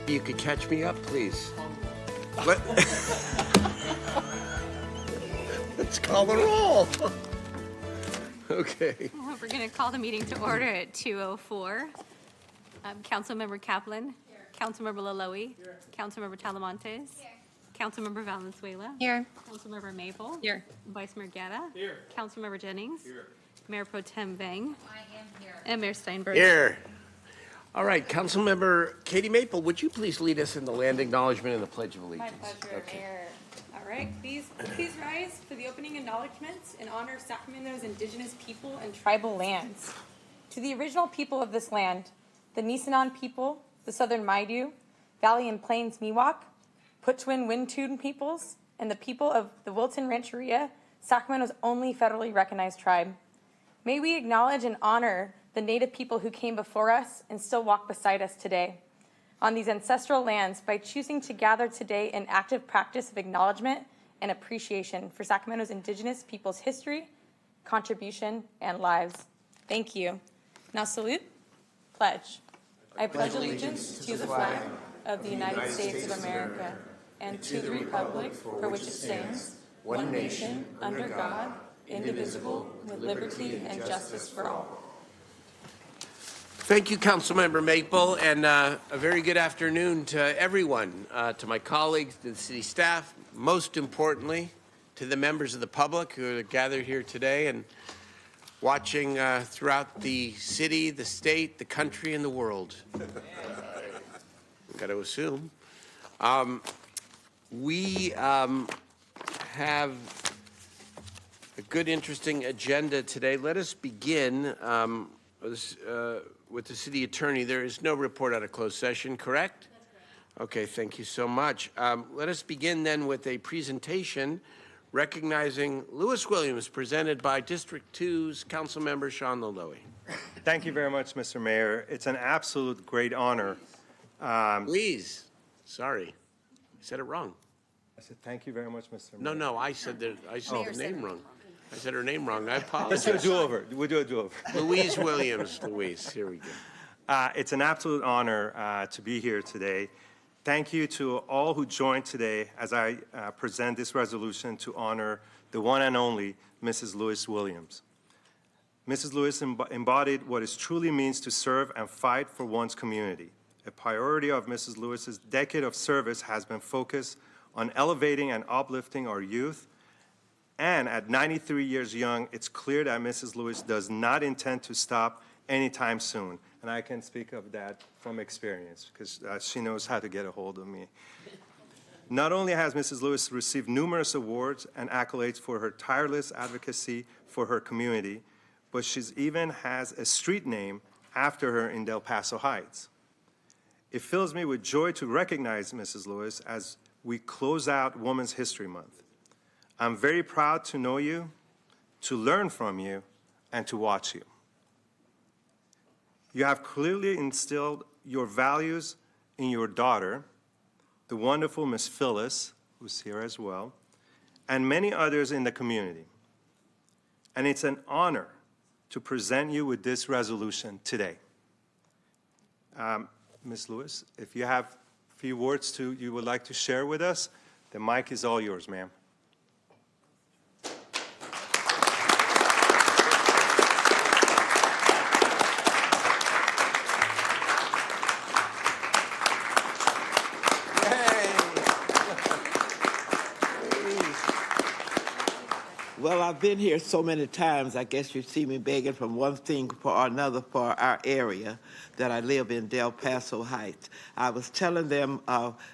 You could catch me up, please. Let, let's call the roll. Okay. We're going to call the meeting to order at 2:04. Councilmember Kaplan. Here. Councilmember Laloe. Here. Councilmember Talamontes. Here. Councilmember Valenzuela. Here. Councilmember Maple. Here. Vice Mayor Guerra. Here. Councilmember Jennings. Here. Mayor Pro Tem Vang. I am here. And Mayor Steinberg. Here. All right, Councilmember Katie Maple, would you please lead us in the land acknowledgement and the Pledge of My Allegiance? pleasure, Mayor. All right, please rise for the opening acknowledgements in honor of Sacramento's indigenous people and tribal lands. To the original people of this land, the Nisenan people, the Southern Maidu, Valley and Plains Miwok, Putchwin Wintun peoples, and the people of the Wilton Rancheria, Sacramento's only federally recognized tribe. May we acknowledge and honor the Native people who came before us and still walk beside us today on these ancestral lands by choosing to gather today in active practice of acknowledgement and appreciation for Sacramento's indigenous people's history, contribution, and lives. Thank you. Now salute, pledge. I pledge allegiance to the flag of the United States of America and to the republic for which it stands, one nation, under God, indivisible, with liberty and justice for all. Thank you, Councilmember Maple, and a very good afternoon to everyone, to my colleagues, to the city staff, most importantly, to the members of the public who are gathered here today and watching throughout the city, the state, the country, and the world. I've got to assume. We have a good, interesting agenda today. Let us begin with the city attorney. There is no report out of closed session, correct? That's correct. Okay, thank you so much. Let us begin then with a presentation recognizing Lewis Williams, presented by District 2's Councilmember Sean Laloe. Thank you very much, Mr. Mayor. It's an absolute great honor. Please, sorry, I said it wrong. I said thank you very much, Mr. Mayor. No, I said the name wrong. I said her name wrong. I Let's apologize. do a do-over. We'll do a do-over. Louise Williams. Louise, here we go. It's an absolute honor to be here today. Thank you to all who joined today as I present this resolution to honor the one and only Mrs. Lewis Williams. Mrs. Lewis embodied what it truly means to serve and fight for one's community. A priority of Mrs. Lewis's decade of service has been focused on elevating and uplifting our youth. And at 93 years young, it's clear that Mrs. Lewis does not intend to stop anytime soon. And I can speak of that from experience because she knows how to get a hold of me. Not only has Mrs. Lewis received numerous awards and accolades for her tireless advocacy for her community, but she even has a street name after her in Del Paso Heights. It fills me with joy to recognize Mrs. Lewis as we close out Women's History Month. I'm very proud to know you, to learn from you, and to watch you. You have clearly instilled your values in your daughter, the wonderful Miss Phyllis, who's here as well, and many others in the community. And it's an honor to present you with this resolution today. Ms. Lewis, if you have a few words you would like to share with us, the mic is all yours, ma'am. Well, I've been here so many times, I guess you see me begging from one thing for another for our area that I live in, Del Paso Heights. I was telling them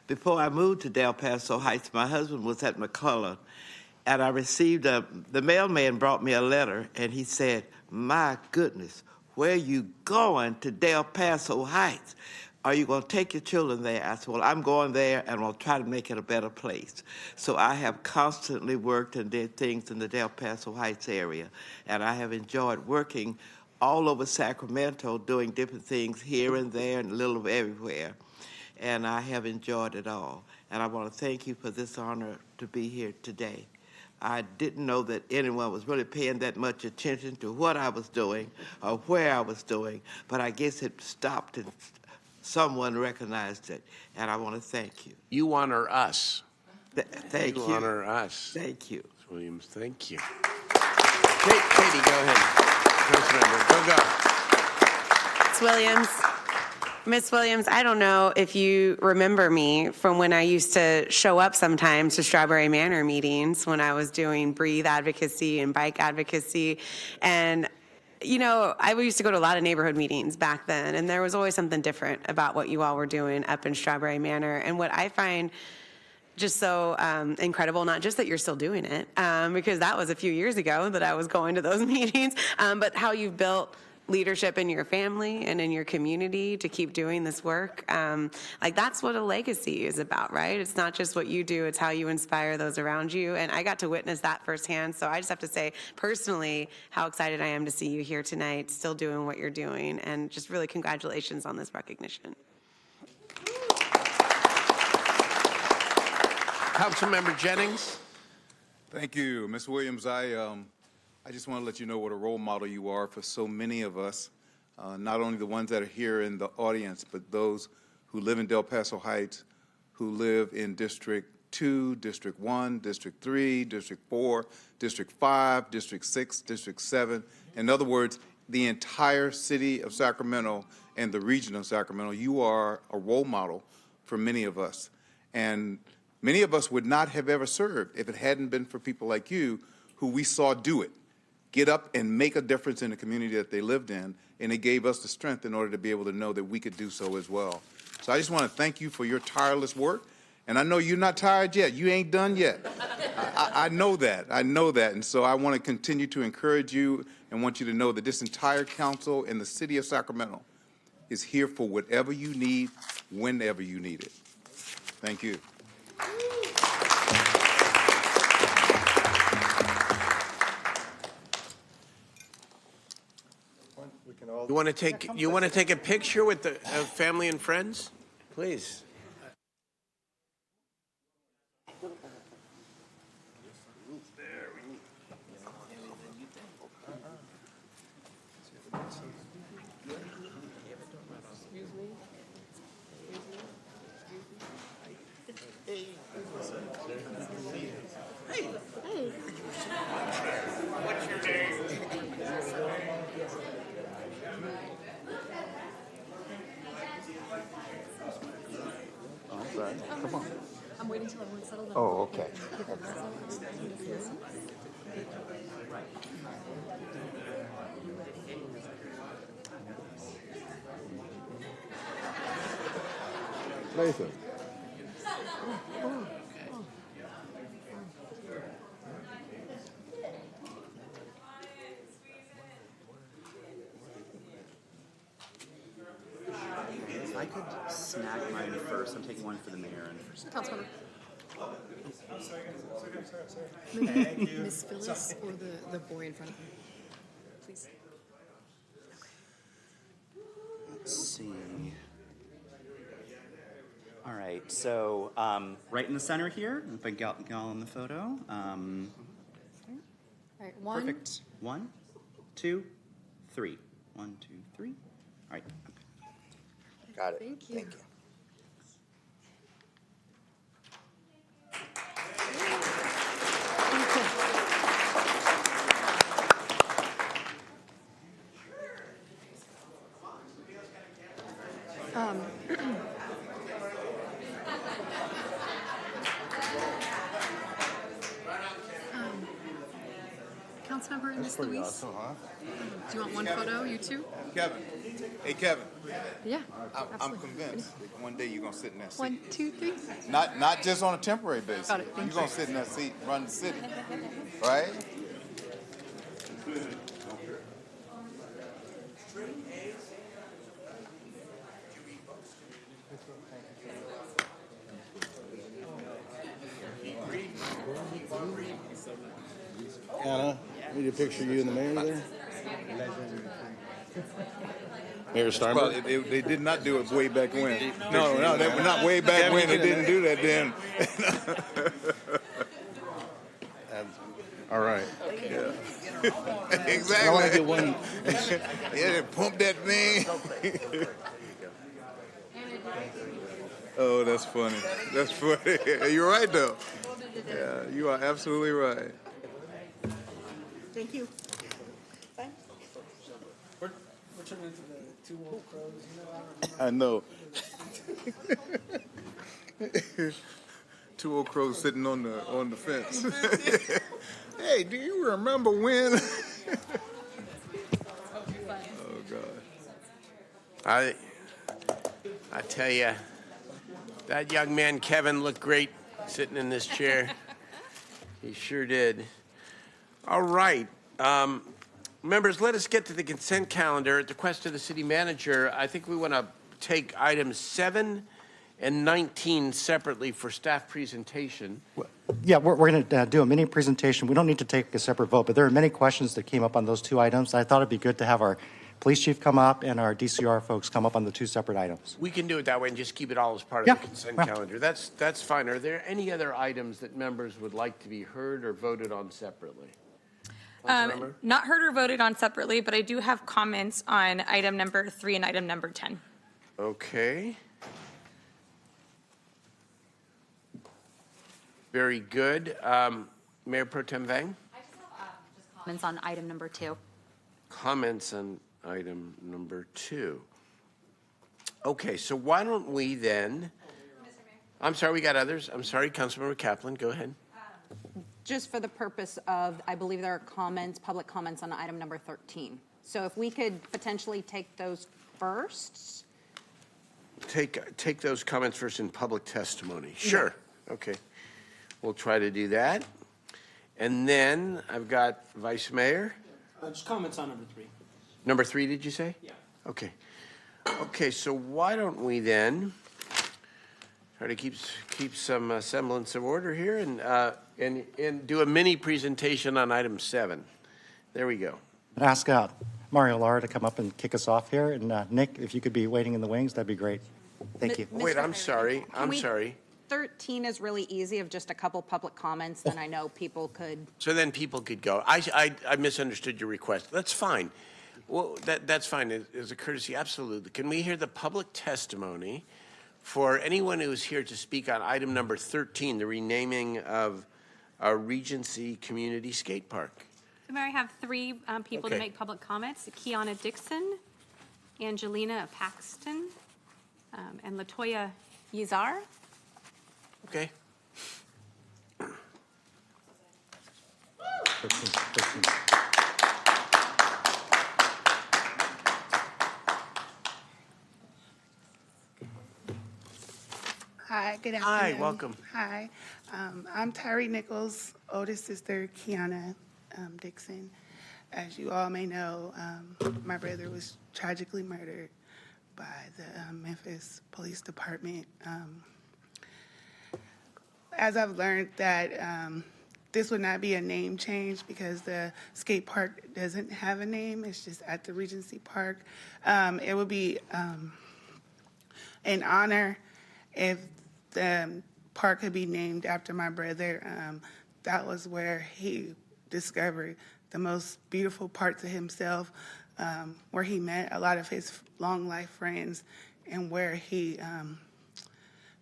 before I moved to Del Paso Heights, my husband was at McCullough, and I received the mailman brought me a letter, and he said, "My goodness, where you going to Del Paso Heights? Are you going to take your children there?" I said, "Well, I'm going there, and I'll try to make it a better place." So I have constantly worked and did things in the Del Paso Heights area, and I have enjoyed working all over Sacramento, doing different things here and there and a little of everywhere, and I have enjoyed it all. And I want to thank you for this honor to be here today. I didn't know that anyone was really paying that much attention to what I was doing or where I was doing, but I guess it stopped and someone recognized it, and I want to thank you. You honor us. Thank you. honor us. Thank you. Ms. Williams, thank you. Katie, go ahead. Councilmember, go. Miss Williams, I don't know if you remember me from when I used to show up sometimes to Strawberry Manor meetings when I was doing breathe advocacy and bike advocacy. And, you know, I used to go to a lot of neighborhood meetings back then, and there was always something different about what you all were doing up in Strawberry Manor. And what I find just so incredible, not just that you're still doing it, because that was a few years ago that I was going to those meetings, but how you've built leadership in your family and in your community to keep doing this work. Like, that's what a legacy is about, right? It's not just what you do, it's how you inspire those around you. And I got to witness that firsthand. So I just have to say personally how excited I am to see you here tonight, still doing what you're doing. And just really congratulations on this recognition. Councilmember Jennings. Thank you, Ms. Williams. I just want to let you know what a role model you are for so many of us, not only the ones that are here in the audience, but those who live in Del Paso Heights, who live in District 2, District 1, District 3, District 4, District 5, District 6, District 7. In other words, the entire city of Sacramento and the region of Sacramento. You are a role model for many of us. And many of us would not have ever served if it hadn't been for people like you who we saw do it, get up and make a difference in the community that they lived in, and it gave us the strength in order to be able to know that we could do so as well. So I just want to thank you for your tireless work, and I know you're not tired yet. You ain't done yet. I know that. I know that, and so I want to continue to encourage you and want you to know that this entire council and the city of Sacramento is here for whatever you need, whenever you need it. Thank you. You want to take a picture with the family and friends? Please. I'm waiting till everyone's settled. Oh, okay. Nathan. If I could snag mine first, I'm taking one for the mayor and first. Councilmember. Miss Phyllis or the boy in front of her? Please. Let's see. All right, so right in the center here, if I got y'all in the photo. All right, one. Perfect. 1, 2, 3. 1, 2, 3. All right. Got it. Thank you. Councilmember and Miss Louise. Do you want one photo, you two? Kevin. Hey, Kevin. Yeah. I'm absolutely. convinced that one day you're going to sit in that seat. 1, 2, 3. Not just on a temporary basis. Got it, thank You're going to sit in that seat and run the city. Right? Anna, need a picture of you and the mayor there? Mayor Well, Starmer? they did not do it way back when. No, they were not way back when. They didn't do that then. All right. Exactly. I want to get one. Yeah, they pumped that thing. Oh, that's funny. That's funny. You're right, though. Yeah, you are absolutely right. Thank you. We're turning into the two old crows, I know. Two old crows sitting on the fence. Hey, do you remember when? Oh God. I tell you, that young man Kevin looked great sitting in this chair. He sure did. All right. Members, let us get to the consent calendar. At the request of the city manager, I think we want to take items 7 and 19 separately for staff presentation. Yeah, we're going to do a mini presentation. We don't need to take a separate vote, but there are many questions that came up on those two items. I thought it'd be good to have our police chief come up and our DCR folks come up on the two separate items. We can do it that way and just keep it all as part of Yeah, the consent yeah. calendar. That's fine. Are there any other items that members would like to be heard or voted on separately? Councilmember? Not heard or voted on separately, but I do have comments on item number 3 and item number 10. Okay. Very good. Mayor Pro Tem Vang? Comments on item number 2. Comments on item number 2. Okay, so why don't we then? I'm sorry, we got others. I'm sorry, Councilmember Kaplan, go ahead. Just for the purpose of, I believe there are comments, public comments on item number 13. So if we could potentially take those first. Take those comments first in public testimony. Sure. Okay. We'll try to do that. And then I've got Vice Mayor. Just comments on number 3. Number 3, did you say? Yeah. Okay. Okay, so why don't we then try to keep some semblance of order here and do a mini presentation on item 7. There we go. And ask Mario Lara to come up and kick us off here. And Nick, if you could be waiting in the wings, that'd be great. Thank you. Wait, I'm sorry. I'm we- sorry. 13 is really easy of just a couple public comments, then I know people could. So then people could go. I misunderstood your request. That's fine. Well, that's fine. As a courtesy, absolutely. Can we hear the public testimony for anyone who is here to speak on item number 13, the renaming of our Regency Community Skate Park? Mayor, I have 3 people Okay. to make public comments. Kiana Dixon, Angelina Paxton, and Latoya Yazar. Okay. 13. Hi, good afternoon. Hi, welcome. Hi, I'm Tyree Nichols' oldest sister, Kiana Dixon. As you all may know, my brother was tragically murdered by the Memphis Police Department. As I've learned that this would not be a name change because the skate park doesn't have a name, it's just at the Regency Park. It would be an honor if the park could be named after my brother. That was where he discovered the most beautiful parts of himself, where he met a lot of his long life friends, and where he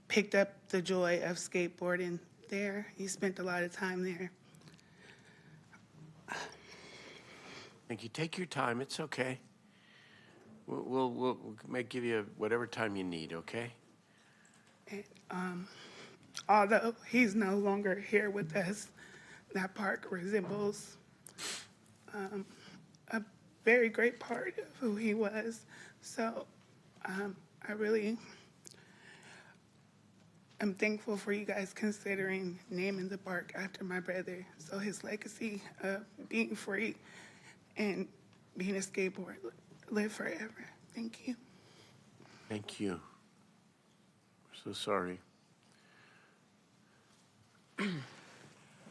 picked up the joy of skateboarding there. He spent a lot of time there. Thank you. Take your time. It's okay. We'll give you whatever time you need, okay? Although he's no longer here with us, that park resembles a very great part of who he was. So I really am thankful for you guys considering naming the park after my brother, so his legacy of being free and being a skateboarder live forever. Thank you. Thank you. We're so sorry.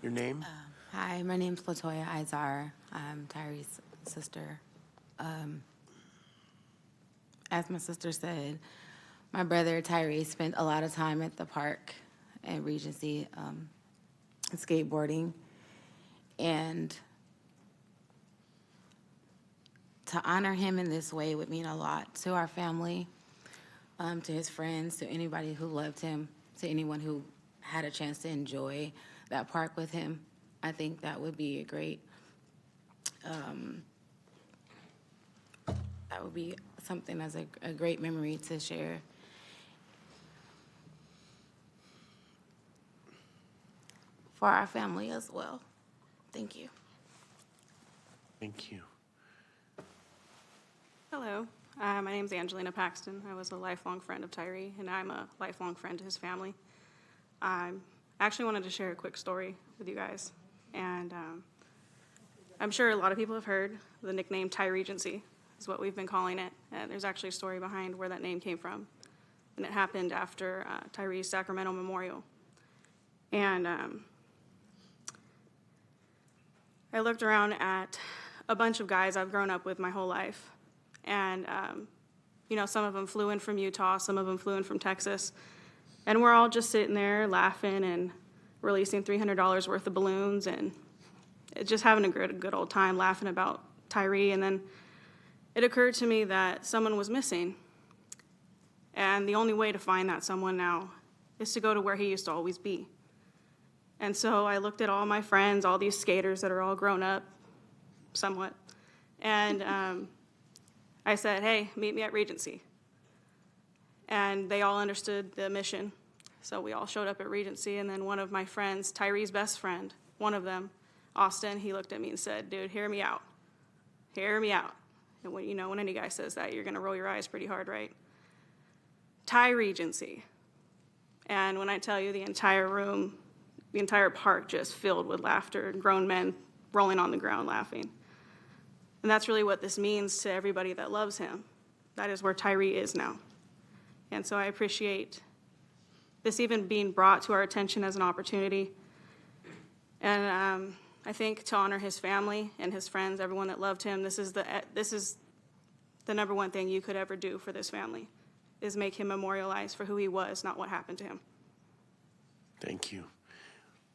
Your name? Hi, my name's Latoya Izar. I'm Tyree's sister. As my sister said, my brother Tyree spent a lot of time at the park at Regency skateboarding. And to honor him in this way would mean a lot to our family. to his friends, to anybody who loved him, to anyone who had a chance to enjoy that park with him. I think that would be a great, that would be something as a great memory to share. For our family as well. Thank you. Thank you. Hello, my name is Angelina Paxton. I was a lifelong friend of Tyree, and I'm a lifelong friend to his family. I actually wanted to share a quick story with you guys, and I'm sure a lot of people have heard the nickname Tyregency is what we've been calling it. There's actually a story behind where that name came from, and it happened after Tyree's Sacramento memorial. And I looked around at a bunch of guys I've grown up with my whole life. And, you know, some of them flew in from Utah, some of them flew in from Texas. And we're all just sitting there laughing and releasing $300 worth of balloons and just having a good old time laughing about Tyree. And then it occurred to me that someone was missing. And the only way to find that someone now is to go to where he used to always be. And so I looked at all my friends, all these skaters that are all grown up, somewhat, and I said, hey, meet me at Regency. And they all understood the mission. So we all showed up at Regency, and then one of my friends, Tyree's best friend, one of them, Austin, he looked at me and said, dude, hear me out. Hear me out. And when, you know, when any guy says that, you're gonna roll your eyes pretty hard, right? Tyregency. And when I tell you the entire room, the entire park just filled with laughter, grown men rolling on the ground laughing. And that's really what this means to everybody that loves him. That is where Tyree is now. And so I appreciate this even being brought to our attention as an opportunity. And I think to honor his family and his friends, everyone that loved him, this is the number one thing you could ever do for this family, is make him memorialized for who he was, not what happened to him. Thank you.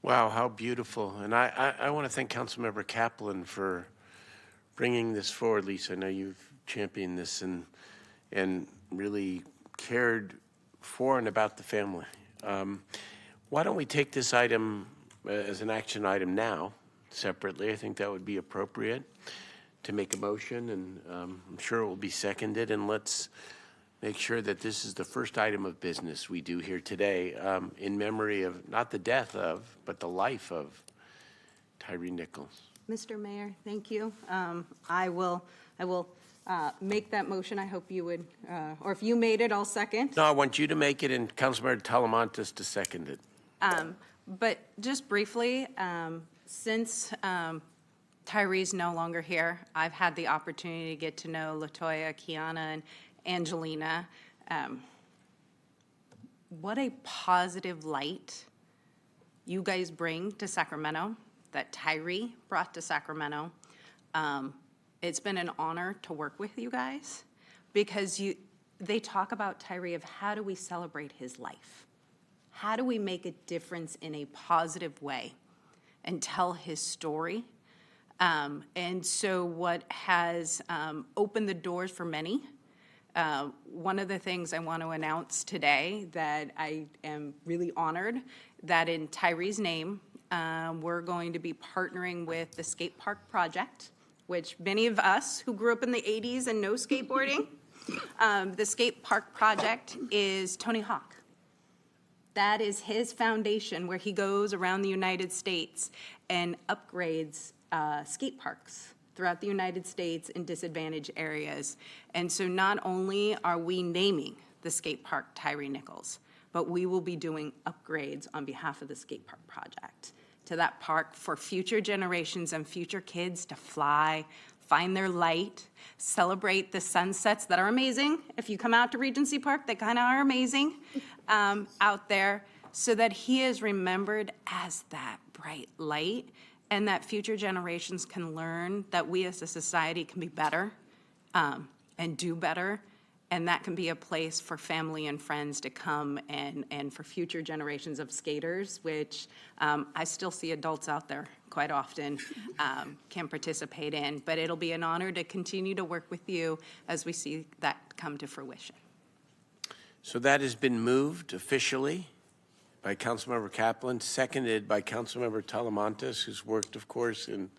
Wow, how beautiful. And I want to thank Councilmember Kaplan for bringing this forward, Lisa. I know you've championed this and really cared for and about the family. Why don't we take this item as an action item now, separately? I think that would be appropriate to make a motion, and I'm sure it will be seconded. And let's make sure that this is the first item of business we do here today in memory of not the death of, but the life of Tyree Nichols. Mr. Mayor, thank you. I will make that motion. I hope you would, or if you made it, I'll second. No, I want you to make it and Councilmember Talamantes to second it. But just briefly, since Tyree's no longer here, I've had the opportunity to get to know LaToya, Kiana, and Angelina. What a positive light you guys bring to Sacramento, that Tyree brought to Sacramento. It's been an honor to work with you guys, because they talk about Tyree of how do we celebrate his life? How do we make a difference in a positive way and tell his story? And so what has opened the doors for many, one of the things I want to announce today that I am really honored that in Tyree's name, we're going to be partnering with the Skate Park Project, which many of us who grew up in the 80s and know skateboarding, the Skate Park Project is Tony Hawk. That is his foundation, where he goes around the United States and upgrades skate parks throughout the United States in disadvantaged areas. And so not only are we naming the skate park Tyree Nichols, but we will be doing upgrades on behalf of the Skate Park Project to that park for future generations and future kids to fly, find their light, celebrate the sunsets that are amazing. If you come out to Regency Park, they kind of are amazing out there, so that he is remembered as that bright light, and that future generations can learn that we as a society can be better and do better. And that can be a place for family and friends to come and for future generations of skaters, which I still see adults out there quite often can participate in. But it'll be an honor to continue to work with you as we see that come to fruition. So that has been moved officially by Councilmember Kaplan, seconded by Councilmember Talamantes, who's worked, of course, in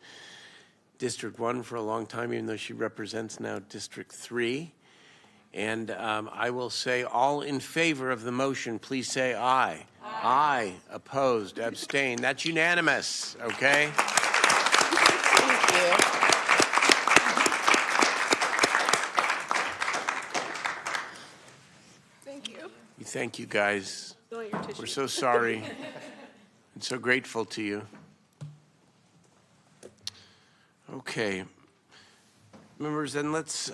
District 1 for a long time, even though she represents now District 3. And I will say, all in favor of the motion, please say aye. Aye. Opposed, abstained. That's unanimous, okay? Thank you. Thank you. Thank you, guys. Fill out your tissue. We're so sorry and so grateful to you. Okay. Members, then let's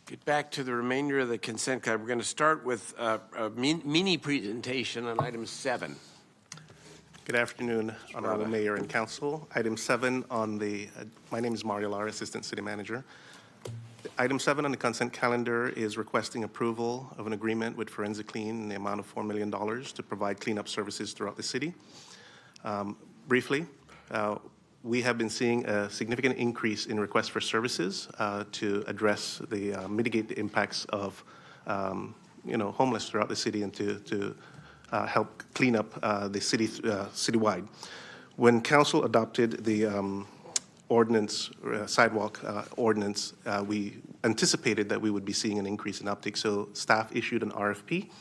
get back to the remainder of the consent calendar. We're going to start with a mini presentation on item 7. Good afternoon, Honorable Mayor and Council. Item 7 on the, my name is Mario Lara, Assistant City Manager. Item 7 on the consent calendar is requesting approval of an agreement with Forensic Clean in the amount of $4 million to provide cleanup services throughout the city. Briefly, we have been seeing a significant increase in requests for services to address the mitigate the impacts of homeless throughout the city and to help clean up the city citywide. When council adopted the ordinance, sidewalk ordinance, we anticipated that we would be seeing an increase in uptake. So staff issued an RFP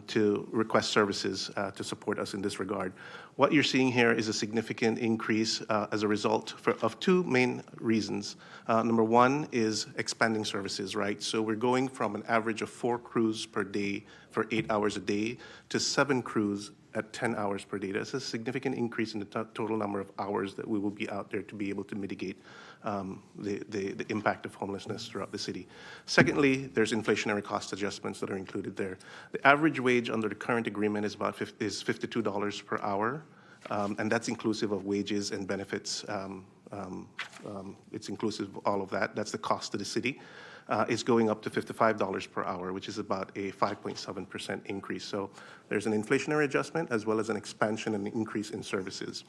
to request services to support us in this regard. What you're seeing here is a significant increase as a result of two main reasons. Number one is expanding services, right? So we're going from an average of 4 crews per day for 8 hours a day to 7 crews at 10 hours per day. That's a significant increase in the total number of hours that we will be out there to be able to mitigate the impact of homelessness throughout the city. Secondly, there's inflationary cost adjustments that are included there. The average wage under the current agreement is about $52 per hour, and that's inclusive of wages and benefits. It's inclusive of all of that. That's the cost to the city. Is going up to $55 per hour, which is about a 5.7% increase. So there's an inflationary adjustment as well as an expansion and increase in services.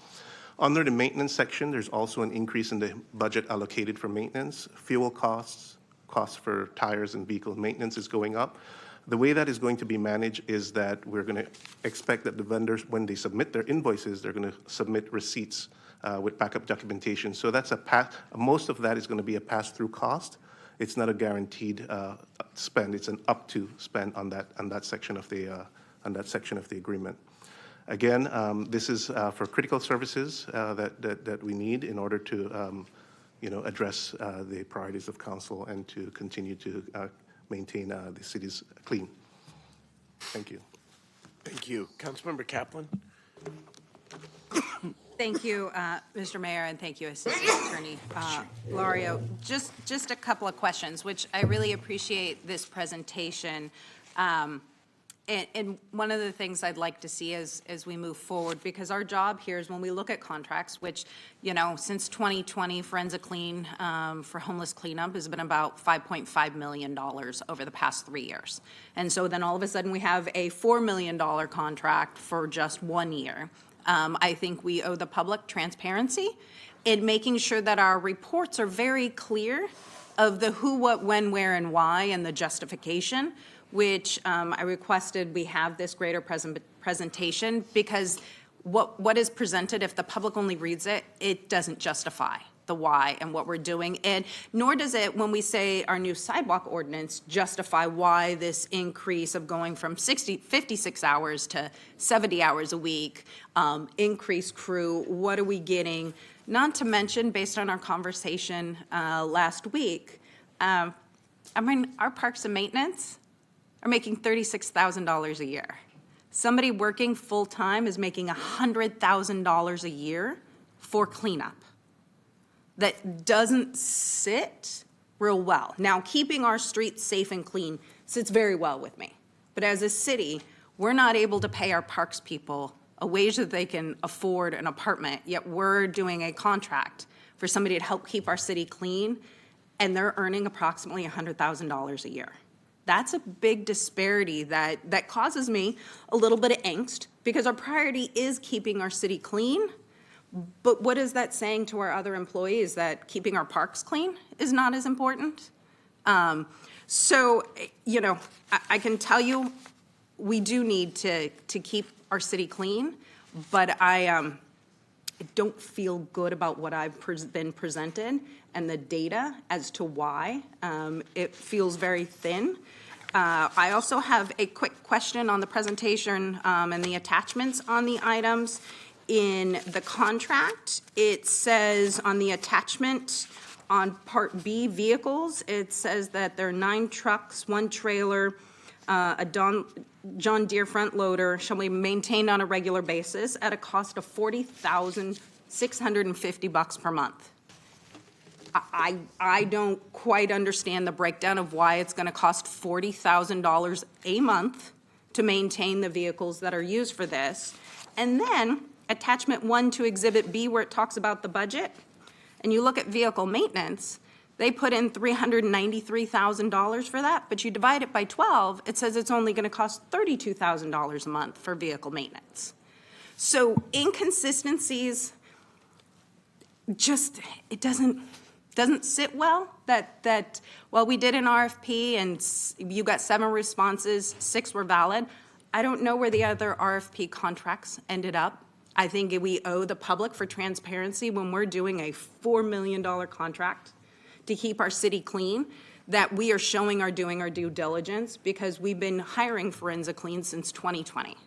Under the maintenance section, there's also an increase in the budget allocated for maintenance. Fuel costs, costs for tires and vehicle maintenance is going up. The way that is going to be managed is that we're going to expect that the vendors, when they submit their invoices, they're going to submit receipts with backup documentation. So that's most of that is going to be a pass-through cost. It's not a guaranteed spend. It's an up to spend on that section of the agreement. Again, this is for critical services that we need in order to address the priorities of council and to continue to maintain the cities clean. Thank you. Thank you. Councilmember Kaplan? Thank you, Mr. Mayor, and thank you, Assistant Attorney Lario. Just a couple of questions, which I really appreciate this presentation. And one of the things I'd like to see as we move forward, because our job here is when we look at contracts, which, since 2020, Forensic Clean for homeless cleanup has been about $5.5 million over the past 3 years. And so then all of a sudden we have a $4 million contract for just 1 year. I think we owe the public transparency in making sure that our reports are very clear of the who, what, when, where, and why, and the justification, which I requested we have this greater presentation, because what is presented, if the public only reads it, it doesn't justify the why and what we're doing, and nor does it, when we say our new sidewalk ordinance, justify why this increase of going from 56 hours to 70 hours a week, increased crew, what are we getting? Not to mention, based on our conversation last week, our parks and maintenance are making $36,000 a year. Somebody working full-time is making $100,000 a year for cleanup. That doesn't sit real well. Now, keeping our streets safe and clean sits very well with me. But as a city, we're not able to pay our parks people a wage that they can afford an apartment, yet we're doing a contract for somebody to help keep our city clean, and they're earning approximately $100,000 a year. That's a big disparity that causes me a little bit of angst, because our priority is keeping our city clean. But what is that saying to our other employees, that keeping our parks clean is not as important? So, you know, I can tell you, we do need to keep our city clean, but I don't feel good about what I've been presented and the data as to why. It feels very thin. I also have a quick question on the presentation and the attachments on the items. In the contract, it says on the attachment on Part B, vehicles, it says that there are 9 trucks, 1 trailer, a John Deere front loader shall be maintained on a regular basis at a cost of $40,650 per month. I don't quite understand the breakdown of why it's going to cost $40,000 a month to maintain the vehicles that are used for this. And then attachment 1 to exhibit B, where it talks about the budget, and you look at vehicle maintenance, they put in $393,000 for that, but you divide it by 12, it says it's only going to cost $32,000 a month for vehicle maintenance. So inconsistencies, just, it doesn't sit well that, well, we did an RFP and you got 7 responses, 6 were valid. I don't know where the other RFP contracts ended up. I think we owe the public for transparency when we're doing a $4 million contract to keep our city clean, that we are showing doing our due diligence, because we've been hiring Forensic Clean since 2020.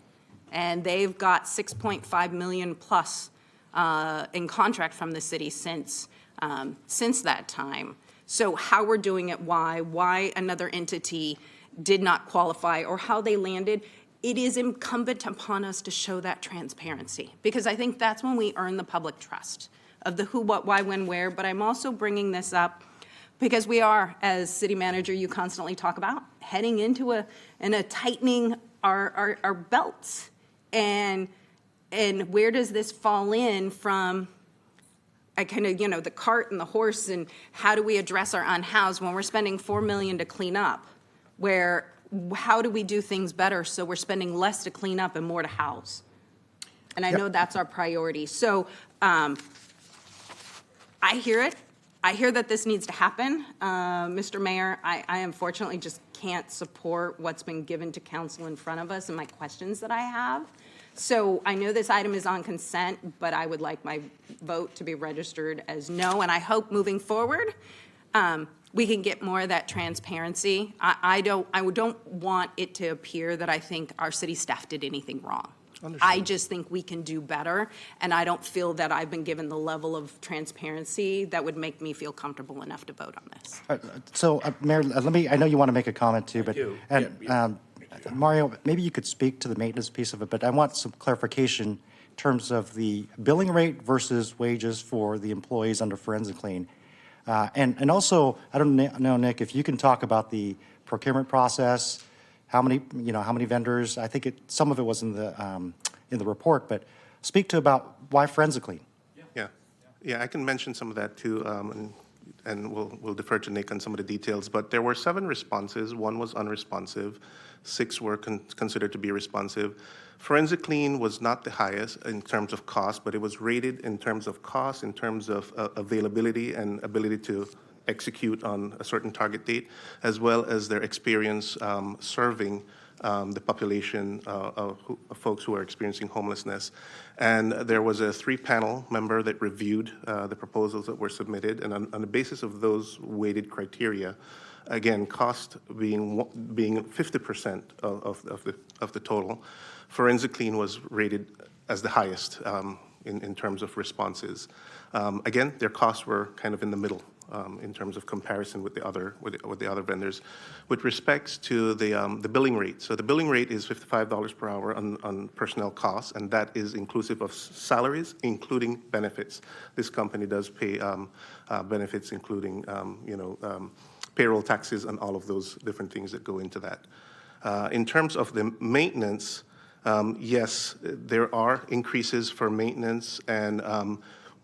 And they've got $6.5 million plus in contract from the city since that time. So how we're doing it, why another entity did not qualify, or how they landed, it is incumbent upon us to show that transparency, because I think that's when we earn the public trust of the who, what, why, when, where. But I'm also bringing this up because we are, as city manager, you constantly talk about, heading into a tightening our belts. And where does this fall in from, I kind of, the cart and the horse, and how do we address our unhoused when we're spending $4 million to clean up? How do we do things better so we're spending less to clean up and more to house? And I know that's our priority. So I hear it. I hear that this needs to happen. Mr. Mayor, I unfortunately just can't support what's been given to council in front of us and my questions that I have. So I know this item is on consent, but I would like my vote to be registered as no. And I hope moving forward, we can get more of that transparency. I don't want it to appear that I think our city staff did anything wrong. I just think we can do better, and I don't feel that I've been given the level of transparency that would make me feel comfortable enough to vote on this. So, Mayor, I know you want to make a comment too, but, do. and Mario, maybe you could speak to the maintenance piece of it, but I want some clarification in terms of the billing rate versus wages for the employees under Forensic Clean. And also, I don't know, Nick, if you can talk about the procurement process, how many vendors. I think some of it was in the report, but speak to about why Forensic Clean. Yeah, I can mention some of that too, and we'll defer to Nick on some of the details. But there were 7 responses. 1 was unresponsive. 6 were considered to be responsive. Forensic Clean was not the highest in terms of cost, but it was rated in terms of cost, in terms of availability and ability to execute on a certain target date, as well as their experience serving the population of folks who are experiencing homelessness. And there was a 3-panel member that reviewed the proposals that were submitted, and on the basis of those weighted criteria, again, cost being 50% of the total, Forensic Clean was rated as the highest in terms of responses. Again, their costs were kind of in the middle in terms of comparison with the other vendors. With respects to the billing rate, so the billing rate is $55 per hour on personnel costs, and that is inclusive of salaries, including benefits. This company does pay benefits, including payroll taxes and all of those different things that go into that. In terms of the maintenance, yes, there are increases for maintenance, and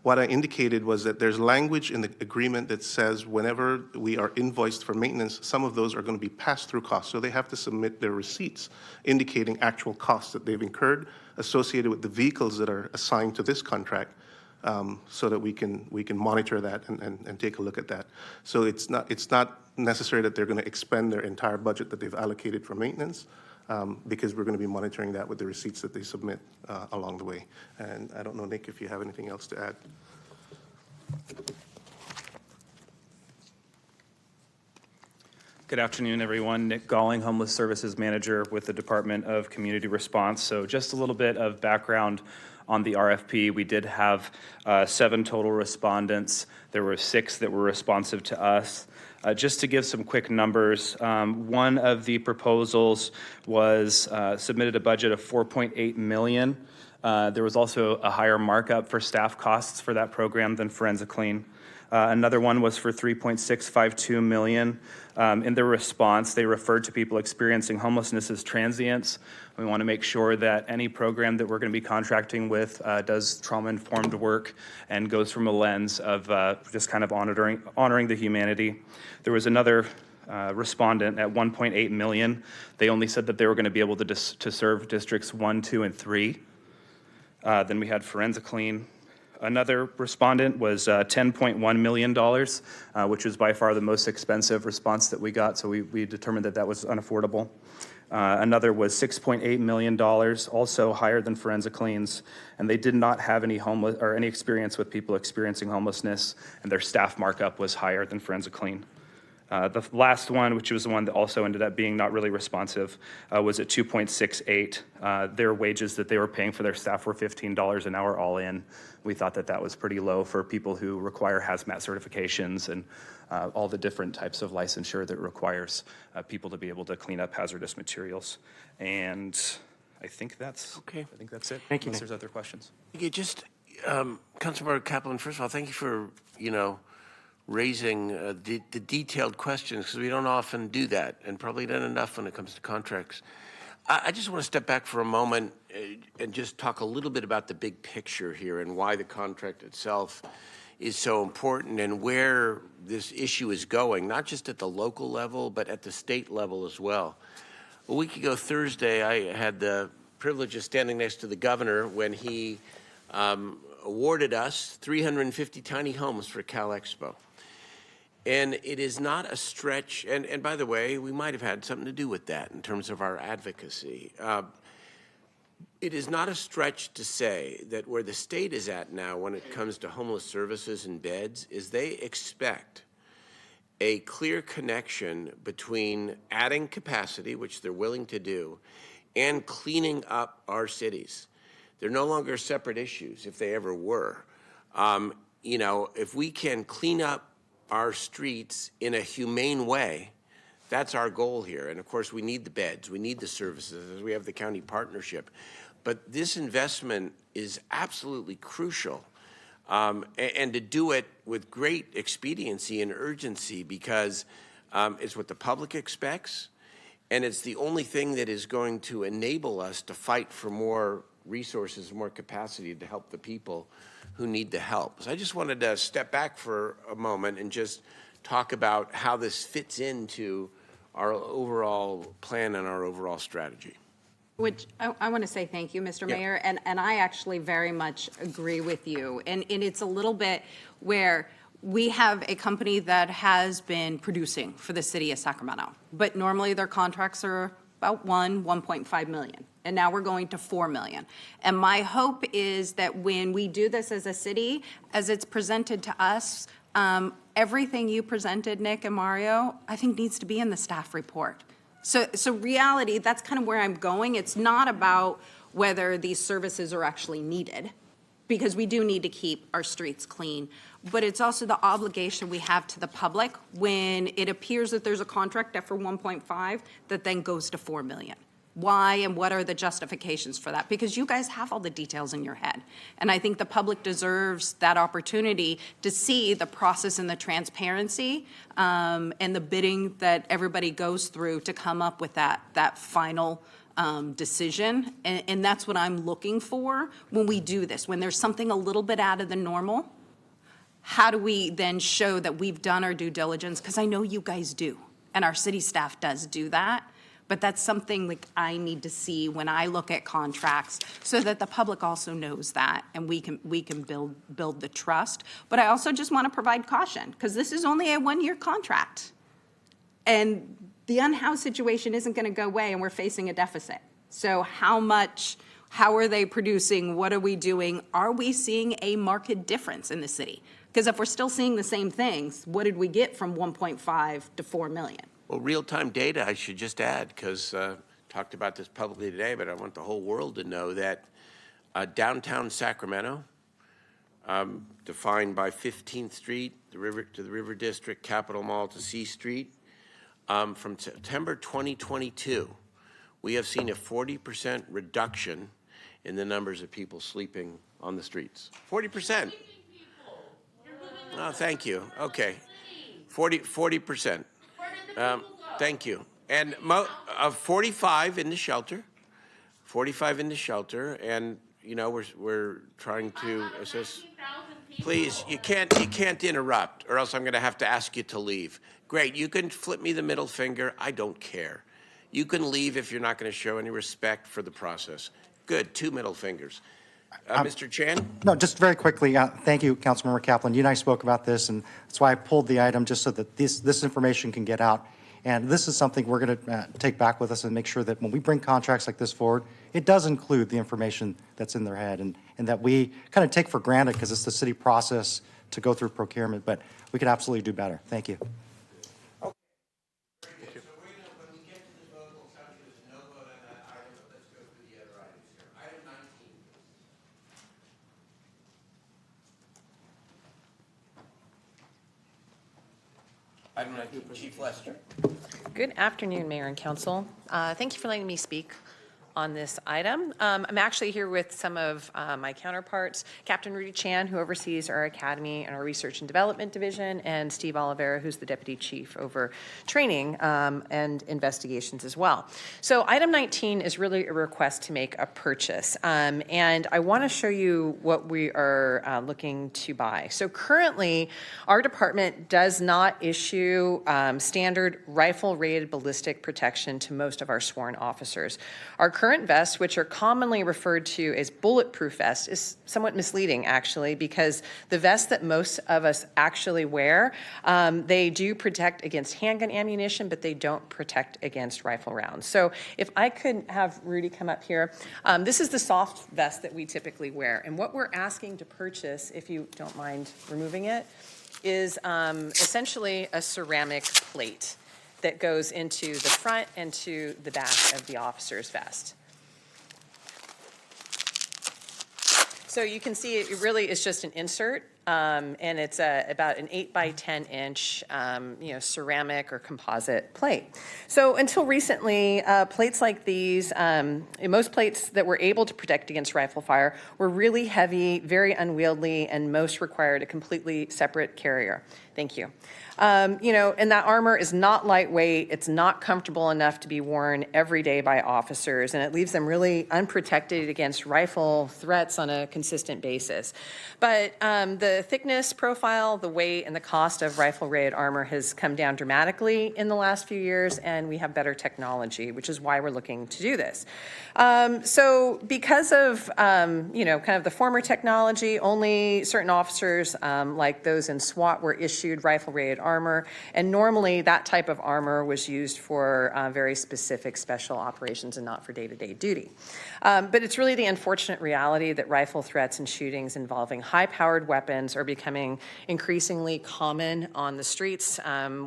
what I indicated was that there's language in the agreement that says whenever we are invoiced for maintenance, some of those are going to be pass-through costs. So they have to submit their receipts indicating actual costs that they've incurred associated with the vehicles that are assigned to this contract so that we can monitor that and take a look at that. So it's not necessary that they're going to expend their entire budget that they've allocated for maintenance, because we're going to be monitoring that with the receipts that they submit along the way. And I don't know, Nick, if you have anything else to add. Good afternoon, everyone. Nick Galling, Homeless Services Manager with the Department of Community Response. So just a little bit of background on the RFP. We did have 7 total respondents. There were 6 that were responsive to us. Just to give some quick numbers, one of the proposals was submitted a budget of $4.8 million. There was also a higher markup for staff costs for that program than Forensic Clean. Another one was for $3.652 million. In their response, they referred to people experiencing homelessness as transients. We want to make sure that any program that we're going to be contracting with does trauma-informed work and goes from a lens of just kind of honoring the humanity. There was another respondent at $1.8 million. They only said that they were going to be able to serve districts 1, 2, and 3. Then we had Forensic Clean. Another respondent was $10.1 million, which was by far the most expensive response that we got, so we determined that that was unaffordable. Another was $6.8 million, also higher than Forensic Clean's, and they did not have any any experience with people experiencing homelessness, and their staff markup was higher than Forensic Clean. The last one, which was the one that also ended up being not really responsive, was at 2.68. Their wages that they were paying for their staff were $15 an hour all in. We thought that that was pretty low for people who require hazmat certifications and all the different types of licensure that requires people to be able to clean up hazardous materials. And I think that's okay. I think that's it. Thank you, Unless Nick. there's other questions. You just, Councilmember Kaplan, first of all, thank you for, raising the detailed questions, because we don't often do that, and probably not enough when it comes to contracts. I just want to step back for a moment and just talk a little bit about the big picture here and why the contract itself is so important and where this issue is going, not just at the local level, but at the state level as well. A week ago Thursday, I had the privilege of standing next to the governor when he awarded us 350 tiny homes for Cal Expo. And it is not a stretch, and by the way, we might have had something to do with that in terms of our advocacy. It is not a stretch to say that where the state is at now when it comes to homeless services and beds is they expect a clear connection between adding capacity, which they're willing to do, and cleaning up our cities. They're no longer separate issues, if they ever were. If we can clean up our streets in a humane way, that's our goal here. And of course, we need the beds, we need the services, we have the county partnership. But this investment is absolutely crucial, and to do it with great expediency and urgency, because it's what the public expects, and it's the only thing that is going to enable us to fight for more resources, more capacity to help the people who need the help. So I just wanted to step back for a moment and just talk about how this fits into our overall plan and our overall strategy. Which I want to say thank you, Mr. Mayor, and I actually very much agree with you. And it's a little bit where we have a company that has been producing for the city of Sacramento, but normally their contracts are about 1.5 million. And now we're going to 4 million. And my hope is that when we do this as a city, as it's presented to us, everything you presented, Nick and Mario, I think needs to be in the staff report. So reality, that's kind of where I'm going. It's not about whether these services are actually needed, because we do need to keep our streets clean, but it's also the obligation we have to the public when it appears that there's a contract that for 1.5 that then goes to 4 million. Why and what are the justifications for that? Because you guys have all the details in your head. And I think the public deserves that opportunity to see the process and the transparency and the bidding that everybody goes through to come up with that final decision. And that's what I'm looking for when we do this. When there's something a little bit out of the normal, how do we then show that we've done our due diligence? Because I know you guys do, and our city staff does do that. But that's something like I need to see when I look at contracts so that the public also knows that and we can build the trust. But I also just want to provide caution because this is only a one-year contract. And the unhoused situation isn't going to go away and we're facing a deficit. So how are they producing? What are we doing? Are we seeing a marked difference in the city? Because if we're still seeing the same things, what did we get from 1.5 to 4 million? Well, real-time data, I should just add, because talked about this publicly today, but I want the whole world to know that downtown Sacramento, defined by 15th Street, the River District, Capitol Mall to C Street, from September 2022, we have seen a 40% reduction in the numbers of people sleeping on the streets. 40%. Oh, thank you. Okay. 40%. Thank you. And 45 in the shelter. 45 in the shelter. And, you know, we're trying to assess. Please, you can't interrupt, or else I'm going to have to ask you to leave. Great. You can flip me the middle finger. I don't care. You can leave if you're not going to show any respect for the process. Good. 2 middle fingers. Mr. Chan? No, just very quickly, thank you, Councilmember Kaplan. You and I spoke about this, and that's why I pulled the item, just so that this information can get out. And this is something we're going to take back with us and make sure that when we bring contracts like this forward, it does include the information that's in their head, and that we kind of take for granted because it's the city process to go through procurement, but we could absolutely do better. Thank you. Item 19, Chief Lester. Good afternoon, Mayor and Council. Thank you for letting me speak on this item. I'm actually here with some of my counterparts, Captain Rudy Chan, who oversees our academy and our research and development division, and Steve Oliveira, who's the deputy chief over training and investigations as well. So item 19 is really a request to make a purchase. And I want to show you what we are looking to buy. So currently, our department does not issue standard rifle-rated ballistic protection to most of our sworn officers. Our current vests, which are commonly referred to as bulletproof vests, is somewhat misleading, actually, because the vests that most of us actually wear, they do protect against handgun ammunition, but they don't protect against rifle rounds. So if I could have Rudy come up here. This is the soft vest that we typically wear. And what we're asking to purchase, if you don't mind removing it, is essentially a ceramic plate that goes into the front and to the back of the officer's vest. So you can see it really is just an insert, and it's about an 8 by 10 inch, ceramic or composite plate. So until recently, plates like these, most plates that were able to protect against rifle fire were really heavy, very unwieldy, and most required a completely separate carrier. Thank you. And that armor is not lightweight. It's not comfortable enough to be worn every day by officers, and it leaves them really unprotected against rifle threats on a consistent basis. But the thickness profile, the weight, and the cost of rifle-rated armor has come down dramatically in the last few years, and we have better technology, which is why we're looking to do this. So because of, kind of the former technology, only certain officers, like those in SWAT, were issued rifle-rated armor, and normally that type of armor was used for very specific special operations and not for day-to-day duty. But it's really the unfortunate reality that rifle threats and shootings involving high-powered weapons are becoming increasingly common on the streets,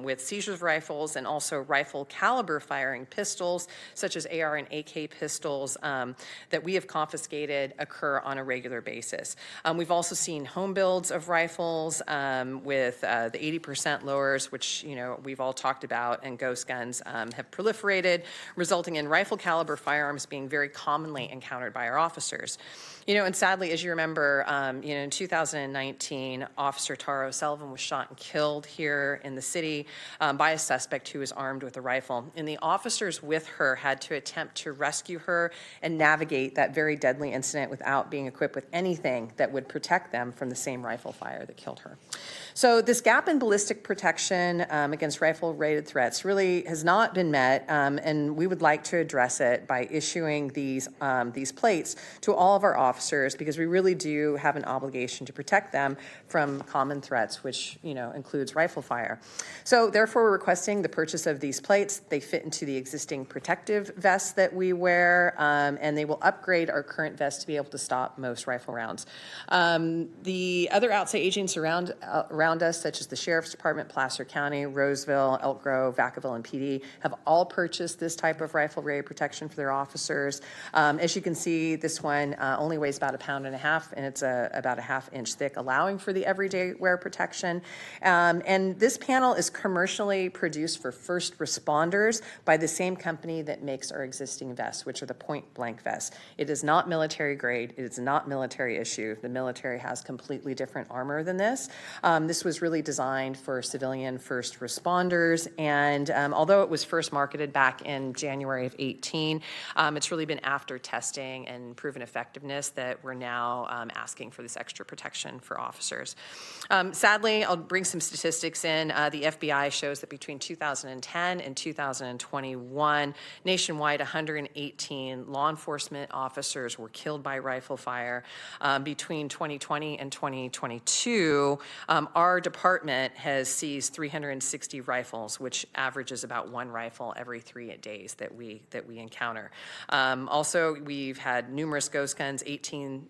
with seizures of rifles and also rifle caliber firing pistols, such as AR and AK pistols, that we have confiscated occur on a regular basis. We've also seen home builds of rifles with the 80% lowers, which we've all talked about, and ghost guns have proliferated, resulting in rifle caliber firearms being very commonly encountered by our officers. And sadly, as you remember, in 2019, 2019, Officer Tara O'Sullivan was shot and killed here in the city by a suspect who was armed with a rifle. And the officers with her had to attempt to rescue her and navigate that very deadly incident without being equipped with anything that would protect them from the same rifle fire that killed her. So this gap in ballistic protection against rifle-related threats really has not been met, and we would like to address it by issuing these plates to all of our officers, because we really do have an obligation to protect them from common threats, which includes rifle fire. So therefore, we're requesting the purchase of these plates. They fit into the existing protective vests that we wear, and they will upgrade our current vests to be able to stop most rifle rounds. The other outside agents around us, such as the Sheriff's Department, Placer County, Roseville, Elk Grove, Vacaville, and PD, have all purchased this type of rifle-rated protection for their officers. As you can see, this one only weighs about 1.5 pounds, and it's about a 1/2 inch thick, allowing for the everyday wear protection. And this panel is commercially produced for first responders by the same company that makes our existing vests, which are the point-blank vests. It is not military grade. It is not military issue. The military has completely different armor than this. This was really designed for civilian first responders, and although it was first marketed back in January of 18, it's really been after testing and proven effectiveness that we're now asking for this extra protection for officers. Sadly, I'll bring some statistics in. The FBI shows that between 2010 and 2021, nationwide, 118 law enforcement officers were killed by rifle fire. Between 2020 and 2022, our department has seized 360 rifles, which averages about 1 rifle every 3 days that we encounter. Also, we've had numerous ghost guns, 18,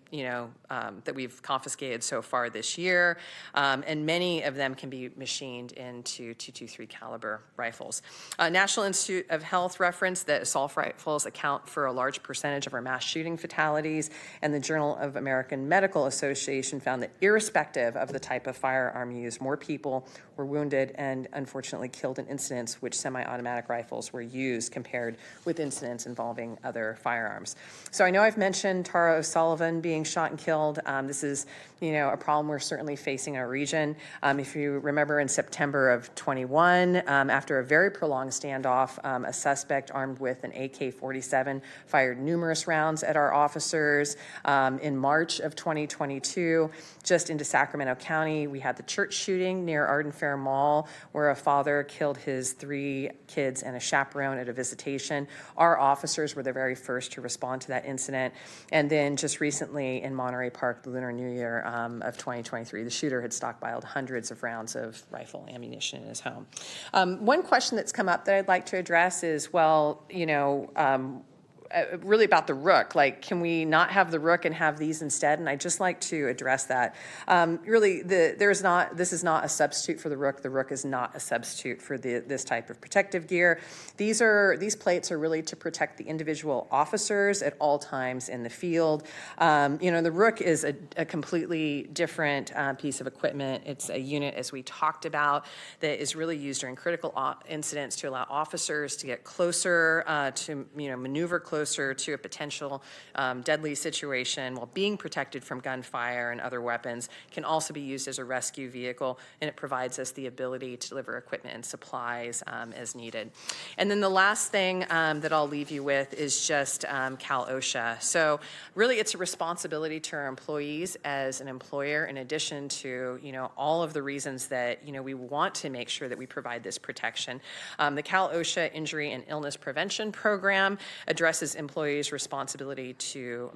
that we've confiscated so far this year, and many of them can be machined into .223 caliber rifles. National Institute of Health referenced that assault rifles account for a large percentage of our mass shooting fatalities, and the Journal of American Medical Association found that irrespective of the type of firearm used, more people were wounded and unfortunately killed in incidents which semi-automatic rifles were used compared with incidents involving other firearms. So I know I've mentioned Tara O'Sullivan being shot and killed. This is, a problem we're certainly facing in our region. If you remember, in September of 21, after a very prolonged standoff, a suspect armed with an AK-47 fired numerous rounds at our officers. In March of 2022, just into Sacramento County, we had the church shooting near Arden Fair Mall, where a father killed his 3 kids and a chaperone at a visitation. Our officers were the very first to respond to that incident. And then just recently in Monterey Park, the Lunar New Year of 2023, the shooter had stockpiled hundreds of rounds of rifle ammunition in his home. One question that's come up that I'd like to address is, really about the Rook. Like, can we not have the Rook and have these instead? And I'd just like to address that. Really, this is not a substitute for the Rook. The Rook is not a substitute for this type of protective gear. These plates are really to protect the individual officers at all times in the field. The Rook is a completely different piece of equipment. It's a unit, as we talked about, that is really used during critical incidents to allow officers to get closer, to maneuver closer to a potential deadly situation while being protected from gunfire and other weapons. Can also be used as a rescue vehicle, and it provides us the ability to deliver equipment and supplies as needed. And then the last thing that I'll leave you with is just Cal OSHA. So really, it's a responsibility to our employees as an employer, in addition to all of the reasons that we want to make sure that we provide this protection. The Cal OSHA Injury and Illness Prevention Program addresses employers' responsibility to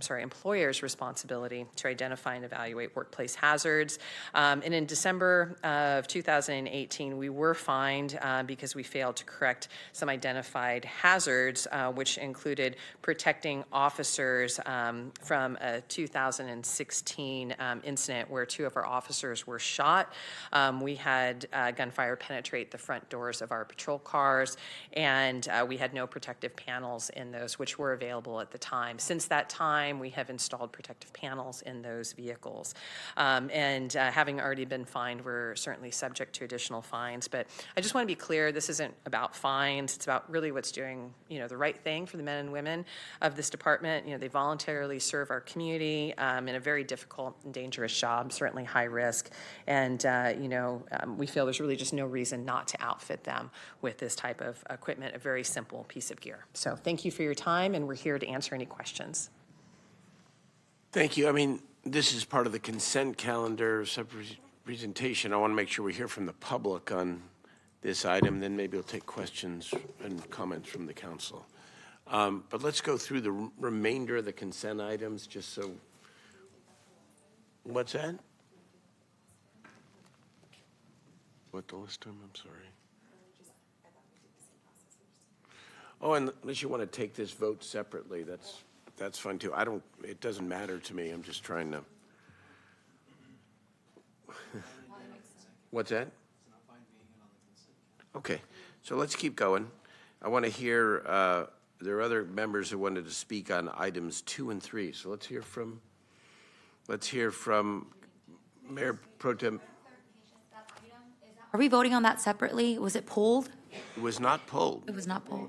identify and evaluate workplace hazards. And in December of 2018, we were fined because we failed to correct some identified hazards, which included protecting officers from a 2016 incident where 2 of our officers were shot. We had gunfire penetrate the front doors of our patrol cars, and we had no protective panels in those, which which were available at the time. Since that time, we have installed protective panels in those vehicles. And having already been fined, we're certainly subject to additional fines. But I just want to be clear, this isn't about fines. It's about really what's doing, the right thing for the men and women of this department. They voluntarily serve our community in a very difficult and dangerous job, certainly high risk. And, we feel there's really just no reason not to outfit them with this type of equipment, a very simple piece of gear. So thank you for your time, and we're here to answer any questions. Thank you. I mean, this is part of the consent calendar presentation. I want to make sure we hear from the public on this item, then maybe we'll take questions and comments from the council. But let's go through the remainder of the consent items just so. What's that? What the list term? I'm sorry. Oh, and unless you want to take this vote separately, that's fine too. It doesn't matter to me. I'm just trying to. What's that? Okay, so let's keep going. I want to hear, there are other members who wanted to speak on items 2 and 3. So let's hear from Mayor Pro Tem. Are we voting on that separately? Was it pulled? It was not pulled. It was not pulled.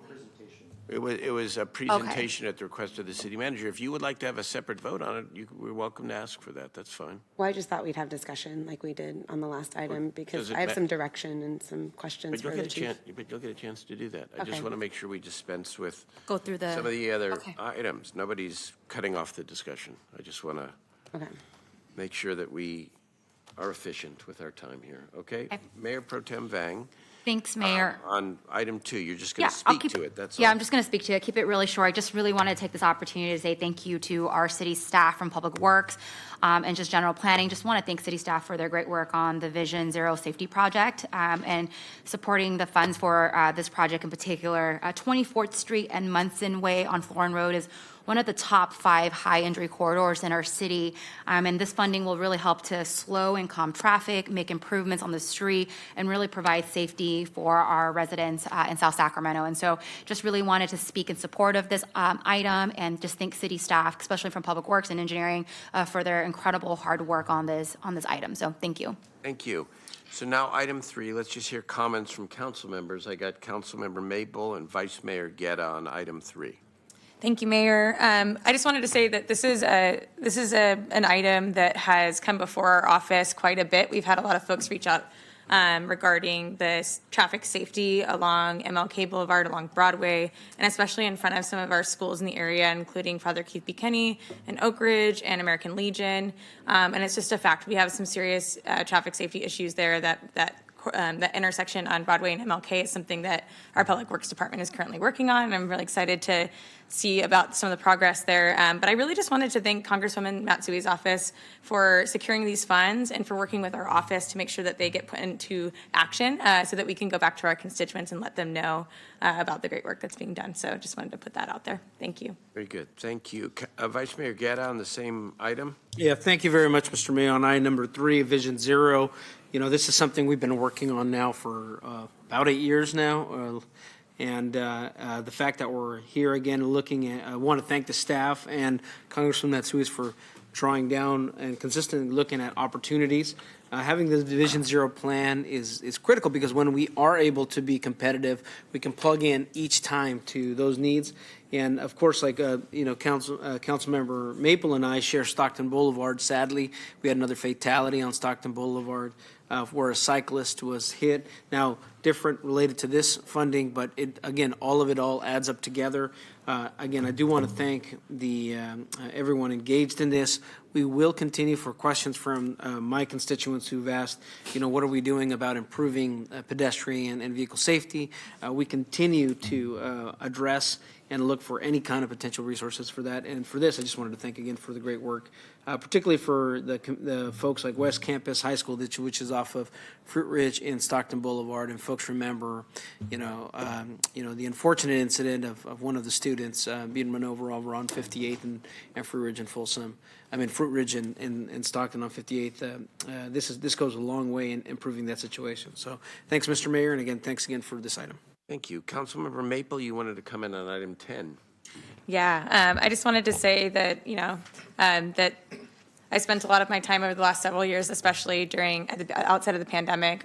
It was a presentation at the request of the city manager. If you would like to have a separate vote on it, we're welcome to ask for that. That's fine. Well, I just thought we'd have discussion like we did on the last item because does it I have ma- some direction and some questions But for you'll the get a chance. chief. But you'll get a chance to do that. I just Okay. want to make sure we dispense with Go through the. some of the other Okay. items. Nobody's cutting off the discussion. I just want to Okay. make sure that we are efficient with our time here. Okay? Mayor Pro Tem Vang. Thanks, Mayor. On item 2, you're just going Yeah, to I'll speak keep- to it. That's Yeah, all. I'm just going to speak to it, keep it really short. I just really want to take this opportunity to say thank you to our city staff from Public Works and just general planning. Just want to thank city staff for their great work on the Vision Zero Safety Project and supporting the funds for this project in particular. 24th Street and Munson Way on Florin Road is one of the top 5 high injury corridors in our city. And this funding will really help to slow and calm traffic, make improvements on the street, and really provide safety for our residents in South Sacramento. And so just really wanted to speak in support of this item and just thank city staff, especially from Public Works and Engineering, for their incredible hard work on this item. So thank you. Thank you. So now item 3, let's just hear comments from council members. I got Councilmember Maple and Vice Mayor Guetta on item 3. Thank you, Mayor. I just wanted to say that this is an item that has come before our office quite a bit. We've had a lot of folks reach out regarding this traffic safety along MLK Boulevard, along Broadway, and especially in front of some of our schools in the area, including Father Keith Buchanan and Oak Ridge and American Legion. And it's just a fact. We have some serious traffic safety issues there that intersection on Broadway and MLK is something that our Public Works Department is currently working on, and I'm really excited to see about some of the progress there. But I really just wanted to thank Congresswoman Matsui's office for securing these funds and for working with our office to make sure that they get put into action so that we can go back to our constituents and let them know about the great work that's being done. So just wanted to put that out there. Thank you. Very good. Thank you. Vice Mayor Guetta on the same item. Yeah, thank you very much, Mr. Mayor. On item number 3, Vision Zero, this is something we've been working on now for about 8 years now. And the fact that we're here again looking at, I want to thank the staff and Congressman Matsui for drawing down and consistently looking at opportunities. Having the Division Zero plan is critical because when we are able to be competitive, we can plug in each time to those needs. And of course, like Councilmember Maple and I share Stockton Boulevard. Sadly, we had another fatality on Stockton Boulevard where a cyclist was hit. Now, different related to this funding, but all of it adds up together. Again, I do want to thank everyone engaged in this. We will continue for questions from my constituents who've asked, what are we doing about improving pedestrian and vehicle safety? We continue to address and look for any kind of potential resources for that. And for this, I just wanted to thank again for the great work, particularly for the folks like West Campus High School, which is off of Fruit Ridge and Stockton Boulevard. And folks remember, the unfortunate incident of one of the students being run over on 58th and Fruit Ridge and Folsom. Fruit Ridge and Stockton on 58th. This goes a long way in improving that situation. So thanks, Mr. Mayor, and again, thanks again for this item. Thank you. Councilmember Maple, you wanted to comment on item 10. Yeah, I just wanted to say that, that I spent a lot of my time over the last several years, especially outside of the pandemic,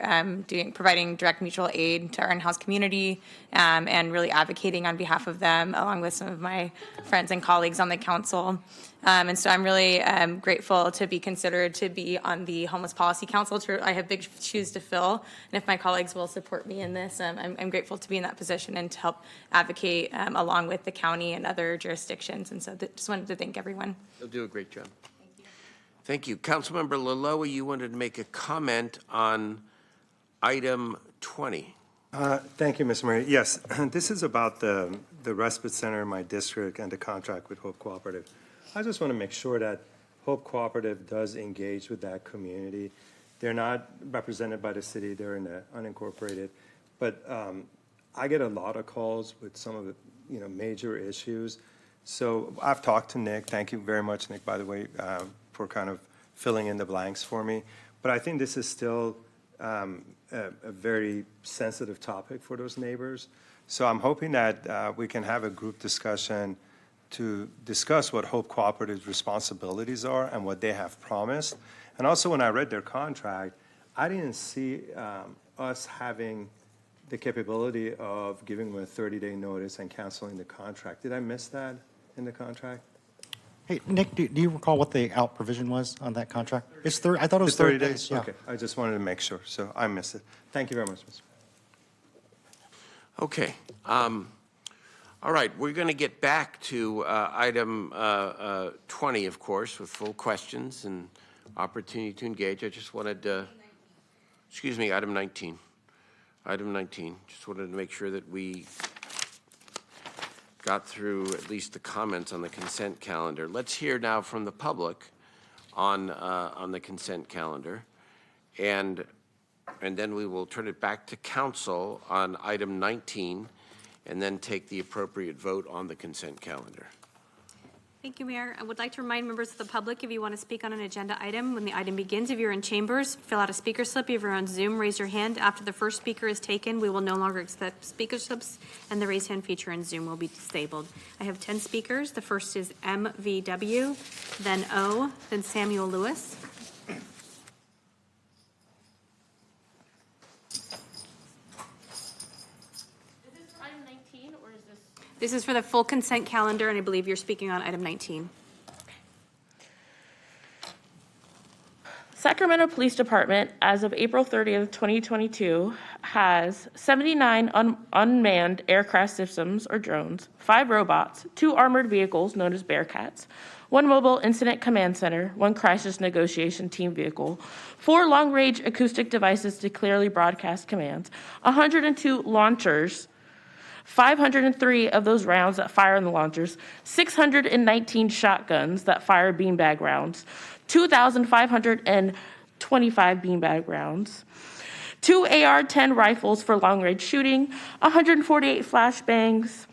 providing direct mutual aid to our in-house community, and really advocating on behalf of them, along with some of my friends and colleagues on the council. And so I'm really grateful to be considered to be on the Homeless Policy Council. I have big shoes to fill, and if my colleagues will support me in this, I'm grateful to be in that position and to help advocate along with the county and other jurisdictions. And so just wanted to thank everyone. You'll do a great job. Thank you. Councilmember Laloa, you wanted to make a comment on item 20. Thank you, Mr. Mayor. Yes, this is about the respite center in my district and the contract with Hope Cooperative. I just want to make sure that Hope Cooperative does engage with that community. They're not represented by the city. They're in the unincorporated. But I get a lot of calls with some of the major issues. So I've talked to Nick. Thank you very much, Nick, by the way, for kind of filling in the blanks for me. But I think this is still a very sensitive topic for those neighbors. So I'm hoping that we can have a group discussion to discuss what Hope Cooperative's responsibilities are and what they have promised. And also, when I read their contract, I didn't see us having the capability of giving them a 30-day notice and canceling the contract. Did I miss that in the contract? Hey, Nick, do you recall what the out provision was on that contract? It's 30, I thought it was It's 30 30 days? Yeah. Okay, I just wanted to make sure, so I missed it. Thank you very much, Mr. Okay. All right, we're going to get back to item 20, of course, with full questions and opportunity to engage. I just wanted to, excuse me, item 19. Item 19. Just wanted to make sure that we got through at least the comments on the consent calendar. Let's hear now from the public on the consent calendar, and then we will turn it back to council on item 19, and then take the appropriate vote on the consent calendar. Thank you, Mayor. I would like to remind members of the public, if you want to speak on an agenda item, when the item begins, if you're in chambers, fill out a speaker slip. If you're on Zoom, raise your hand. After the first speaker is taken, we will no longer accept speaker slips, and the raise hand feature in Zoom will be disabled. I have 10 speakers. The first is MVW, then O, then Samuel Lewis. This is for the full consent calendar, and I believe you're speaking on item 19. Sacramento Police Department, as of April 30th, 2022, has 79 unmanned aircraft systems, or drones, 5 robots, 2 armored vehicles known as Bearcats, 1 mobile incident command center, 1 crisis negotiation team vehicle, 4 long-range acoustic devices to clearly broadcast commands, 102 launchers, 503 of those rounds that fire in the launchers, 619 shotguns that fire beanbag rounds, 2,525 beanbag rounds, 2 AR-10 rifles for long-range shooting, 148 flashbangs,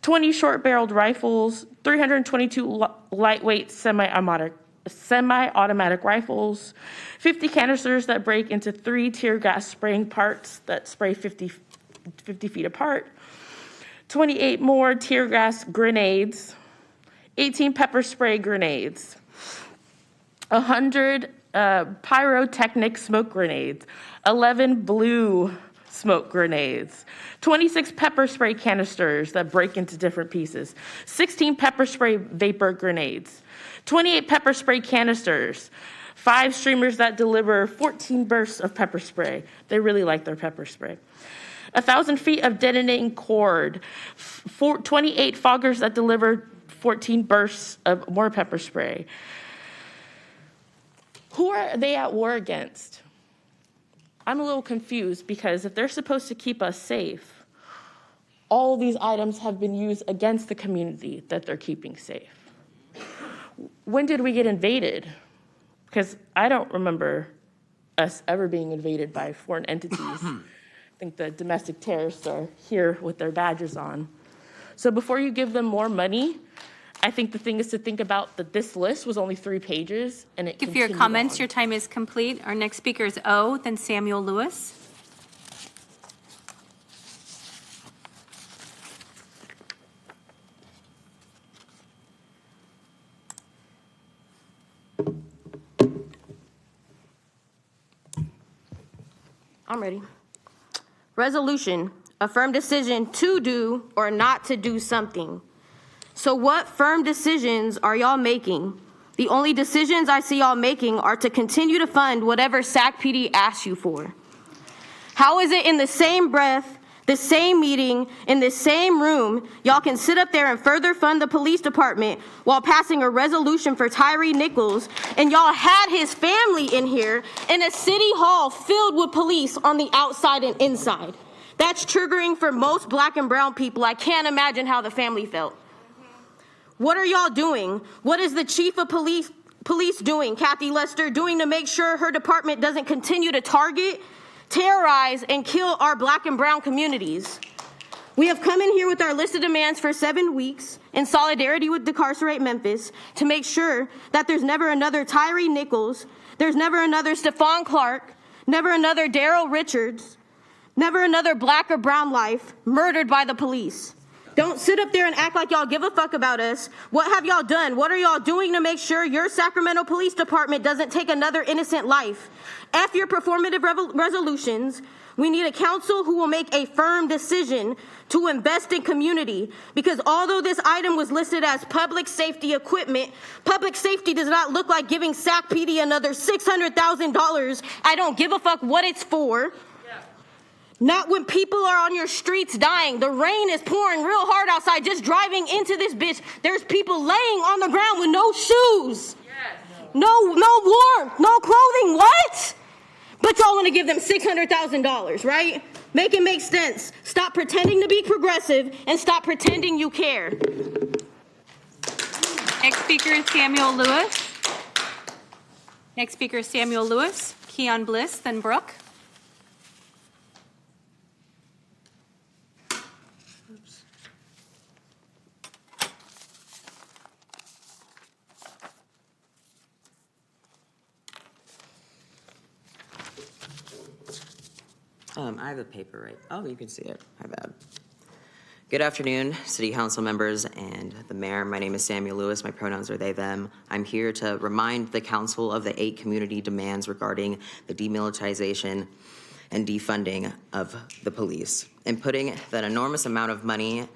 20 short-barreled rifles, 322 lightweight semi-automatic rifles, 50 canisters that break into 3 tear gas spraying parts that spray 50 feet apart, 28 more tear gas grenades, 18 pepper spray grenades, 100 pyrotechnic smoke grenades, 11 blue smoke grenades, 26 pepper spray canisters that break into different pieces, 16 pepper spray vapor grenades, 28 pepper spray canisters, 5 streamers that deliver 14 bursts of pepper spray. They really like their pepper spray. 1,000 feet of detonating cord, 28 foggers that deliver 14 bursts of more pepper spray. Who are they at war against? I'm a little confused, because if they're supposed to keep us safe, all these items have been used against the community that they're keeping safe. When did we get invaded? Because I don't remember us ever being invaded by foreign entities. I think the domestic terrorists are here with their badges on. So before you give them more money, I think the thing is to think about that this list was only 3 pages, and it Thank you for your comments. Your time is complete. Our next speaker is O, then Samuel Lewis. I'm ready. Resolution, a firm decision to do or not to do something. So what firm decisions are y'all making? The only decisions I see y'all making are to continue to fund whatever SAC PD asks you for. How is it in the same breath, the same meeting, in the same room, y'all can sit up there and further fund the police department while passing a resolution for Tyree Nichols, and y'all had his family in here in a city hall filled with police on the outside and inside? That's triggering for most black and brown people. I can't imagine how the family felt. What are y'all doing? What is the chief of police doing, Kathy Lester, doing to make sure her department doesn't continue to target, terrorize, and kill our black and brown communities? We have come in here with our list of demands for 7 weeks in solidarity with Decarcerate Memphis to make sure that there's never another Tyree Nichols, there's never another Stephon Clark, never another Daryl Richards, never another black or brown life murdered by the police. Don't sit up there and act like y'all give a fuck about us. What have y'all done? What are y'all doing to make sure your Sacramento Police Department doesn't take another innocent life? F your performative resolutions. We need a council who will make a firm decision to invest in community, because although this item was listed as public safety equipment, public safety does not look like giving SAC PD another $600,000. I don't give a fuck what it's for. Not when people are on your streets dying. The rain is pouring real hard outside. Just driving into this bitch, there's people laying on the ground with no shoes. Yes. No warmth, no clothing. What? But y'all want to give them $600,000, right? Make it make sense. Stop pretending to be progressive and stop pretending you care. Next speaker is Samuel Lewis. Next speaker is Samuel Lewis, Keon Bliss, then Brooke. I have a paper right. Oh, you can see it. My bad. Good afternoon, City Council members and the Mayor. My name is Samuel Lewis. My pronouns are they, them. I'm here to remind the Council of the 8 community demands regarding the demilitarization and defunding of the police, and putting that enormous amount of money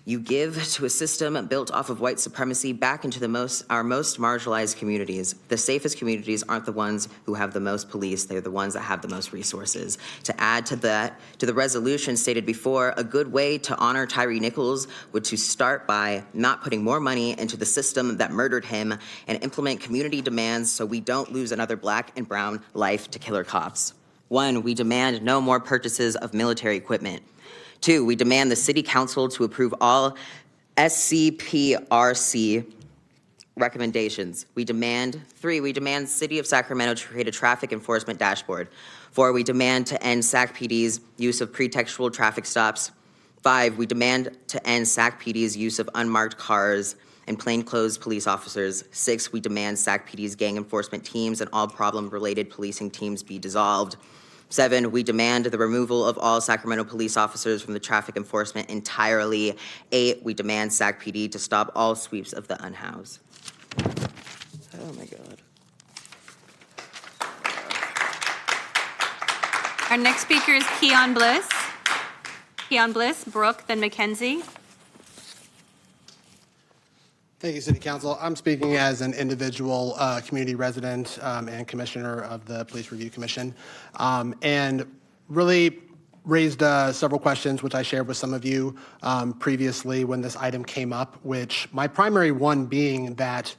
you give to a system built off of white supremacy back into our most marginalized communities. The safest communities aren't the ones who have the most police, they're the ones that have the most resources. To add to that, to the resolution stated before, a good way to honor Tyree Nichols would to start by not putting more money into the system that murdered him and implement community demands so we don't lose another black and brown life to killer cops. 1, we demand no more purchases of military equipment. 2, we demand the City Council to approve all SCPRC recommendations. 3, we demand City of Sacramento to create a traffic enforcement dashboard. 4, we demand to end SAC PD's use of pretextual traffic stops. 5, we demand to end SAC PD's use of unmarked cars and plainclothes police officers. 6, we demand SAC PD's gang enforcement teams and all problem-related policing teams be dissolved. 7, we demand the removal of all Sacramento police officers from the traffic enforcement entirely. 8, we demand SAC PD to stop all sweeps of the unhoused. Oh my God. Our next speaker is Keon Bliss. Keon Bliss, Brooke, then Mackenzie. Thank you, City Council. I'm speaking as an individual community resident and commissioner of the Police Review Commission, and really raised several questions, which I shared with some of you previously when this item came up, which my primary one being that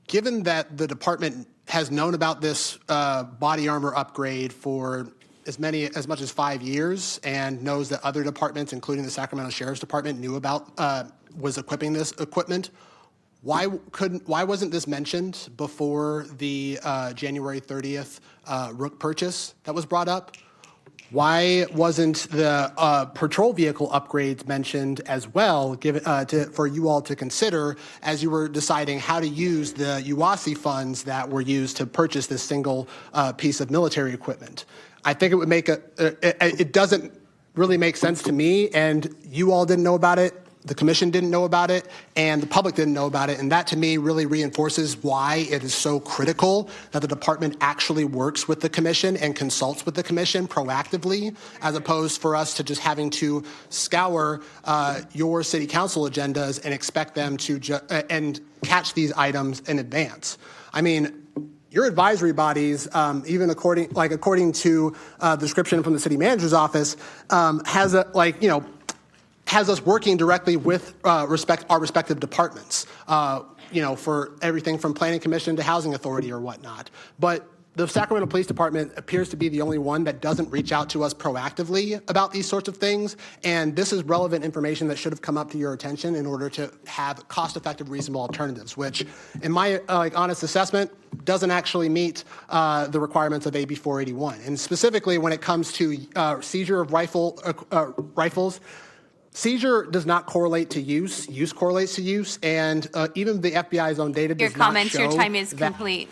given that the department has known about this body armor upgrade for as much as 5 years and knows that other departments, including the Sacramento Sheriff's Department, knew about was equipping this equipment, why wasn't this mentioned before the January 30th Rook purchase that was brought up? Why wasn't the patrol vehicle upgrades mentioned as well, for you all to consider as you were deciding how to use the UASI funds that were used to purchase this single piece of military equipment? I think it would make it doesn't really make sense to me, and you all didn't know about it. the commission didn't know about it, and the public didn't know about it. And that, to me, really reinforces why it is so critical that the department actually works with the commission and consults with the commission proactively, as opposed for us to just having to scour your city council agendas and expect them to and catch these items in advance. I mean, your advisory bodies, even according to the description from the city manager's office, has us working directly with our respective departments, for everything from planning commission to housing authority or whatnot. But the Sacramento Police Department appears to be the only one that doesn't reach out to us proactively about these sorts of things. And this is relevant information that should have come up to your attention in order to have cost-effective, reasonable alternatives, which, in my honest assessment, doesn't actually meet the requirements of AB 481. And specifically, when it comes to seizure of rifles, seizure does not correlate to use. Use correlates to use, and even the FBI's own data does Your comments, not show your time is that. complete.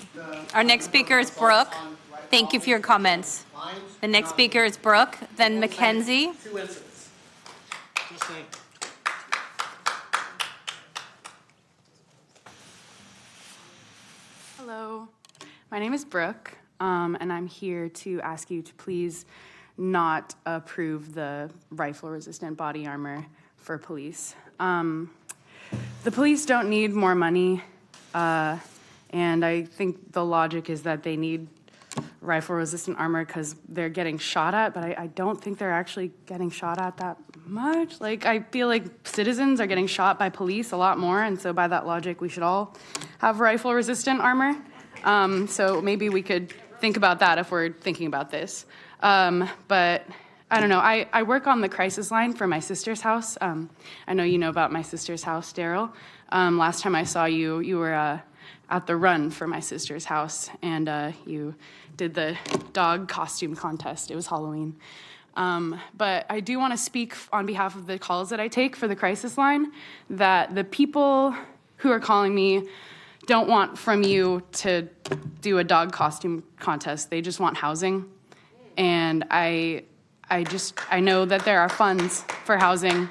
Our next speaker is Brooke. Thank you for your comments. The next speaker is Brooke, then Mackenzie. Hello, my name is Brooke, and I'm here to ask you to please not approve the rifle-resistant body armor for police. The police don't need more money, and I think the logic is that they need rifle-resistant armor because they're getting shot at, but I don't think they're actually getting shot at that much. Like, I feel like citizens are getting shot by police a lot more, and so by that logic, we should all have rifle-resistant armor. So maybe we could think about that if we're thinking about this. But I don't know, I work on the crisis line for my sister's house. I know you know about my sister's house, Daryl. Last time I saw you, you were at the run for my sister's house, and you did the dog costume contest. It was Halloween. But I do want to speak on behalf of the calls that I take for the crisis line, that the people who are calling me don't want from you to do a dog costume contest. They just want housing. And I know that there are funds for housing,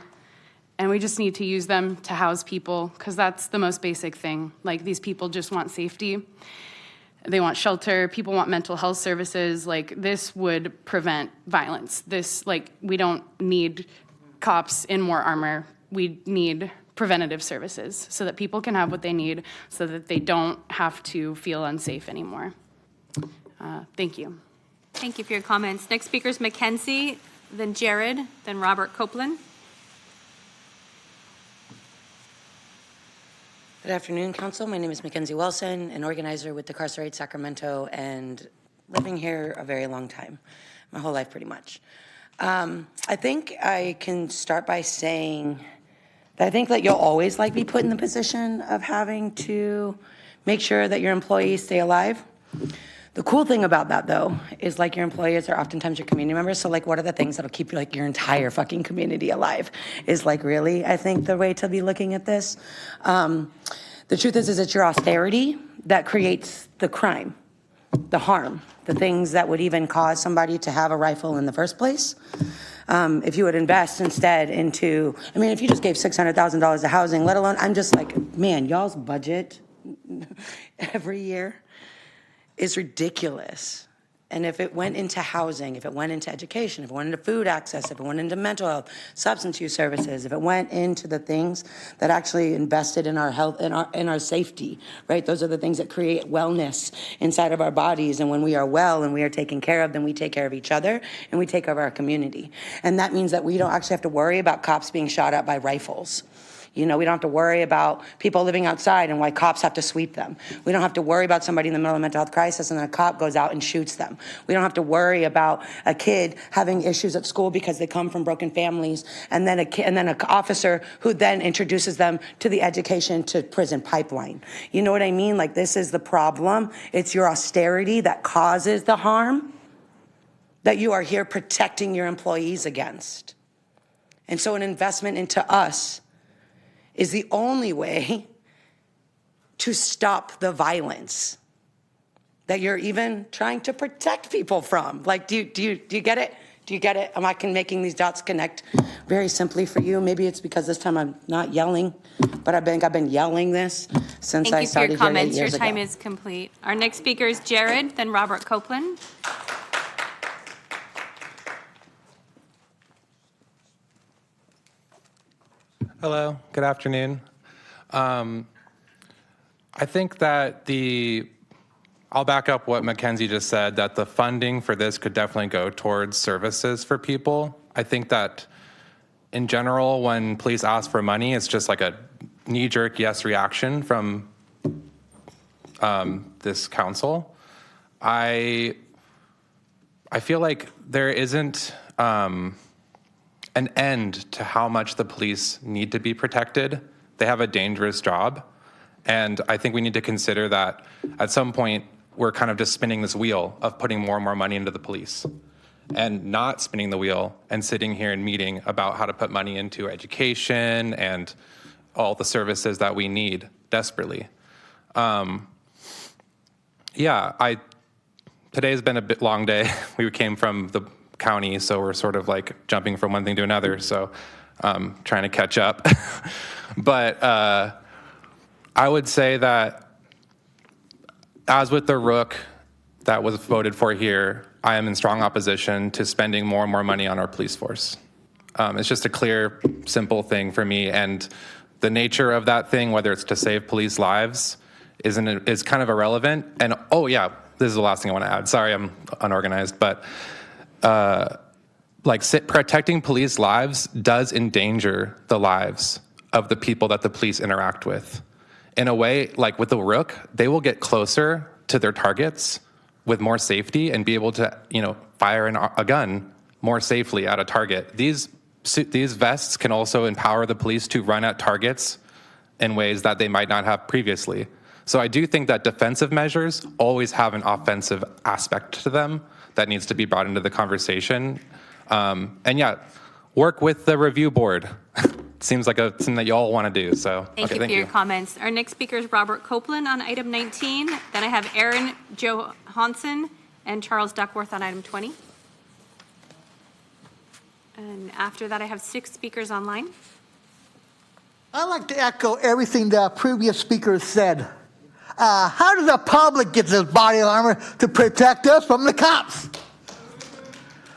and we just need to use them to house people, because that's the most basic thing. Like, these people just want safety. They want shelter. People want mental health services. Like, this would prevent violence. We don't need cops in more armor. We need preventative services so that people can have what they need, so that they don't have to feel unsafe anymore. Thank you. Thank you for your comments. Next speaker is Mackenzie, then Jared, then Robert Copeland. Good afternoon, Council. My name is Mackenzie Wilson, an organizer with Decarcerate Sacramento, and living here a very long time, my whole life pretty much. I think I can start by saying that I think that you'll always be put in the position of having to make sure that your employees stay alive. The cool thing about that, though, is your employees are oftentimes your community members. So what are the things that'll keep your entire fucking community alive? Is really, I think, the way to be looking at this. The truth is it's your austerity that creates the crime, the harm, the things that would even cause somebody to have a rifle in the first place. If you would invest instead into, if you just gave $600,000 to housing, let alone, I'm just man, y'all's budget every year is ridiculous. And if it went into housing, if it went into education, if it went into food access, if it went into mental health, substance use services, if it went into the things that actually invested in our health and our safety, right? Those are the things that create wellness inside of our bodies. And when we are well and we are taken care of, then we take care of each other and we take care of our community. And that means that we don't actually have to worry about cops being shot at by rifles. We don't have to worry about people living outside and why cops have to sweep them. We don't have to worry about somebody in the middle of a mental health crisis and then a cop goes out and shoots them. We don't have to worry about a kid having issues at school because they come from broken families, and then an officer who then introduces them to the education to prison pipeline. You know what I mean? This is the problem. It's your austerity that causes the harm that you are here protecting your employees against. And so an investment into us is the only way to stop the violence that you're even trying to protect people from. Do you get it? Do you get it? Am I making these dots connect very simply for you. Maybe it's because this time I'm not yelling, but I've been yelling this since I Thank you for your started here 8 comments. Your years ago. time is complete. Our next speaker is Jared, then Robert Copeland. Hello, good afternoon. I think that I'll back up what Mackenzie just said, that the funding for this could definitely go towards services for people. I think that in general, when police ask for money, it's just like a knee-jerk yes reaction from this council. I feel like there isn't an end to how much the police need to be protected. They have a dangerous job. And I think we need to consider that at some point, we're kind of just spinning this wheel of putting more and more money into the police and not spinning the wheel and sitting here and meeting about how to put money into education and all the services that we need desperately. Today's been a bit long day. We came from the county, so we're sort of like jumping from one thing to another, so trying to catch up. But I would say that as with the Rook that was voted for here, I am in strong opposition to spending more and more money on our police force. It's just a clear, simple thing for me, and the nature of that thing, whether it's to save police lives, is kind of irrelevant. And oh yeah, this is the last thing I want to add. Sorry, I'm unorganized, but protecting police lives does endanger the lives of the people that the police interact with. In a way, like with the Rook, they will get closer to their targets with more safety and be able to, fire a gun more safely at a target. These vests can also empower the police to run at targets in ways that they might not have previously. So I do think that defensive measures always have an offensive aspect to them that needs to be brought into the conversation. Work with the review board. Seems like something that you all want to do. So Thank you for your comments. Our next speaker is Robert Copeland on item 19. Then I have Aaron Johansson and Charles Duckworth on item 20. And after that, I have 6 speakers online. I'd like to echo everything the previous speaker said. How does the public get this body armor to protect us from the cops?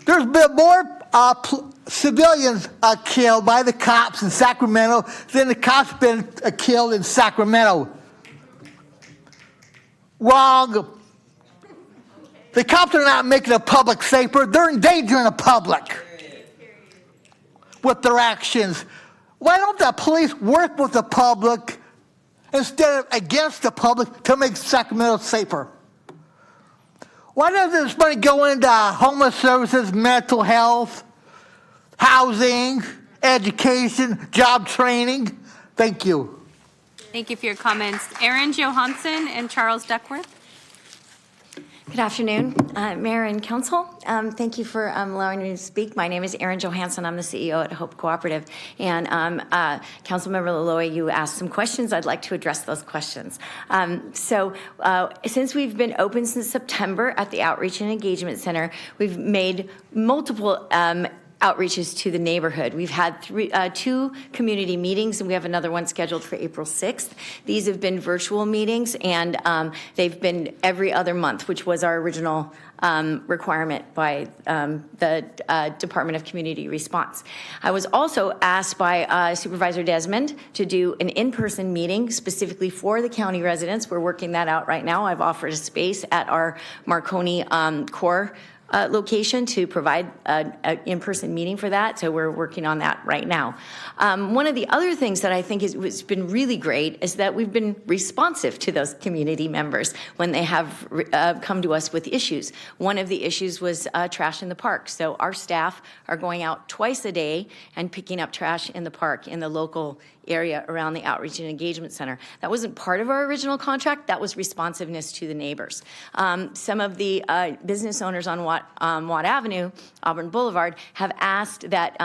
There's been more civilians killed by the cops in Sacramento than the cops been killed in Sacramento. Wrong. The cops are not making the public safer. They're endangering the public with their actions. Why don't the police work with the public instead of against the public to make Sacramento safer? Why doesn't this money go into homeless services, mental health, housing, education, job training? Thank you. Thank you for your comments. Aaron Johansson and Charles Duckworth. Good afternoon, Mayor and Council. Thank you for allowing me to speak. My name is Erin Johansson. I'm the CEO at Hope Cooperative. And Councilmember Laloy, you asked some questions. I'd like to address those questions. Since we've been open since September at the Outreach and Engagement Center, we've made multiple outreaches to the neighborhood. We've had 2 community meetings, and we have another one scheduled for April 6th. These have been virtual meetings, and they've been every other month, which was our original requirement by the Department of Community Response. I was also asked by Supervisor Desmond to do an in-person meeting specifically for the county residents. We're working that out right now. I've offered a space at our Marconi core location to provide an in-person meeting for that. So we're working on that right now. One of the other things that I think has been really great is that we've been responsive to those community members when they have come to us with issues. One of the issues was trash in the park. So our staff are going out twice a day and picking up trash in the park in the local area around the Outreach and Engagement Center. That wasn't part of our original contract. That was responsiveness to the neighbors. Some of the business owners on Watt Avenue, Auburn Boulevard, have asked that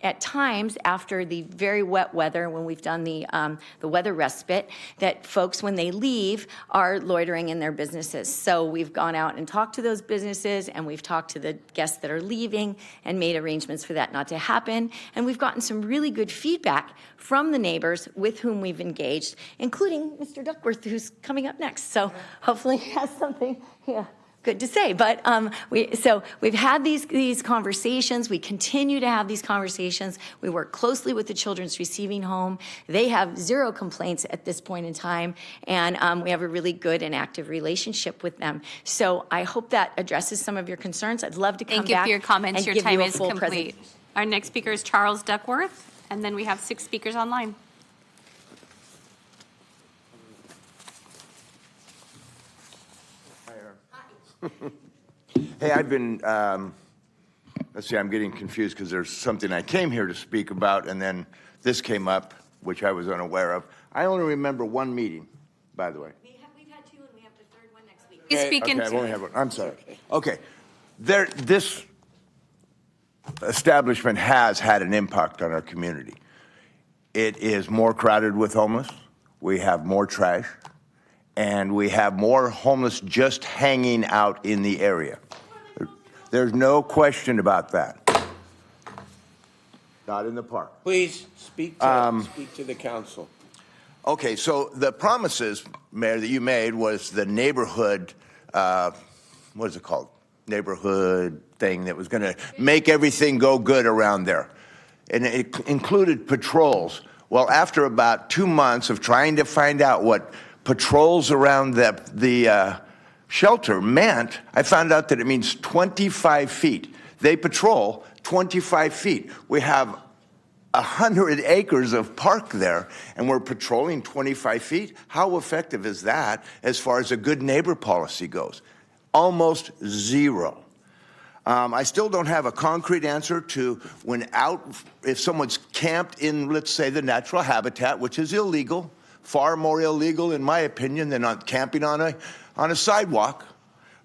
at times after the very wet weather, when we've done the weather respite, that folks, when they leave, are loitering in their businesses. So we've gone out and talked to those businesses, and we've talked to the guests that are leaving and made arrangements for that not to happen. And we've gotten some really good feedback from the neighbors with whom we've engaged, including Mr. Duckworth, who's coming up next. So hopefully he has something good to say. But we've had these conversations. We continue to have these conversations. We work closely with the Children's Receiving Home. They have 0 complaints at this point in time, and we have a really good and active relationship with them. So I hope that addresses some of your concerns. I'd love to come back. Thank you for your comments. And Your give time you a is full complete. Our next speaker is Charles Duckworth, and then we have 6 speakers online. Hey, I've been, let's see, I'm getting confused because there's something I came here to speak about, and then this came up, which I was unaware of. I only remember one meeting, by the way. We've had 2, and we have the 3rd one next week. He's speaking I've to- only had one. I'm sorry. Okay. This establishment has had an impact on our community. It is more crowded with homeless. We have more trash. And we have more homeless just hanging out in the area. There's no question about that. Not in the park. Please speak to the council. Okay, so the promises, Mayor, that you made was the neighborhood, what is it called? Neighborhood thing that was going to make everything go good around there. And it included patrols. Well, after about 2 months of trying to find out what patrols around the shelter meant, I found out that it means 25 feet. They patrol 25 feet. We have 100 acres of park there, and we're patrolling 25 feet? How effective is that as far as a good neighbor policy goes? Almost 0. I still don't have a concrete answer to if someone's camped in, let's say, the natural habitat, which is illegal, far more illegal, in my opinion, than camping on a sidewalk.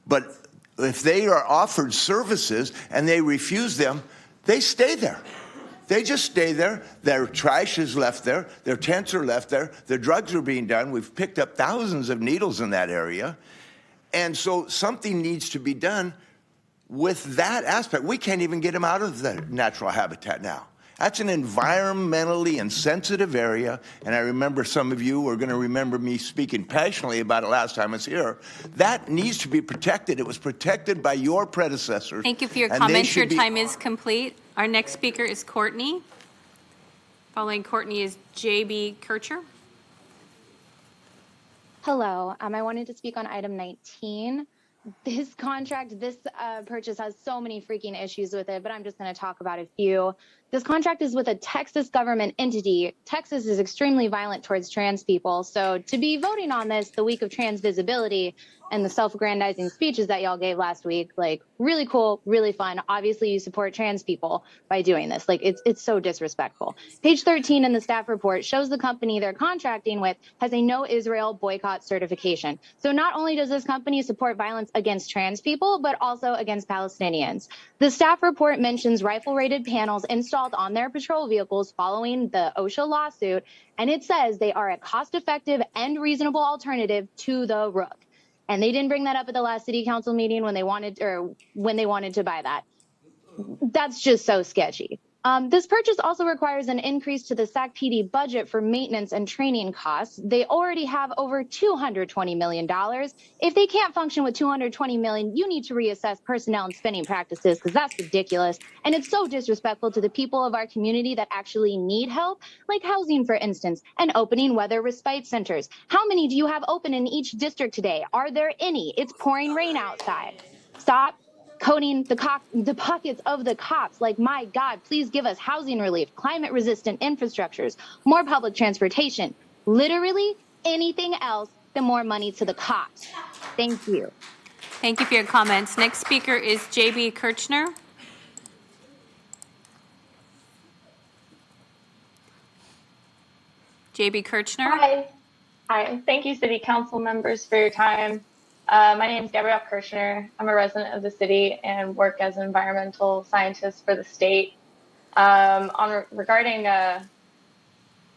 But if they are offered services and they refuse them, they stay there. They just stay there. Their trash is left there. Their tents are left there. Their drugs are being done. We've picked up thousands of needles in that area. And so something needs to be done with that aspect. We can't even get them out of the natural habitat now. That's an environmentally insensitive area, and I remember some of you are going to remember me speaking passionately about it last time I was here. That needs to be protected. It was protected by your predecessors. Thank you for your and comments. Your time is complete. Our next speaker is Courtney. Following Courtney is J.B. Kircher. Hello, I wanted to speak on item 19. This contract, this purchase has so many freaking issues with it, but I'm just going to talk about a few. This contract is with a Texas government entity. Texas is extremely violent towards trans people. So to be voting on this the week of trans visibility and the self-aggrandizing speeches that y'all gave last week, like really cool, really fun. Obviously you support trans people by doing this. Like it's so disrespectful. Page 13 in the staff report shows the company they're contracting with has a no Israel boycott certification. So not only does this company support violence against trans people, but also against Palestinians. The staff report mentions rifle-rated panels installed on their patrol vehicles following the OSHA lawsuit, and it says they are a cost-effective and reasonable alternative to the Rook. And they didn't bring that up at the last city council meeting when they wanted to buy that. That's just so sketchy. This purchase also requires an increase to the SAC PD budget for maintenance and training costs. They already have over $220 million. If they can't function with $220 million, you need to reassess personnel and spending practices because that's ridiculous. And it's so disrespectful to the people of our community that actually need help, like housing, for instance, and opening weather respite centers. How many do you have open in each district today? Are there any? It's pouring rain outside. Stop coating the pockets of the cops. Like, my God, please give us housing relief, climate-resistant infrastructures, more public transportation, literally anything else than more money to the cops. Thank you. Thank you for your comments. Next speaker is J.B. Kirchner. JB Kirchner. Hi. Hi. Thank you, City Council members, for your time. My name is Gabrielle Kirchner. I'm a resident of the city and work as an environmental scientist for the state. Regarding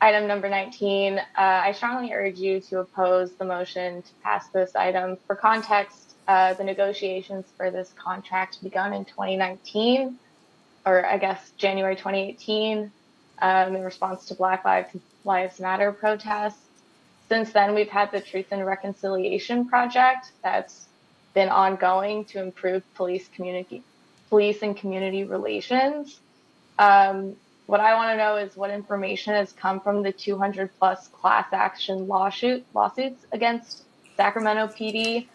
item number 19, I strongly urge you to oppose the motion to pass this item. For context, the negotiations for this contract began in 2019, or I guess January 2018, in response to Black Lives Matter protests. Since then, we've had the Truth and Reconciliation Project that's been ongoing to improve police and community relations. What I want to know is what information has come from the 200 plus class action lawsuits against Sacramento PD.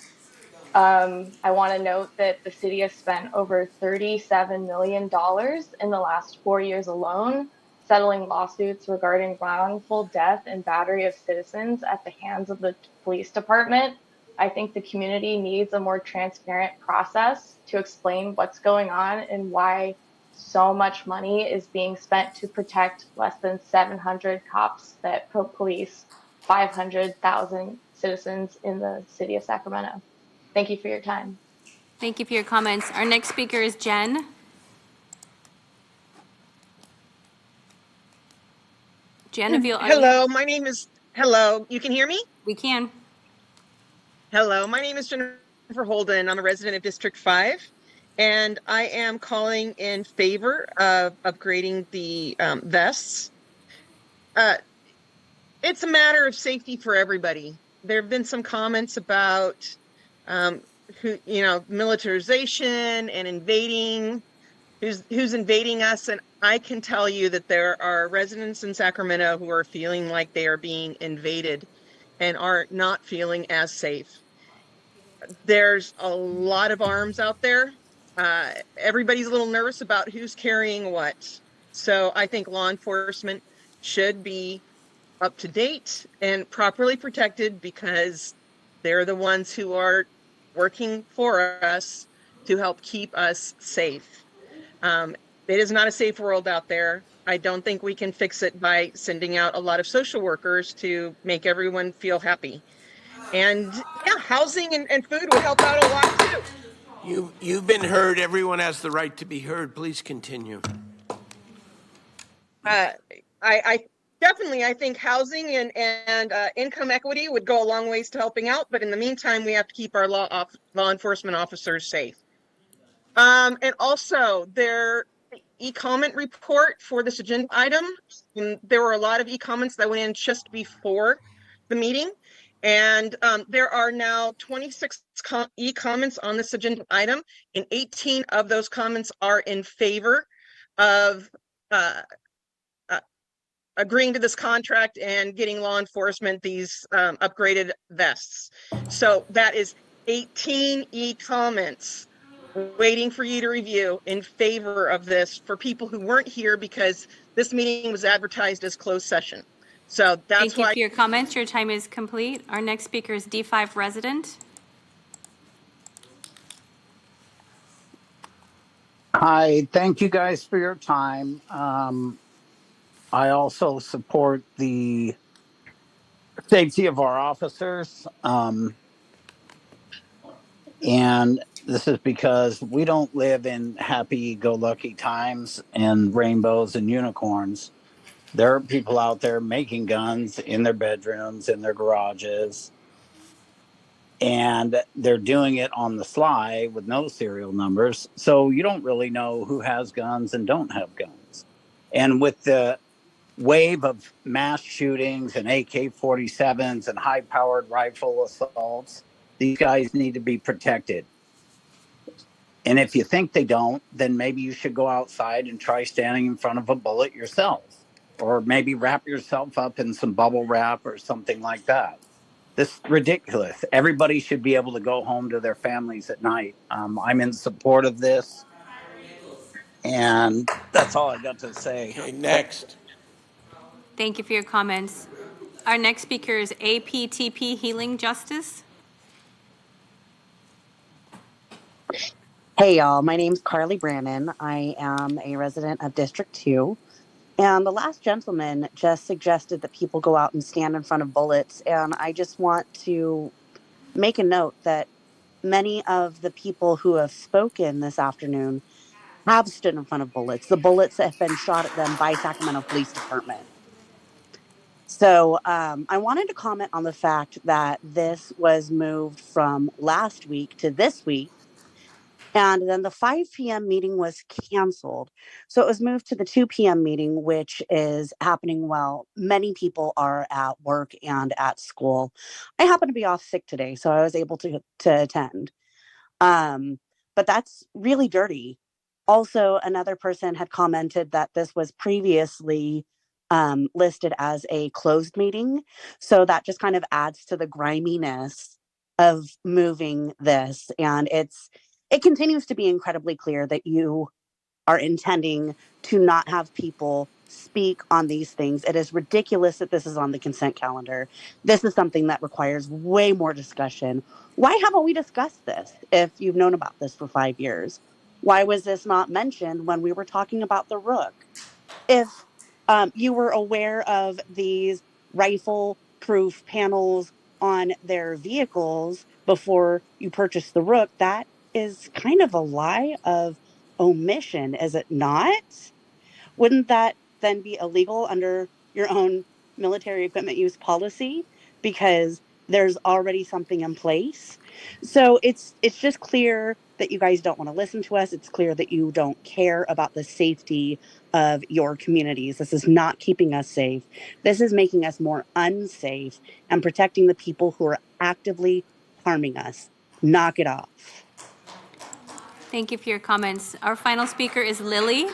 I want to note that the city has spent over $37 million in the last 4 years alone, settling lawsuits regarding wrongful death and battery of citizens at the hands of the police department. I think the community needs a more transparent process to explain what's going on and why so much money is being spent to protect less than 700 cops that police 500,000 citizens in the city of Sacramento. Thank you for your time. Thank you for your comments. Our next speaker is Jen. Jen, if you'll Hello, my name is, hello, you can hear me? We can. Hello, my name is Jennifer Holden. I'm a resident of District 5, and I am calling in favor of upgrading the vests. It's a matter of safety for everybody. There have been some comments about militarization and invading, who's invading us, and I can tell you that there are residents in Sacramento who are feeling like they are being invaded and are not feeling as safe. There's a lot of arms out there. Everybody's a little nervous about who's carrying what. So I think law enforcement should be up to date and properly protected because they're the ones who are working for us to help keep us safe. It is not a safe world out there. I don't think we can fix it by sending out a lot of social workers to make everyone feel happy. And yeah, housing and food would help out a lot too. You've been heard. Everyone has the right to be heard. Please continue. I definitely, I think housing and income equity would go a long ways to helping out. But in the meantime, we have to keep our law enforcement officers safe. And also their e-comment report for this agenda item. There were a lot of e-comments that went in just before the meeting. And there are now 26 e-comments on this agenda item, and 18 of those comments are in favor of agreeing to this contract and getting law enforcement these upgraded vests. So that is 18 e-comments waiting for you to review in favor of this for people who weren't here because this meeting was advertised as closed session. So that's why. Thank you for your comments. Your time is complete. Our next speaker is D5 resident. Hi, thank you guys for your time. I also support the safety of our officers. And this is because we don't live in happy-go-lucky times and rainbows and unicorns. There are people out there making guns in their bedrooms, in their garages, and they're doing it on the sly with no serial numbers. So you don't really know who has guns and don't have guns. And with the wave of mass shootings and AK-47s and high-powered rifle assaults, these guys need to be protected. And if you think they don't, then maybe you should go outside and try standing in front of a bullet yourself, or maybe wrap yourself up in some bubble wrap or something like that. This is ridiculous. Everybody should be able to go home to their families at night. I'm in support of this, and that's all I got to say. Okay, next. Thank you for your comments. Our next speaker is APTP Healing Justice. Hey y'all, my name's Carly Brannon. I am a resident of District 2, And the last gentleman just suggested that people go out and stand in front of bullets. And I just want to make a note that many of the people who have spoken this afternoon have stood in front of bullets, the bullets that have been shot at them by Sacramento Police Department. So I wanted to comment on the fact that this was moved from last week to this week. And then the 5 p.m. meeting was canceled. So it was moved to the 2 p.m. meeting, which is happening while many people are at work and at school. I happen to be off sick today, so I was able to attend. But that's really dirty. Also, another person had commented that this was previously listed as a closed meeting. So that just kind of adds to the griminess of moving this. And it continues to be incredibly clear that you are intending to not have people speak on these things. It is ridiculous that this is on the consent calendar. This is something that requires way more discussion. Why haven't we discussed this if you've known about this for 5 years? Why was this not mentioned when we were talking about the Rook? If you were aware of these rifle proof panels on their vehicles before you purchased the Rook, that is kind of a lie of omission, is it not? Wouldn't that then be illegal under your own military equipment use policy because there's already something in place? So it's just clear that you guys don't want to listen to us. It's clear that you don't care about the safety of your communities. This is not keeping us safe. This is making us more unsafe and protecting the people who are actively harming us. Knock it off. Thank you for your comments. Our final speaker is Lily.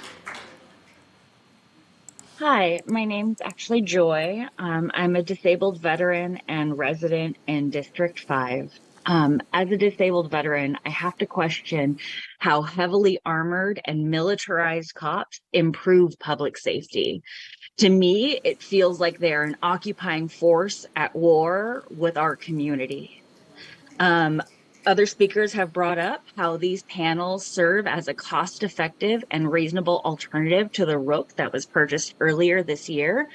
Hi, my name's actually Joy. I'm a disabled veteran and resident in District 5. As a disabled veteran, I have to question how heavily armored and militarized cops improve public safety. To me, it feels like they're an occupying force at war with our community. Other speakers have brought up how these panels serve as a cost-effective and reasonable alternative to the Rook that was purchased earlier this year.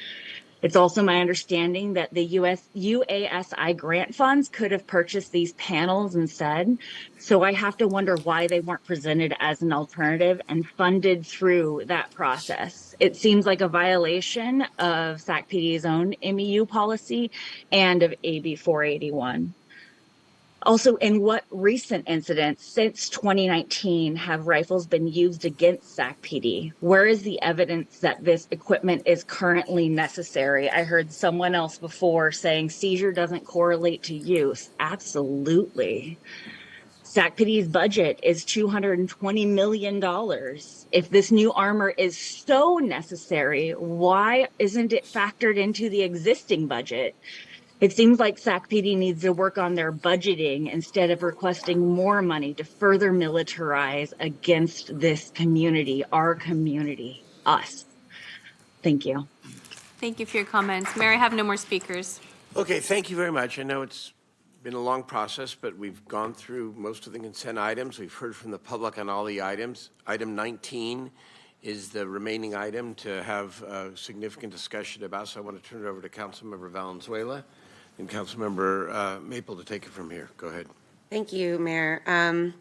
It's also my understanding that the UASI grant funds could have purchased these panels instead. So I have to wonder why they weren't presented as an alternative and funded through that process. It seems like a violation of SACPD's own MEU policy and of AB 481. Also, in what recent incidents since 2019 have rifles been used against SACPD? Where is the evidence that this equipment is currently necessary? I heard someone else before saying seizure doesn't correlate to use. Absolutely. SACPD's budget is $220 million. If this new armor is so necessary, why isn't it factored into the existing budget? It seems like SACPD needs to work on their budgeting instead of requesting more money to further militarize against this community, our community, us. Thank you. Thank you for your comments. Mayor, I have no more speakers. Okay, thank you very much. I know it's been a long process, but we've gone through most of the consent items. We've heard from the public on all the items. Item 19 is the remaining item to have a significant discussion about, so I want to turn it over to Councilmember Valenzuela and Councilmember Maple to take it from here. Go ahead. Thank you, Mayor. And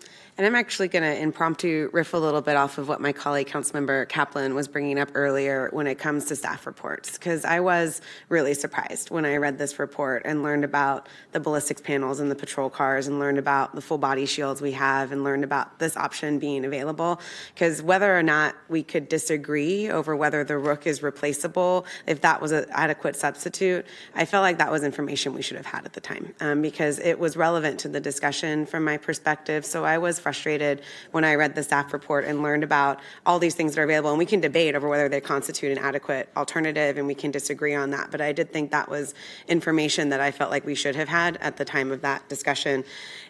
I'm actually going to impromptu riff a little bit off of what my colleague, Councilmember Kaplan, was bringing up earlier when it comes to staff reports, because I was really surprised when I read this report and learned about the ballistics panels and the patrol cars and learned about the full body shields we have and learned about this option being available. Because whether or not we could disagree over whether the Rook is replaceable, if that was an adequate substitute, I felt like that was information we should have had at the time, because it was relevant to the discussion from my perspective. So I was frustrated when I read the staff report and learned about all these things that are available. And we can debate over whether they constitute an adequate alternative, and we can disagree on that. But I did think that was information that I felt like we should have had at the time of that discussion.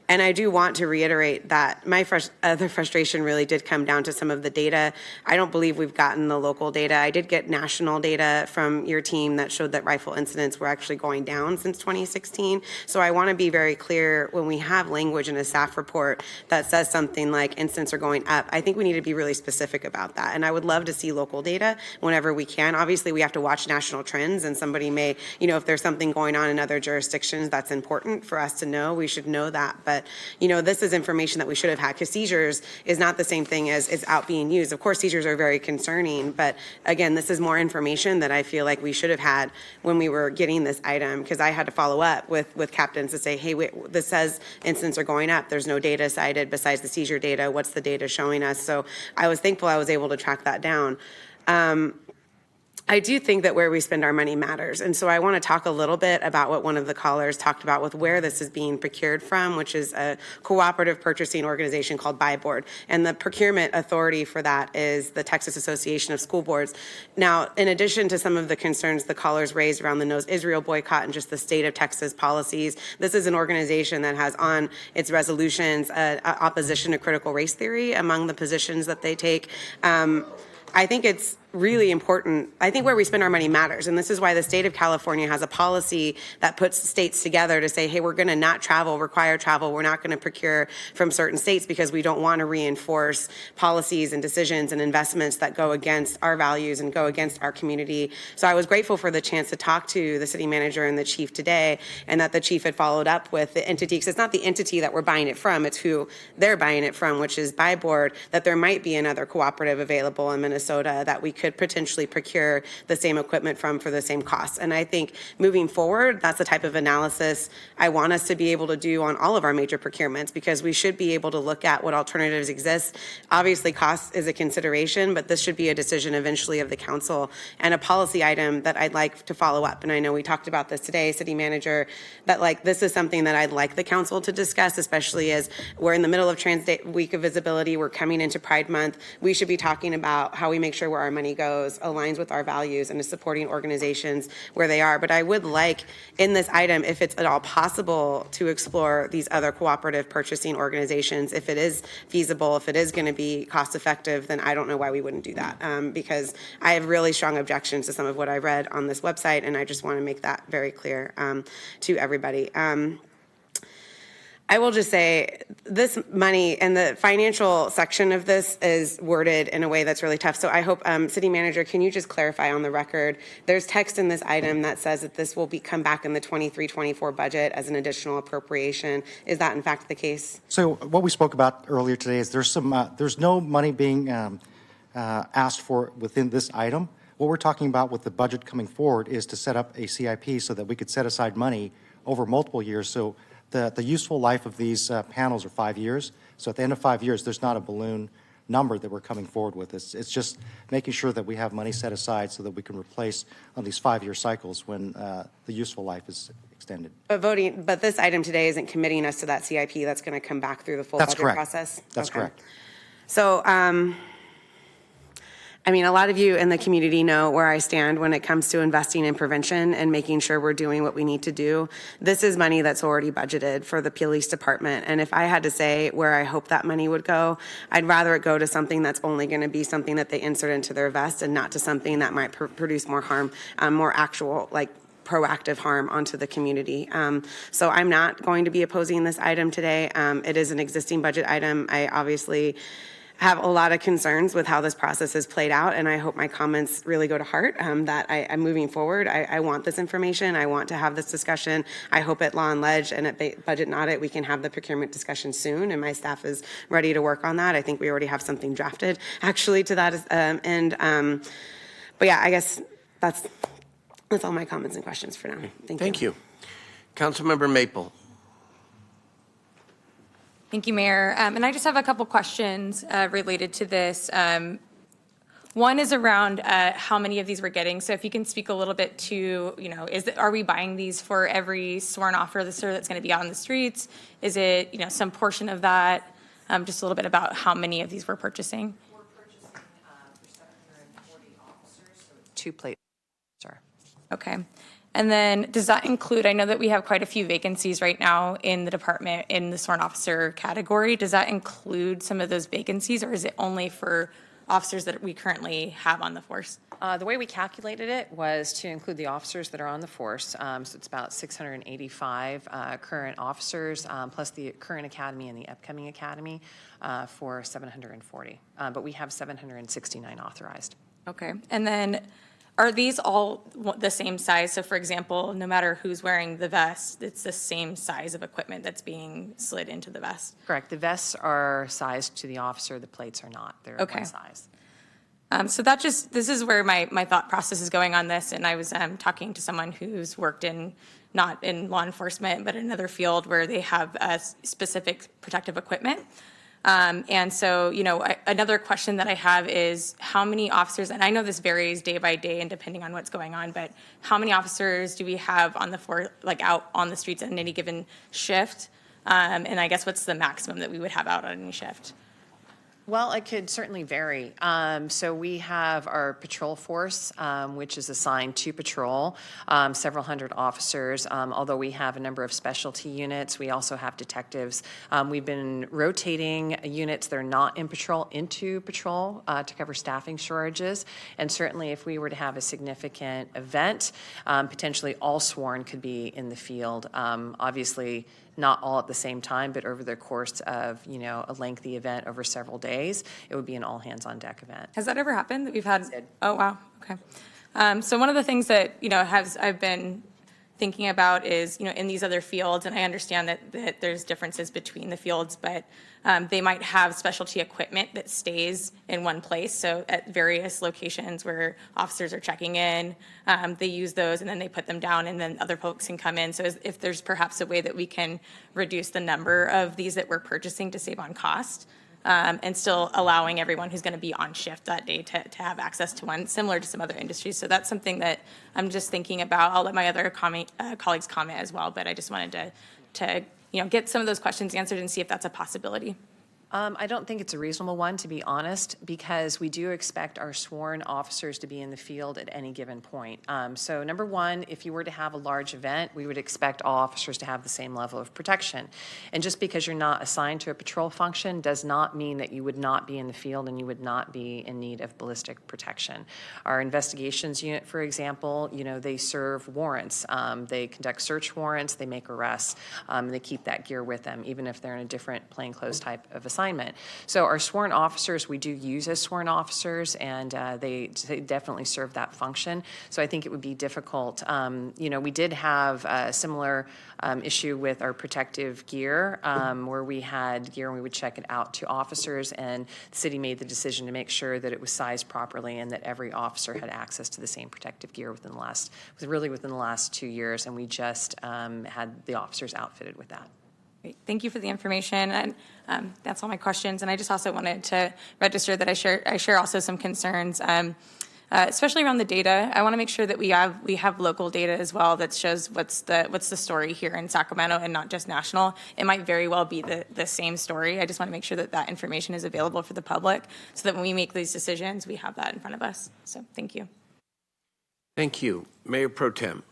And I do want to reiterate that my other frustration really did come down to some of the data. I don't believe we've gotten the local data. I did get national data from your team that showed that rifle incidents were actually going down since 2016. So I want to be very clear, when we have language in a staff report that says something like incidents are going up, I think we need to be really specific about that. And I would love to see local data whenever we can. Obviously, we have to watch national trends, and somebody may, if there's something going on in other jurisdictions that's important for us to know, we should know that. But, this is information that we should have had, because seizures is not the same thing as out being used. Of course, seizures are very concerning, but again, this is more information that I feel like we should have had when we were getting this item, because I had to follow up with captains to say, hey, wait, this says incidents are going up. There's no data cited besides the seizure data. What's the data showing us? So I was thankful I was able to track that down. I do think that where we spend our money matters. And so I want to talk a little bit about what one of the callers talked about with where this is being procured from, which is a cooperative purchasing organization called Buy Board. And the procurement authority for that is the Texas Association of School Boards. Now, in addition to some of the concerns the callers raised around the Knows Israel boycott and just the state of Texas policies, this is an organization that has on its resolutions opposition to critical race theory among the positions that they take. I think it's really important. I think where we spend our money matters. And this is why the state of California has a policy that puts states together to say, hey, we're going to not require travel. We're not going to procure from certain states because we don't want to reinforce policies and decisions and investments that go against our values and go against our community. So I was grateful for the chance to talk to the city manager and the chief today, and that the chief had followed up with the entity, because it's not the entity that we're buying it from, it's who they're buying it from, which is Buy Board, that there might be another cooperative available in Minnesota that we could potentially procure the same equipment from for the same costs. And I think moving forward, that's the type of analysis I want us to be able to do on all of our major procurements, because we should be able to look at what alternatives exist. Obviously, cost is a consideration, but this should be a decision eventually of the council and a policy item that I'd like to follow up. And I know we talked about this today, city manager, that this is something that I'd like the council to discuss, especially as we're in the middle of Trans Day Week of Visibility, we're coming into Pride Month. We should be talking about how we make sure where our money goes aligns with our values and is supporting organizations where they are. But I would like in this item, if it's at all possible, to explore these other cooperative purchasing organizations. If it is feasible, if it is going to be cost effective, then I don't know why we wouldn't do that, because I have really strong objections to some of what I read on this website, and I just want to make that very clear to everybody. I will just say this money and the financial section of this is worded in a way that's really tough. So I hope, city manager, can you just clarify on the record, there's text in this item that says that this will come back in the 23-24 budget as an additional appropriation. Is that in fact the case? So what we spoke about earlier today is there's no money being asked for within this item. What we're talking about with the budget coming forward is to set up a CIP so that we could set aside money over multiple years. So the useful life of these panels are 5 years. So at the end of 5 years, there's not a balloon number that we're coming forward with. It's just making sure that we have money set aside so that we can replace on these 5-year cycles when the useful life is extended. But this item today isn't committing us to that CIP. That's going to come back through the full That's budget correct. process? That's Okay. correct. So, a lot of you in the community know where I stand when it comes to investing in prevention and making sure we're doing what we need to do. This is money that's already budgeted for the police department. And if I had to say where I hope that money would go, I'd rather it go to something that's only going to be something that they insert into their vest and not to something that might produce more harm, more actual, proactive harm onto the community. So I'm not going to be opposing this item today. It is an existing budget item. I obviously have a lot of concerns with how this process has played out, and I hope my comments really go to heart, that I'm moving forward. I want this information. I want to have this discussion. I hope at Law and Ledge and at Budget and Audit we can have the procurement discussion soon, and my staff is ready to work on that. I think we already have something drafted actually to that but yeah, I guess that's all my comments and questions for now. Thank you. Councilmember Maple. Thank you, Mayor. And I just have a couple questions related to this. One is around how many of these we're getting. So if you can speak a little bit to, are we buying these for every sworn officer that's going to be out on the streets? Is it, some portion of that? Just a little bit about how many of these we're purchasing. We're purchasing for 740 officers, so 2 plates. Okay. And then does that include, I know that we have quite a few vacancies right now in the department in the sworn officer category. Does that include some of those vacancies, or is it only for officers that we currently have on the force? The way we calculated it was to include the officers that are on the force. So it's about 685 current officers, plus the current academy and the upcoming academy for 740. But we have 769 authorized. Okay. And then are these all the same size? So for example, no matter who's wearing the vest, it's the same size of equipment that's being slid into the vest? Correct. The vests are sized to the officer. The plates are not. They're Okay. one size. So this is where my thought process is going on this. And I was talking to someone who's worked not in law enforcement, but in another field where they have specific protective equipment. And so, another question that I have is how many officers, and I know this varies day by day and depending on what's going on, but how many officers do we have on out on the streets at any given shift? And I guess what's the maximum that we would have out on any shift? Well, it could certainly vary. So we have our patrol force, which is assigned to patrol, several hundred officers. Although we have a number of specialty units, we also have detectives. We've been rotating units that are not in patrol into patrol to cover staffing shortages. And certainly if we were to have a significant event, potentially all sworn could be in the field. Obviously, not all at the same time, but over the course of, a lengthy event over several days, it would be an all-hands-on-deck event. Has that ever happened that we've had? Oh, wow. Okay. So one of the things that, I've been thinking about is, in these other fields, and I understand that there's differences between the fields, but they might have specialty equipment that stays in one place. So at various locations where officers are checking in, they use those and then they put them down and then other folks can come in. So if there's perhaps a way that we can reduce the number of these that we're purchasing to save on cost, and still allowing everyone who's going to be on shift that day to have access to one, similar to some other industries. So that's something that I'm just thinking about. I'll let my other colleagues comment as well, but I just wanted to get some of those questions answered and see if that's a possibility. I don't think it's a reasonable one, to be honest, because we do expect our sworn officers to be in the field at any given point. So number one, if you were to have a large event, we would expect all officers to have the same level of protection. And just because you're not assigned to a patrol function does not mean that you would not be in the field and you would not be in need of ballistic protection. Our investigations unit, for example, they serve warrants. They conduct search warrants, they make arrests, and they keep that gear with them, even if they're in a different plainclothes type of assignment. So our sworn officers, we do use as sworn officers, and they definitely serve that function. So I think it would be difficult. We did have a similar issue with our protective gear, where we had gear and we would check it out to officers, and the city made the decision to make sure that it was sized properly and that every officer had access to the same protective gear within the last 2 years, and we just had the officers outfitted with that. Great. Thank you for the information, and that's all my questions. And I just also wanted to register that I share also some concerns, especially around the data. I want to make sure that we have local data as well that shows what's the story here in Sacramento and not just national. It might very well be the same story. I just want to make sure that information is available for the public so that when we make these decisions, we have that in front of us. So thank you. Thank you. Mayor Pro Tem.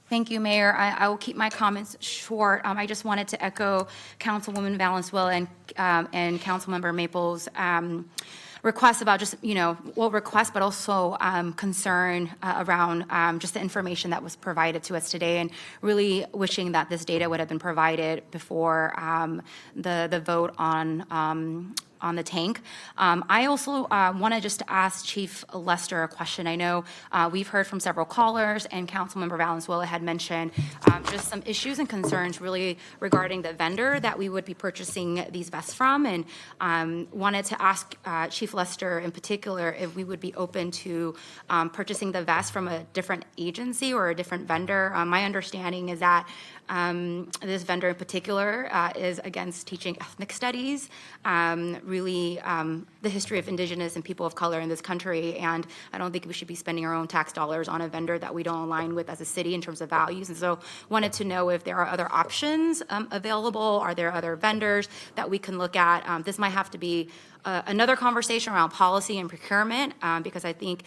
Thank you, Mayor. I will keep my comments short. I just wanted to echo Councilwoman Valenzuela and Councilmember Maples' request about just, request, but also concern around just the information that was provided to us today, and really wishing that this data would have been provided before the vote on the tank. I also want to just ask Chief Lester a question. I know we've heard from several callers, and Councilmember Valenzuela had mentioned just some issues and concerns really regarding the vendor that we would be purchasing these vests from, and wanted to ask Chief Lester in particular if we would be open to purchasing the vest from a different agency or a different vendor. My understanding is that this vendor in particular is against teaching ethnic studies, really the history of Indigenous and people of color in this country, and I don't think we should be spending our own tax dollars on a vendor that we don't align with as a city in terms of values. And so wanted to know if there are other options available. Are there other vendors that we can look at? This might have to be another conversation around policy and procurement, because I think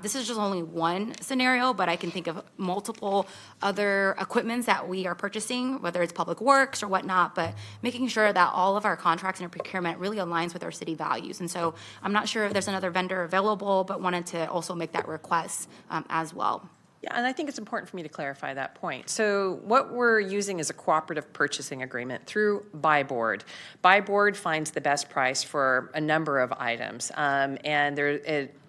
this is just only one scenario, but I can think of multiple other equipments that we are purchasing, whether it's public works or whatnot, but making sure that all of our contracts and our procurement really aligns with our city values. And so I'm not sure if there's another vendor available, but wanted to also make that request as well. Yeah, and I think it's important for me to clarify that point. So what we're using is a cooperative purchasing agreement through Buy Board. Buy Board finds the best price for a number of items, and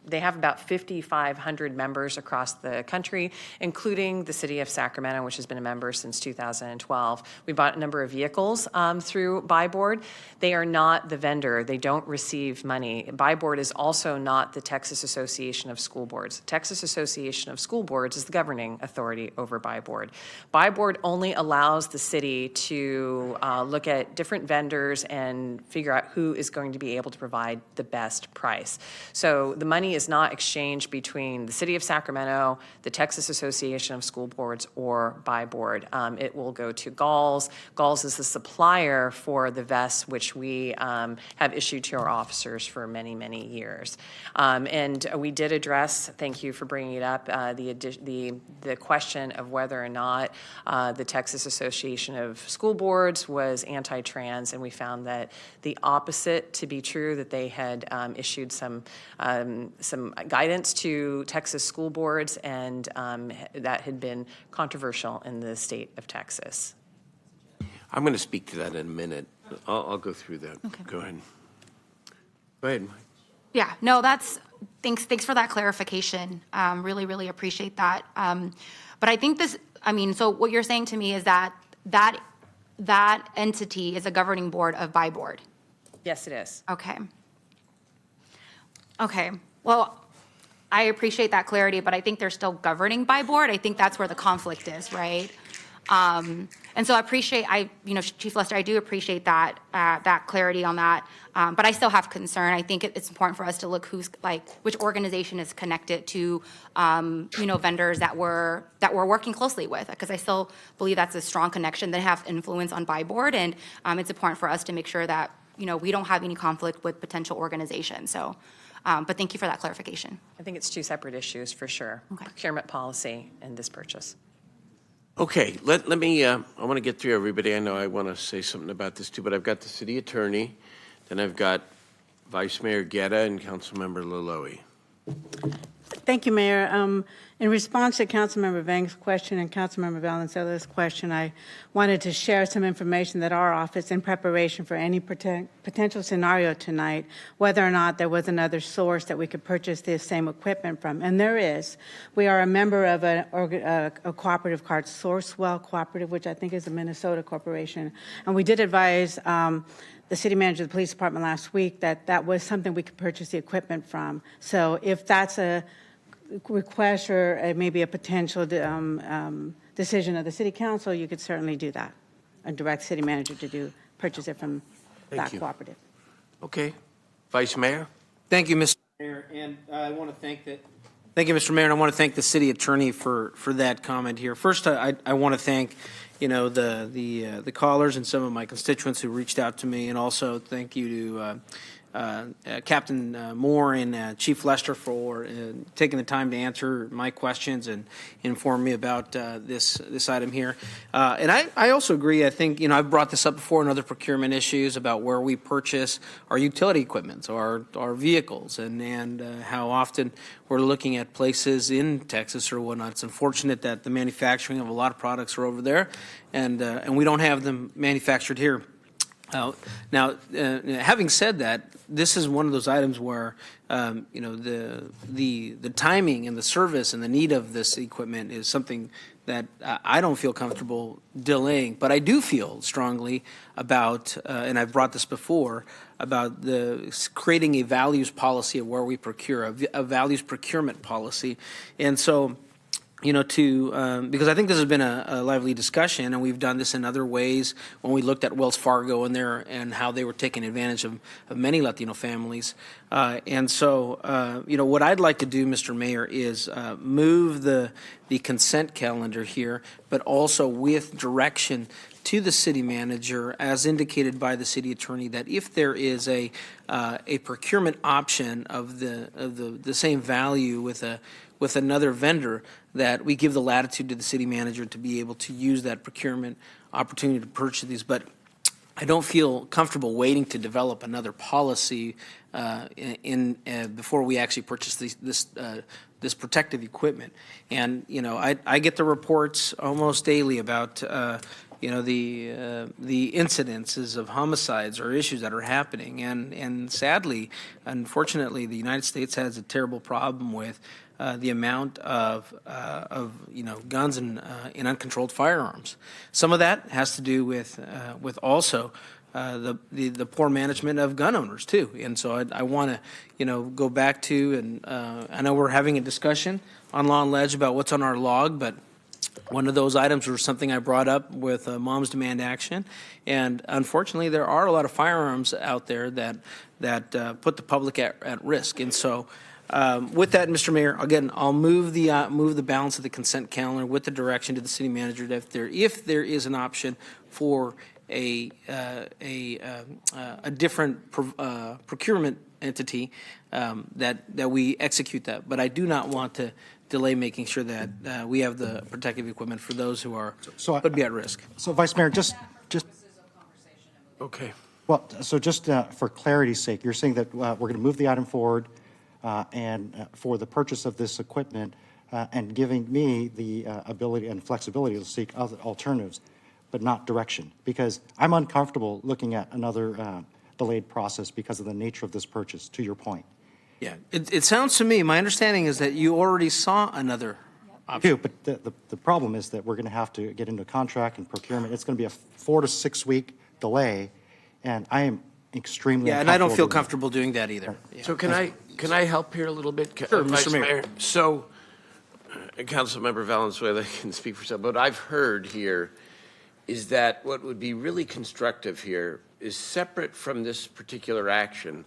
they have about 5,500 members across the country, including the city of Sacramento, which has been a member since 2012. We bought a number of vehicles through Buy Board. They are not the vendor. They don't receive money. Buy Board is also not the Texas Association of School Boards. Texas Association of School Boards is the governing authority over Buy Board. Buy Board only allows the city to look at different vendors and figure out who is going to be able to provide the best price. So the money is not exchanged between the City of Sacramento, the Texas Association of School Boards, or Buy Board. It will go to Galls. Galls is the supplier for the vests, which we have issued to our officers for many, many years. And we did address, thank you for bringing it up, the question of whether or not the Texas Association of School Boards was anti-trans, and we found that the opposite to be true, that they had issued some guidance to Texas school boards, and that had been controversial in the state of Texas. I'm going to speak to that in a minute. I'll go through that. Okay. Go ahead. Go ahead, Mike. Yeah, no, thanks for that clarification. Really, really appreciate that. But I think so what you're saying to me is that entity is a governing board of Buy Board. Yes, it is. Okay, well, I appreciate that clarity, but I think they're still governing Buy Board. I think that's where the conflict is, right? And so Chief Lester, I do appreciate that clarity on that. But I still have concern. I think it's important for us to look which organization is connected to, vendors that we're working closely with, because I still believe that's a strong connection. They have influence on Buy Board, and it's important for us to make sure that, we don't have any conflict with potential organizations. So, but thank you for that clarification. I think it's two separate issues for sure. Okay. Procurement policy and this purchase. Okay, let me, I want to get through everybody. I know I want to say something about this too, but I've got the city attorney, then I've got Vice Mayor Guerra and Councilmember Laloe. Thank you, Mayor. In response to Councilmember Vang's question and Councilmember Valenzuela's question, I wanted to share some information that our office, in preparation for any potential scenario tonight, whether or not there was another source that we could purchase this same equipment from. And there is. We are a member of a cooperative called Sourcewell Cooperative, which I think is a Minnesota corporation. And we did advise the city manager of the police department last week that was something we could purchase the equipment from. So if that's a request or maybe a potential decision of the city council, you could certainly do that and direct city manager to purchase it from that cooperative. Okay, Vice Mayor? Thank you, Mr. Mayor, and I want to thank you, Mr. Mayor, and I want to thank the city attorney for that comment here. First, I want to thank the callers and some of my constituents who reached out to me, and also thank you to Captain Moore and Chief Lester for taking the time to answer my questions and inform me about this item here. And I also agree. I think I've brought this up before in other procurement issues about where we purchase our utility equipment, so our vehicles, and how often we're looking at places in Texas or whatnot. It's unfortunate that the manufacturing of a lot of products are over there, and we don't have them manufactured here. Now, having said that, this is one of those items where the timing and the service and the need of this equipment is something that I don't feel comfortable delaying. But I do feel strongly about, and I've brought this before, about creating a values policy of where we procure, a values procurement policy, and so. Because I think this has been a lively discussion, and we've done this in other ways when we looked at Wells Fargo and how they were taking advantage of many Latino families. And so, what I'd like to do, Mr. Mayor, is move the consent calendar here, but also with direction to the city manager, as indicated by the city attorney, that if there is a procurement option of the same value with another vendor, that we give the latitude to the city manager to be able to use that procurement opportunity to purchase these. But I don't feel comfortable waiting to develop another policy before we actually purchase this protective equipment. And, you know, I get the reports almost daily about, you know, the incidences of homicides or issues that are happening. And sadly, unfortunately, the United States has a terrible problem with the amount of you know, guns and uncontrolled firearms. Some of that has to do with also the poor management of gun owners too. And so I want to, you know, go back to, and I know we're having a discussion on Law and Ledge about what's on our log, but one of those items was something I brought up with Moms Demand Action, and unfortunately, there are a lot of firearms out there that put the public at risk. And so, with that, Mr. Mayor, again, I'll move the balance of the consent calendar with the direction to the city manager that if there is an option for a different procurement entity, that we execute that. But I do not want to delay making sure that we have the protective equipment for those who would be at risk. So, Vice Mayor, just Okay. well, so just for clarity's sake, you're saying that we're going to move the item forward and for the purchase of this equipment and giving me the ability and flexibility to seek other alternatives, but not direction, because I'm uncomfortable looking at another delayed process because of the nature of this purchase, to your point. Yeah, it sounds to me, my understanding is that you already saw another option. But the problem is that we're going to have to get into contract and procurement. It's going to be a 4 to 6 week delay, and I am extremely Yeah, and I don't feel doing that. comfortable doing that either. Yeah. So can I help here a little bit? Sure, Vice Mr. Mayor. So, Councilmember Valenzuela can speak for himself, but what I've heard here is that what would be really constructive here is separate from this particular action,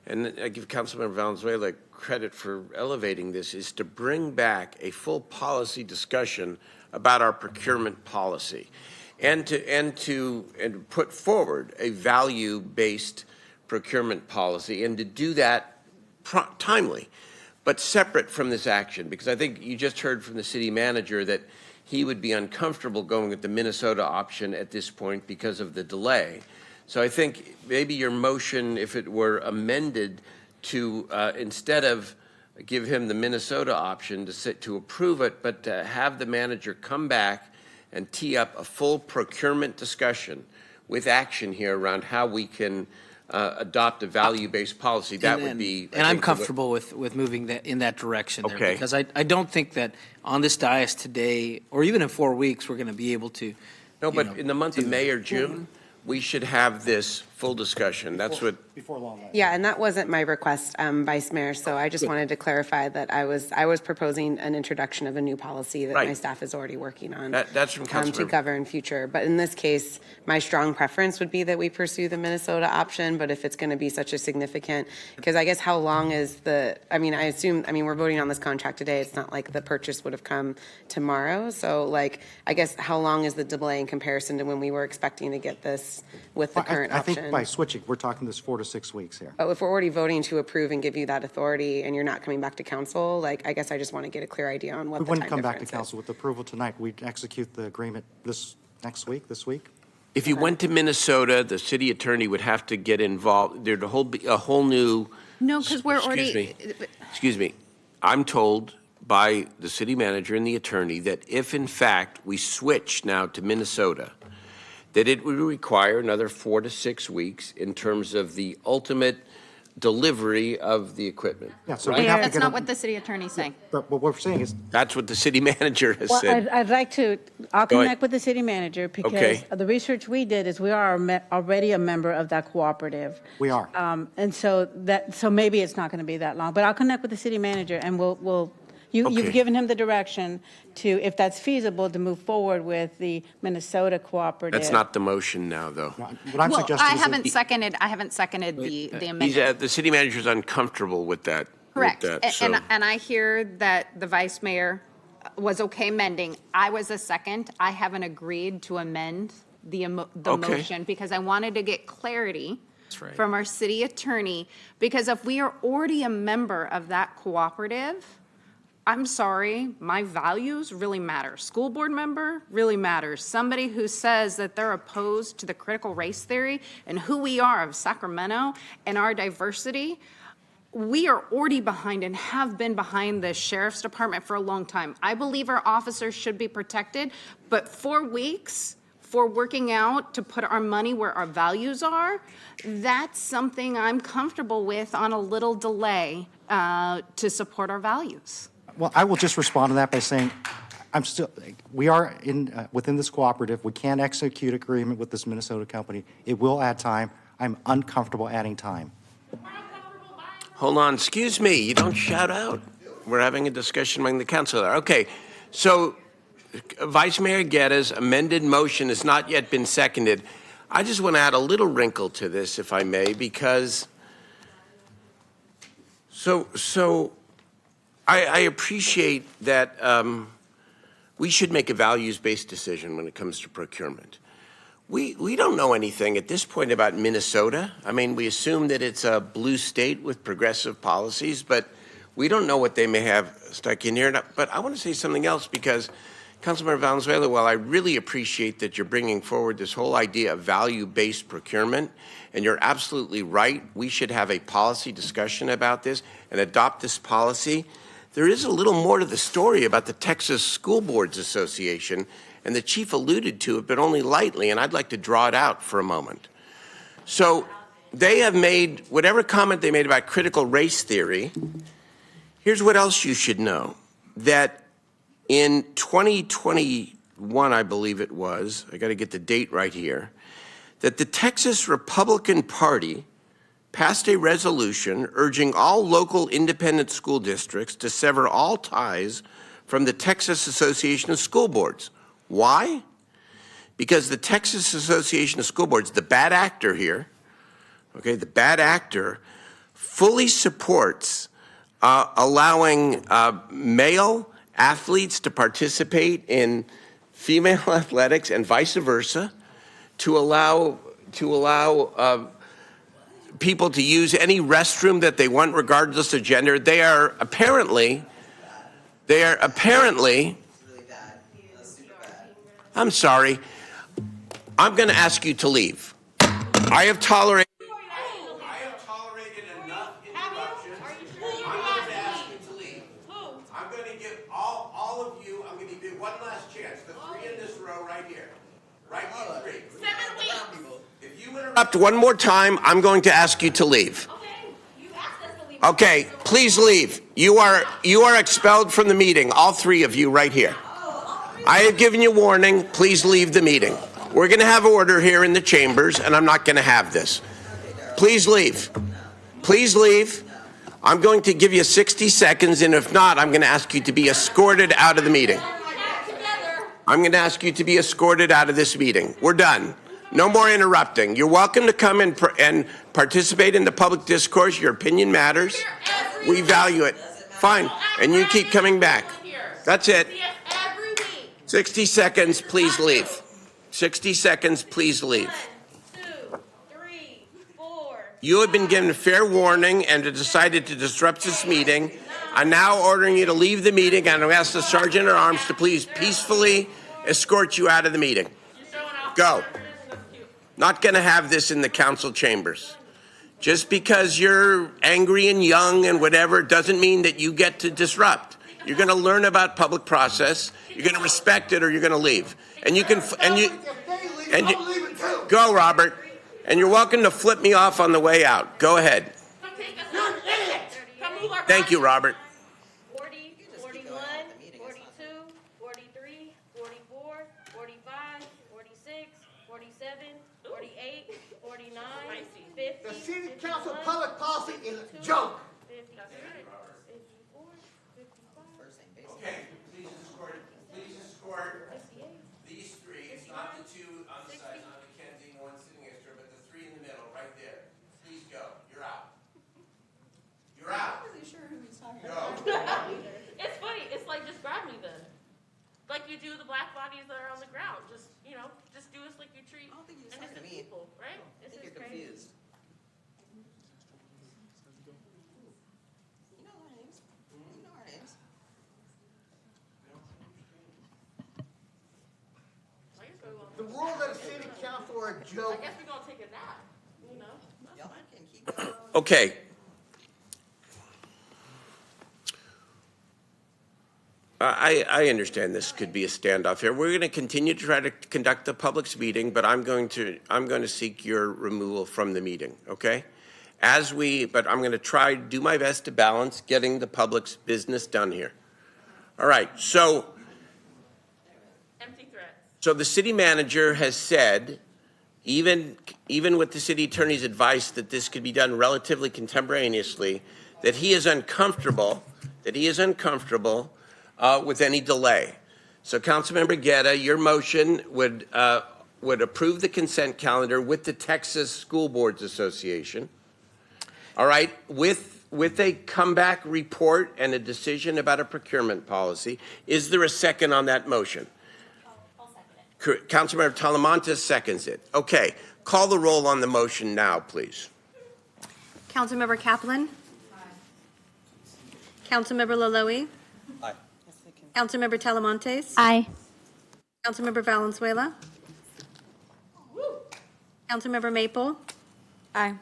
and I give Councilmember Valenzuela credit for elevating this, is to bring back a full policy discussion about our procurement policy, and to put forward a value-based procurement policy, and to do that timely, but separate from this action, because I think you just heard from the city manager that he would be uncomfortable going with the Minnesota option at this point because of the delay. So I think maybe your motion, if it were amended to, instead of give him the Minnesota option to approve it, but to have the manager come back and tee up a full procurement discussion with action here around how we can adopt a value-based policy, that would be. And I'm comfortable with moving that in that direction there. Okay. Because I don't think that on this dais today, or even in 4 weeks, we're going to be able to. No, but in the month of May or June, we should have this full discussion. That's what. Before long. Yeah, and that wasn't my request, Vice Mayor, so I just wanted to clarify that I was proposing an introduction of a new policy that my Right. staff is already working on. That's from to Councilmember. govern future. But in this case, my strong preference would be that we pursue the Minnesota option, but if it's going to be such a significant, because I guess how long is I mean, we're voting on this contract today. It's not like the purchase would have come tomorrow. So like, I guess how long is the delay in comparison to when we were expecting to get this with the current I option? think by switching, we're talking this 4 to 6 weeks here. But if we're already voting to approve and give you that authority and you're not coming back to council, like, I guess I just want to get a clear idea on what We the wouldn't time come back to difference is. council with approval tonight. We'd execute the agreement this week. If you went to Minnesota, the city attorney would have to get involved. There'd a whole new. No, because we're already. Excuse me. I'm told by the city manager and the attorney that if in fact we switch now to Minnesota, that it would require another 4 to 6 weeks in terms of the ultimate delivery of the equipment. Yeah, so right? we have to That's get not what the city attorney's saying. But what we're saying is, That's what the city manager has Well, said. I'd like to, I'll Go ahead. connect with the city manager because Okay. the research we did is we are already a member of that cooperative. we are. And so maybe it's not going to be that long, but I'll connect with the city manager and you've Okay. given him the direction to, if that's feasible, to move forward with the Minnesota cooperative. That's not the motion now, though. What I'm Well, suggesting I is haven't seconded the amendment. The city manager's uncomfortable with that. Correct. With that, And I hear that the vice mayor was okay amending. I was a second. I haven't agreed to amend the Okay. motion because I wanted to get clarity right. from our city attorney, because if we are already a member of that cooperative, I'm sorry, my values really matter. School board member really matters. Somebody who says that they're opposed to the critical race theory and who we are of Sacramento and our diversity, we are already behind and have been behind the sheriff's department for a long time. I believe our officers should be protected, but 4 weeks for working out to put our money where our values are, that's something I'm comfortable with on a little delay to support our values. Well, I will just respond to that by saying, we are within this cooperative. We can execute agreement with this Minnesota company. It will add time. I'm uncomfortable adding time. Hold on, excuse me, you don't shout out. We're having a discussion among the council there. Okay, so Vice Mayor Guetta's amended motion has not yet been seconded. I just want to add a little wrinkle to this, if I may, because I appreciate that we should make a values-based decision when it comes to procurement. We don't know anything at this point about Minnesota. I mean, we assume that it's a blue state with progressive policies, but we don't know what they may have stuck in here. But I want to say something else because, Councilmember Valenzuela, while I really appreciate that you're bringing forward this whole idea of value-based procurement, and you're absolutely right, we should have a policy discussion about this and adopt this policy. There is a little more to the story about the Texas School Boards Association, and the chief alluded to it, but only lightly, and I'd like to draw it out for a moment. So they have made, whatever comment they made about critical race theory, here's what else you should know. That in 2021, I believe it was, I got to get the date right here, that the Texas Republican Party passed a resolution urging all local independent school districts to sever all ties from the Texas Association of School Boards. Why? Because the Texas Association of School Boards, the bad actor here, okay, the bad actor, fully supports allowing male athletes to participate in female athletics and vice versa, to allow people to use any restroom that they want regardless of gender. They are apparently, I'm sorry, I'm going to ask you to leave. I have tolerated enough interruptions. I'm going to ask you to leave. I'm going to give all of you, I'm going to give you one last chance. The three in this row right here. Right here, three. 7 weeks. If you interrupt one more time, I'm going to ask you to leave. Okay, please leave. You are expelled from the meeting, all three of you right here. I have given you warning. Please leave the meeting. We're going to have order here in the chambers, and I'm not going to have this. Please leave. Please leave. I'm going to give you 60 seconds, and if not, I'm going to ask you to be escorted out of the meeting. I'm going to ask you to be escorted out of this meeting. We're done. No more interrupting. You're welcome to come and participate in the public discourse. Your opinion matters. We value it. Fine. And you keep coming back. That's it. 60 seconds, please leave. 60 seconds, please leave. 1, 2, 3, 4. You have been given fair warning and decided to disrupt this meeting. I'm now ordering you to leave the meeting, and I'll ask the Sergeant at Arms to please peacefully escort you out of the meeting. Go. Not going to have this in the council chambers. Just because you're angry and young and whatever doesn't mean that you get to disrupt. You're going to learn about public process. You're going to respect it, or you're going to leave. And you can, go, Robert. And you're welcome to flip me off on the way out. Go ahead. Thank you, Robert. 40, 41, 42, 43, 44, 45, 46, 47, 48, 49, 50. The city council public policy is a joke. Okay, please escort these three. It's not the two on the side, not Mackenzie, no one sitting next to her, but the three in the middle, right there. Please go. You're out. You're out. I'm not really sure who he's talking about. It's funny. It's like, just grab me then. Like you do the black bodies that are on the ground. Just, just do us like you treat for a joke. I guess we're gonna take a nap, you know? Okay. I understand this could be a standoff here. We're going to continue to try to conduct the public's meeting, but I'm going to seek your removal from the meeting, okay? But I'm going to try to do my best to balance getting the public's business done here. All right, so Empty threats. So the city manager has said, even with the city attorney's advice that this could be done relatively contemporaneously, that he is uncomfortable with any delay. So Councilmember Guerra, your motion would approve the consent calendar with the Texas School Boards Association. All right, with a comeback report and a decision about a procurement policy. Is there a second on that motion? I'll second it. Councilmember Talamantes seconds it. Okay, call the roll on the motion now, please. Councilmember Kaplan. Councilmember Laloe. Aye. Councilmember Talamontes. Aye. Councilmember Valenzuela. Councilmember Maple. Aye.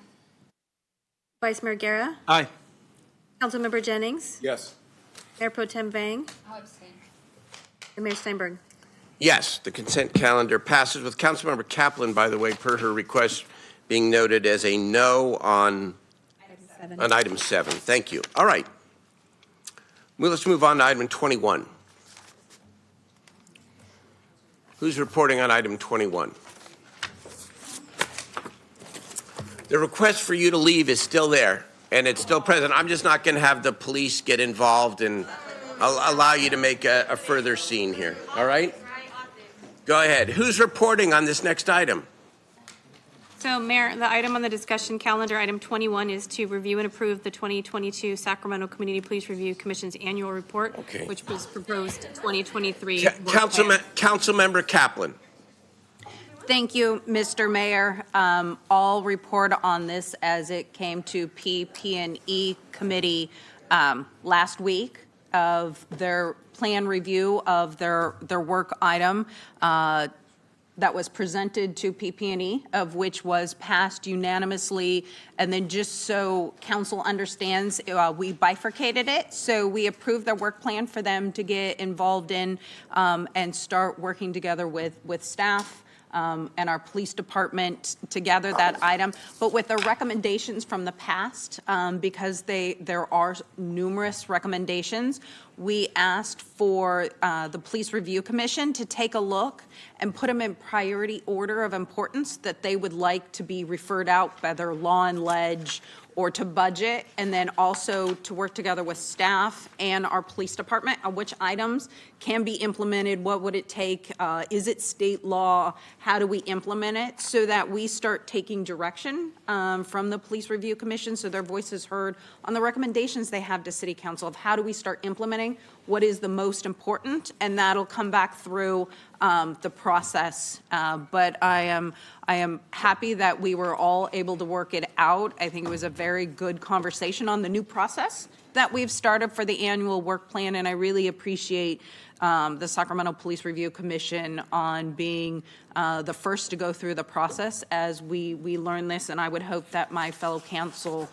Vice Mayor Guerra. Aye. Councilmember Jennings. Yes. Mayor Pro Tem Vang. I'll abstain. And Mayor Steinberg. Yes, the consent calendar passes with Councilmember Kaplan, by the way, per her request, being noted as a no on item 7. Thank you. All right. Well, let's move on to item 21. Who's reporting on item 21? The request for you to leave is still there, and it's still present. I'm just not going to have the police get involved and allow you to make a further scene here. All right? Go ahead. Who's reporting on this next item? So, Mayor, the item on the discussion calendar, item 21, is to review and approve the 2022 Sacramento Community Police Review Commission's annual report, Okay. which was proposed 2023. Councilmember Kaplan. Thank you, Mr. Mayor. I'll report on this as it came to PP&E committee last week of their plan review of their work item that was presented to PP&E, of which was passed unanimously. And then just so council understands, we bifurcated it. So we approved their work plan for them to get involved in and start working together with staff and our police department to gather that item. But with the recommendations from the past, because there are numerous recommendations, we asked for the Police Review Commission to take a look and put them in priority order of importance that they would like to be referred out, whether law and ledge or to budget, and then also to work together with staff and our police department on which items can be implemented, what would it take, is it state law, how do we implement it, so that we start taking direction from the Police Review Commission so their voice is heard on the recommendations they have to City Council of how do we start implementing what is the most important, and that'll come back through the process. But I am happy that we were all able to work it out. I think it was a very good conversation on the new process that we've started for the annual work plan, and I really appreciate the Sacramento Police Review Commission on being the first to go through the process as we learn this, and I would hope that my fellow council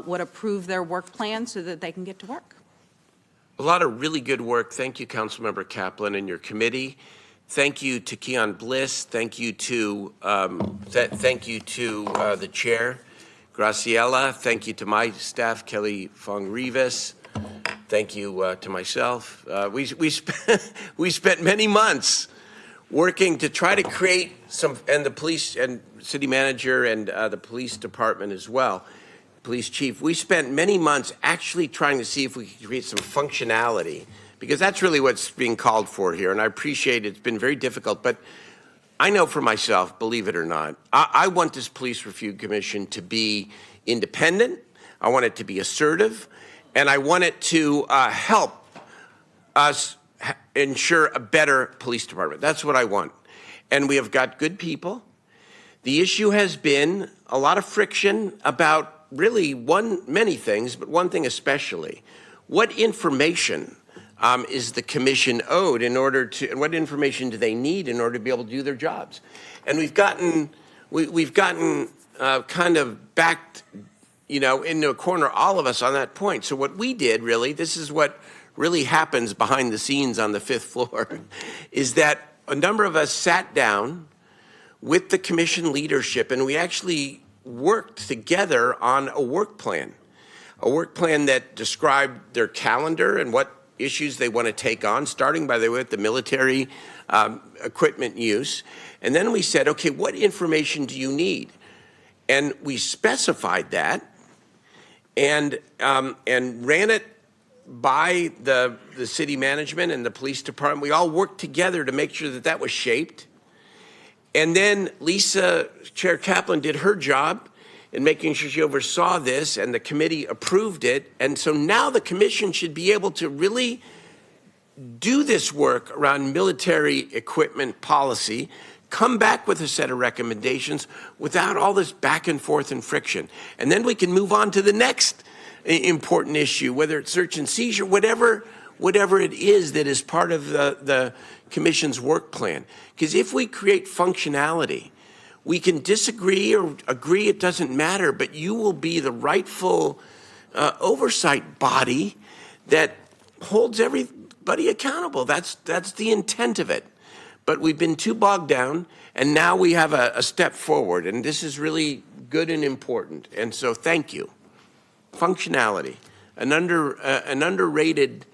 would approve their work plan so that they can get to work. A lot of really good work. Thank you, Councilmember Kaplan and your committee. Thank you to Keon Bliss. Thank you to the chair, Graciela. Thank you to my staff, Kelly Fong Rivas. Thank you to myself. We spent many months working to try to create some, and the police and city manager and the police department as well. Police chief, we spent many months actually trying to see if we could create some functionality, because that's really what's being called for here, and I appreciate it's been very difficult, but I know for myself, believe it or not, I want this Police Review Commission to be independent, I want it to be assertive, and I want it to help us ensure a better police department. That's what I want. And we have got good people. The issue has been a lot of friction about really many things, but one thing especially. What information is the commission owed in order to, and what information do they need in order to be able to do their jobs? And we've gotten kind of backed, into a corner, all of us on that point. So what we did really, this is what really happens behind the scenes on the 5th floor, is that a number of us sat down with the commission leadership and we actually worked together on a work plan that described their calendar and what issues they want to take on, starting, by the way, with the military equipment use. And then we said, okay, what information do you need? And we specified that and ran it by the city management and the police department. We all worked together to make sure that that was shaped. And then Chair Kaplan did her job in making sure she oversaw this, and the committee approved it. And so now the commission should be able to really do this work around military equipment policy, come back with a set of recommendations without all this back and forth and friction. And then we can move on to the next important issue, whether it's search and seizure, whatever it is that is part of the commission's work plan. Because if we create functionality, we can disagree or agree, it doesn't matter, but you will be the rightful oversight body that holds everybody accountable. That's the intent of it. But we've been too bogged down, and now we have a step forward, and this is really good and important. And so thank you. Functionality, an underrated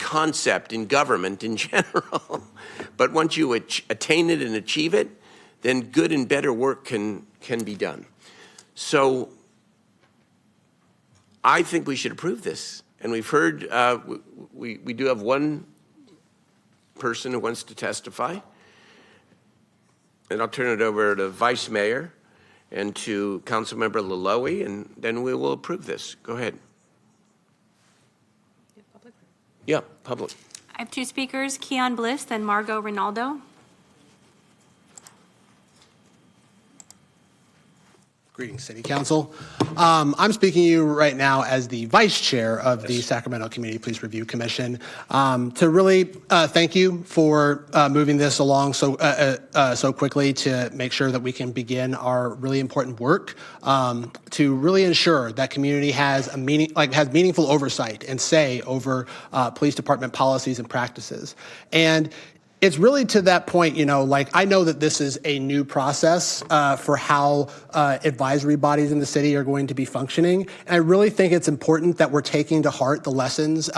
concept in government in general. But once you attain it and achieve it, then good and better work can be done. So I think we should approve this. And we've heard, we do have one person who wants to testify. And I'll turn it over to Vice Mayor and to Councilmember Laloe, and then we will approve this. Go ahead. Yeah, public. I have two speakers, Keon Bliss, then Margot Rinaldo. Greetings, City Council. I'm speaking to you right now as the Vice Chair of the Sacramento Community Police Review Commission to really thank you for moving this along so quickly to make sure that we can begin our really important work to really ensure that community has meaningful oversight and say over police department policies and practices. And it's really to that point, I know that this is a new process for how advisory bodies in the city are going to be functioning. And I really think it's important that we're taking to heart the lessons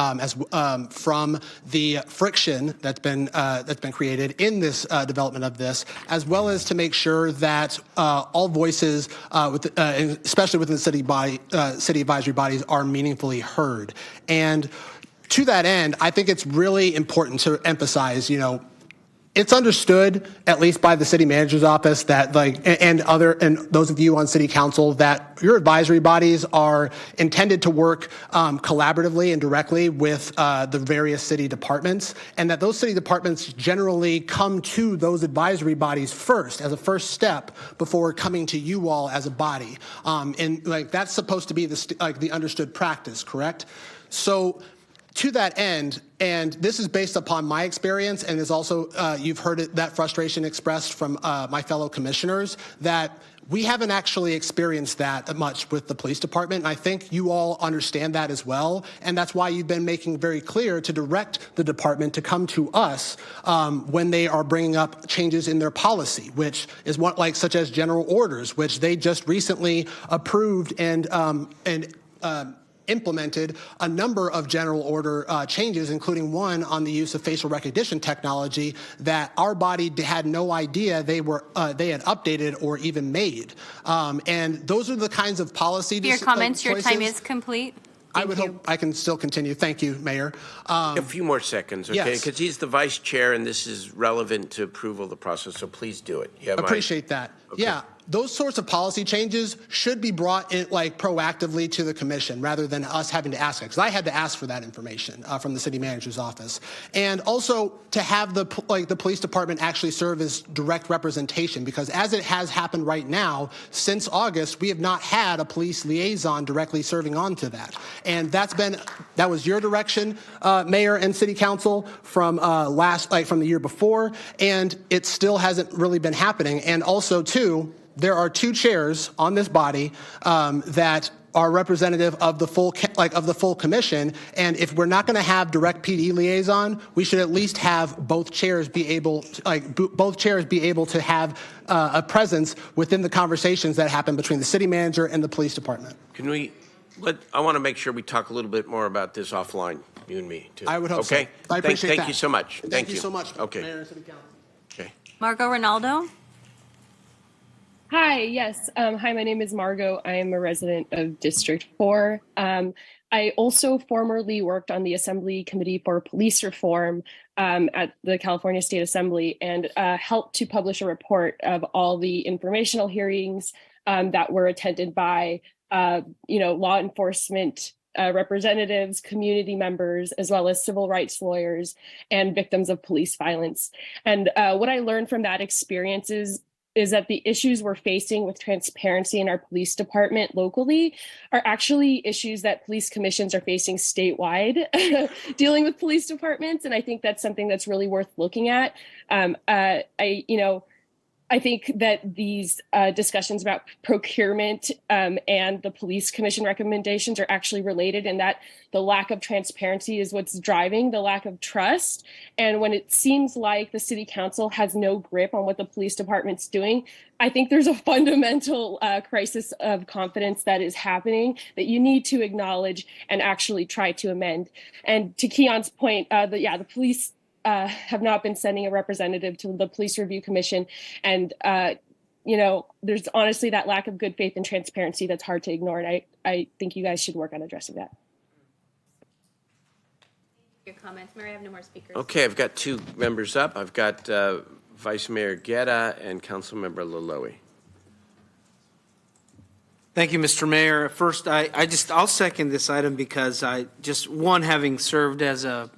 from the friction that's been created in this development of this, as well as to make sure that all voices, especially within the city advisory bodies, are meaningfully heard. And to that end, I think it's really important to emphasize, it's understood, at least by the city manager's office, that and those of you on city council, that your advisory bodies are intended to work collaboratively and directly with the various city departments, and that those city departments generally come to those advisory bodies first as a first step before coming to you all as a body. And that's supposed to be the understood practice, correct? So, to that end, and this is based upon my experience, and is also, you've heard that frustration expressed from my fellow commissioners, that we haven't actually experienced that much with the police department. And I think you all understand that as well. And that's why you've been making very clear to direct the department to come to us when they are bringing up changes in their policy, which is such as general orders, which they just recently approved and implemented a number of general order changes, including one on the use of facial recognition technology that our body had no idea they had updated or even made. And those are the kinds of policy Your comments, choices. your time is complete. I would hope I can still continue. Thank you, Mayor. A few more seconds, okay? Yes. Because he's the vice chair and this is relevant to approval of the process, so please do it. Appreciate that. Okay. Yeah. those sorts of policy changes should be brought in like proactively to the commission rather than us having to ask it. Because I had to ask for that information from the city manager's office, and also to have the police department actually serve as direct representation. Because as it has happened right now, since August, we have not had a police liaison directly serving on to that, and that was your direction, Mayor and City Council, from from the year before, and it still hasn't really been happening. And also, too, there are 2 chairs on this body that are representative of the full commission, and if we're not going to have direct PD liaison, we should at least have both chairs be able to have a presence within the conversations that happen between the city manager and the police department. I want to make sure we talk a little bit more about this offline, you and me, too. I would hope okay? so. I appreciate that. Thank you so much. Thank you so much, Okay. Mayor and City Council. Okay. Margot Ronaldo? Hi, yes. Hi, my name is Margot. I am a resident of District 4. I also formerly worked on the Assembly Committee for Police Reform at the California State Assembly, and helped to publish a report of all the informational hearings that were attended by law enforcement representatives, community members, as well as civil rights lawyers and victims of police violence. And what I learned from that experience is that the issues we're facing with transparency in our police department locally are actually issues that police commissions are facing statewide, dealing with police departments. And I think that's something that's really worth looking at. I think that these discussions about procurement and the police commission recommendations are actually related, in that the lack of transparency is what's driving the lack of trust. And when it seems like the city council has no grip on what the police department's doing, I think there's a fundamental crisis of confidence that is happening that you need to acknowledge and actually try to amend. And to Keon's point, the police have not been sending a representative to the Police Review Commission. And, there's honestly that lack of good faith and transparency that's hard to ignore. And I think you guys should work on addressing that. Your comments. Mary, I have no more speakers. Okay, I've got 2 members up. I've got Vice Mayor Guerra and Councilmember Laloe. Thank you, Mr. Mayor. First, I'll second this item because having served as a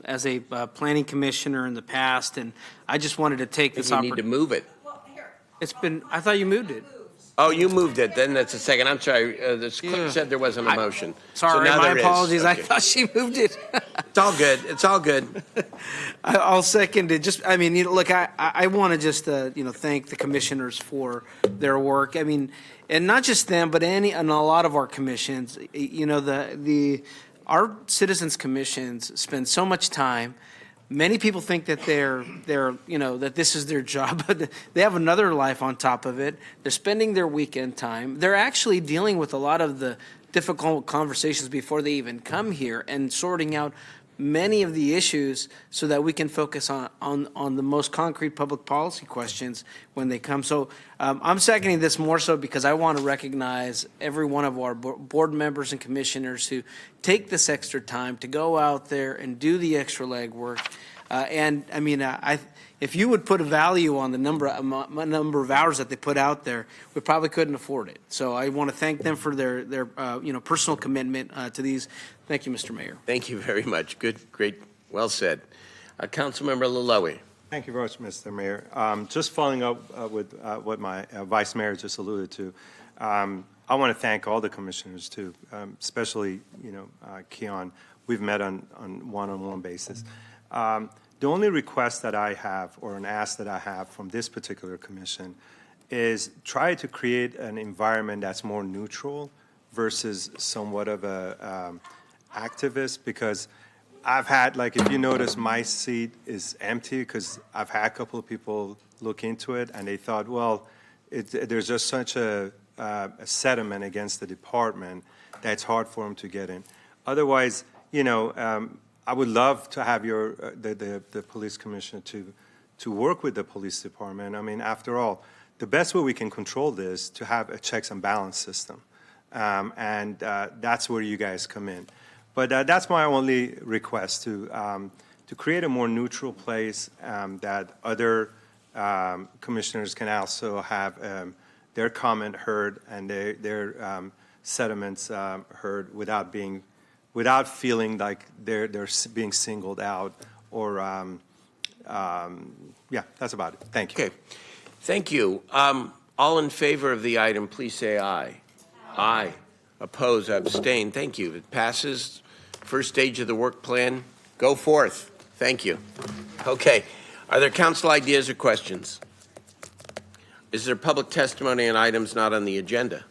planning commissioner in the past, and I just wanted to take this opportunity. You need to move it. I thought you moved it. Oh, you moved it. Then that's a second. I'm sorry. The clerk said there wasn't a motion. Sorry, so now my there is. apologies. Okay. I thought she moved it. It's all good. It's all good. I'll second it. I want to just thank the commissioners for their work. And not just them, but and a lot of our commissions. Our citizens commissions spend so much time. Many people think that that this is their job, but they have another life on top of it. They're spending their weekend time. They're actually dealing with a lot of the difficult conversations before they even come here and sorting out many of the issues so that we can focus on the most concrete public policy questions when they come. So I'm seconding this more so because I want to recognize every one of our board members and commissioners who take this extra time to go out there and do the extra legwork. If you would put a value on the number of hours that they put out there, we probably couldn't afford it. So I want to thank them for their personal commitment to these. Thank you, Mr. Mayor. Thank you very much. Good, great, well said. Councilmember Laloe. Thank you very much, Mr. Mayor. Just following up with what my Vice Mayor just alluded to, I want to thank all the commissioners too, especially Keon. We've met on one-on-one basis. The only request that I have, or an ask that I have from this particular commission, is try to create an environment that's more neutral versus somewhat of a activist, because I've had, if you notice, my seat is empty because I've had a couple of people look into it and they thought, well, there's just such a sentiment against the department that it's hard for them to get in. Otherwise, I would love to have the police commissioner to work with the police department. After all, the best way we can control this to have a checks and balance system, and that's where you guys come in. But that's my only request, to create a more neutral place that other commissioners can also have their comment heard and their sentiments heard without feeling like they're being singled out or, yeah, that's about it. Thank you. Okay, thank you. All in favor of the item, please say aye. Aye. Oppose, abstain. Thank you. It passes. First stage of the work plan. Go forth. Thank you. Okay. Are there council ideas or questions? Is there public testimony on items not on the agenda?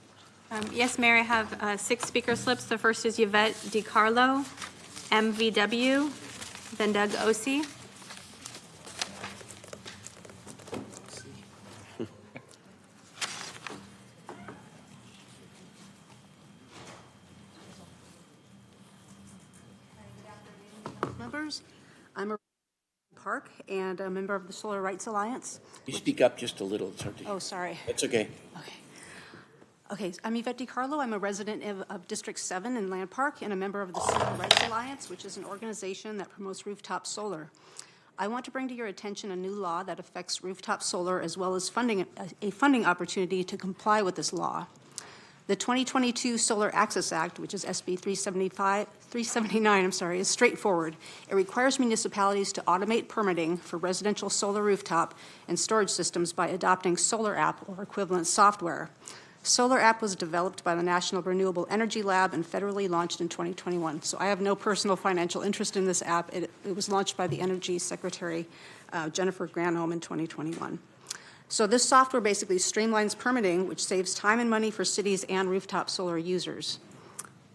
Yes, Mayor, I have 6 speaker slips. The first is Yvette DiCarlo, MVW, then Doug Osee. Members, I'm a Park and a member of the Solar Rights Alliance. You speak up just a little. It's hard to hear. Oh, sorry. That's okay. Okay, I'm Yvette DiCarlo. I'm a resident of District 7 in Land Park and a member of the Solar Rights Alliance, which is an organization that promotes rooftop solar. I want to bring to your attention a new law that affects rooftop solar as well as a funding opportunity to comply with this law. The 2022 Solar Access Act, which is SB 379, is straightforward. It requires municipalities to automate permitting for residential solar rooftop and storage systems by adopting Solar App or equivalent software. Solar App was developed by the National Renewable Energy Lab and federally launched in 2021. So I have no personal financial interest in this app. It was launched by the Energy Secretary, Jennifer Granholm, in 2021. So this software basically streamlines permitting, which saves time and money for cities and rooftop solar users.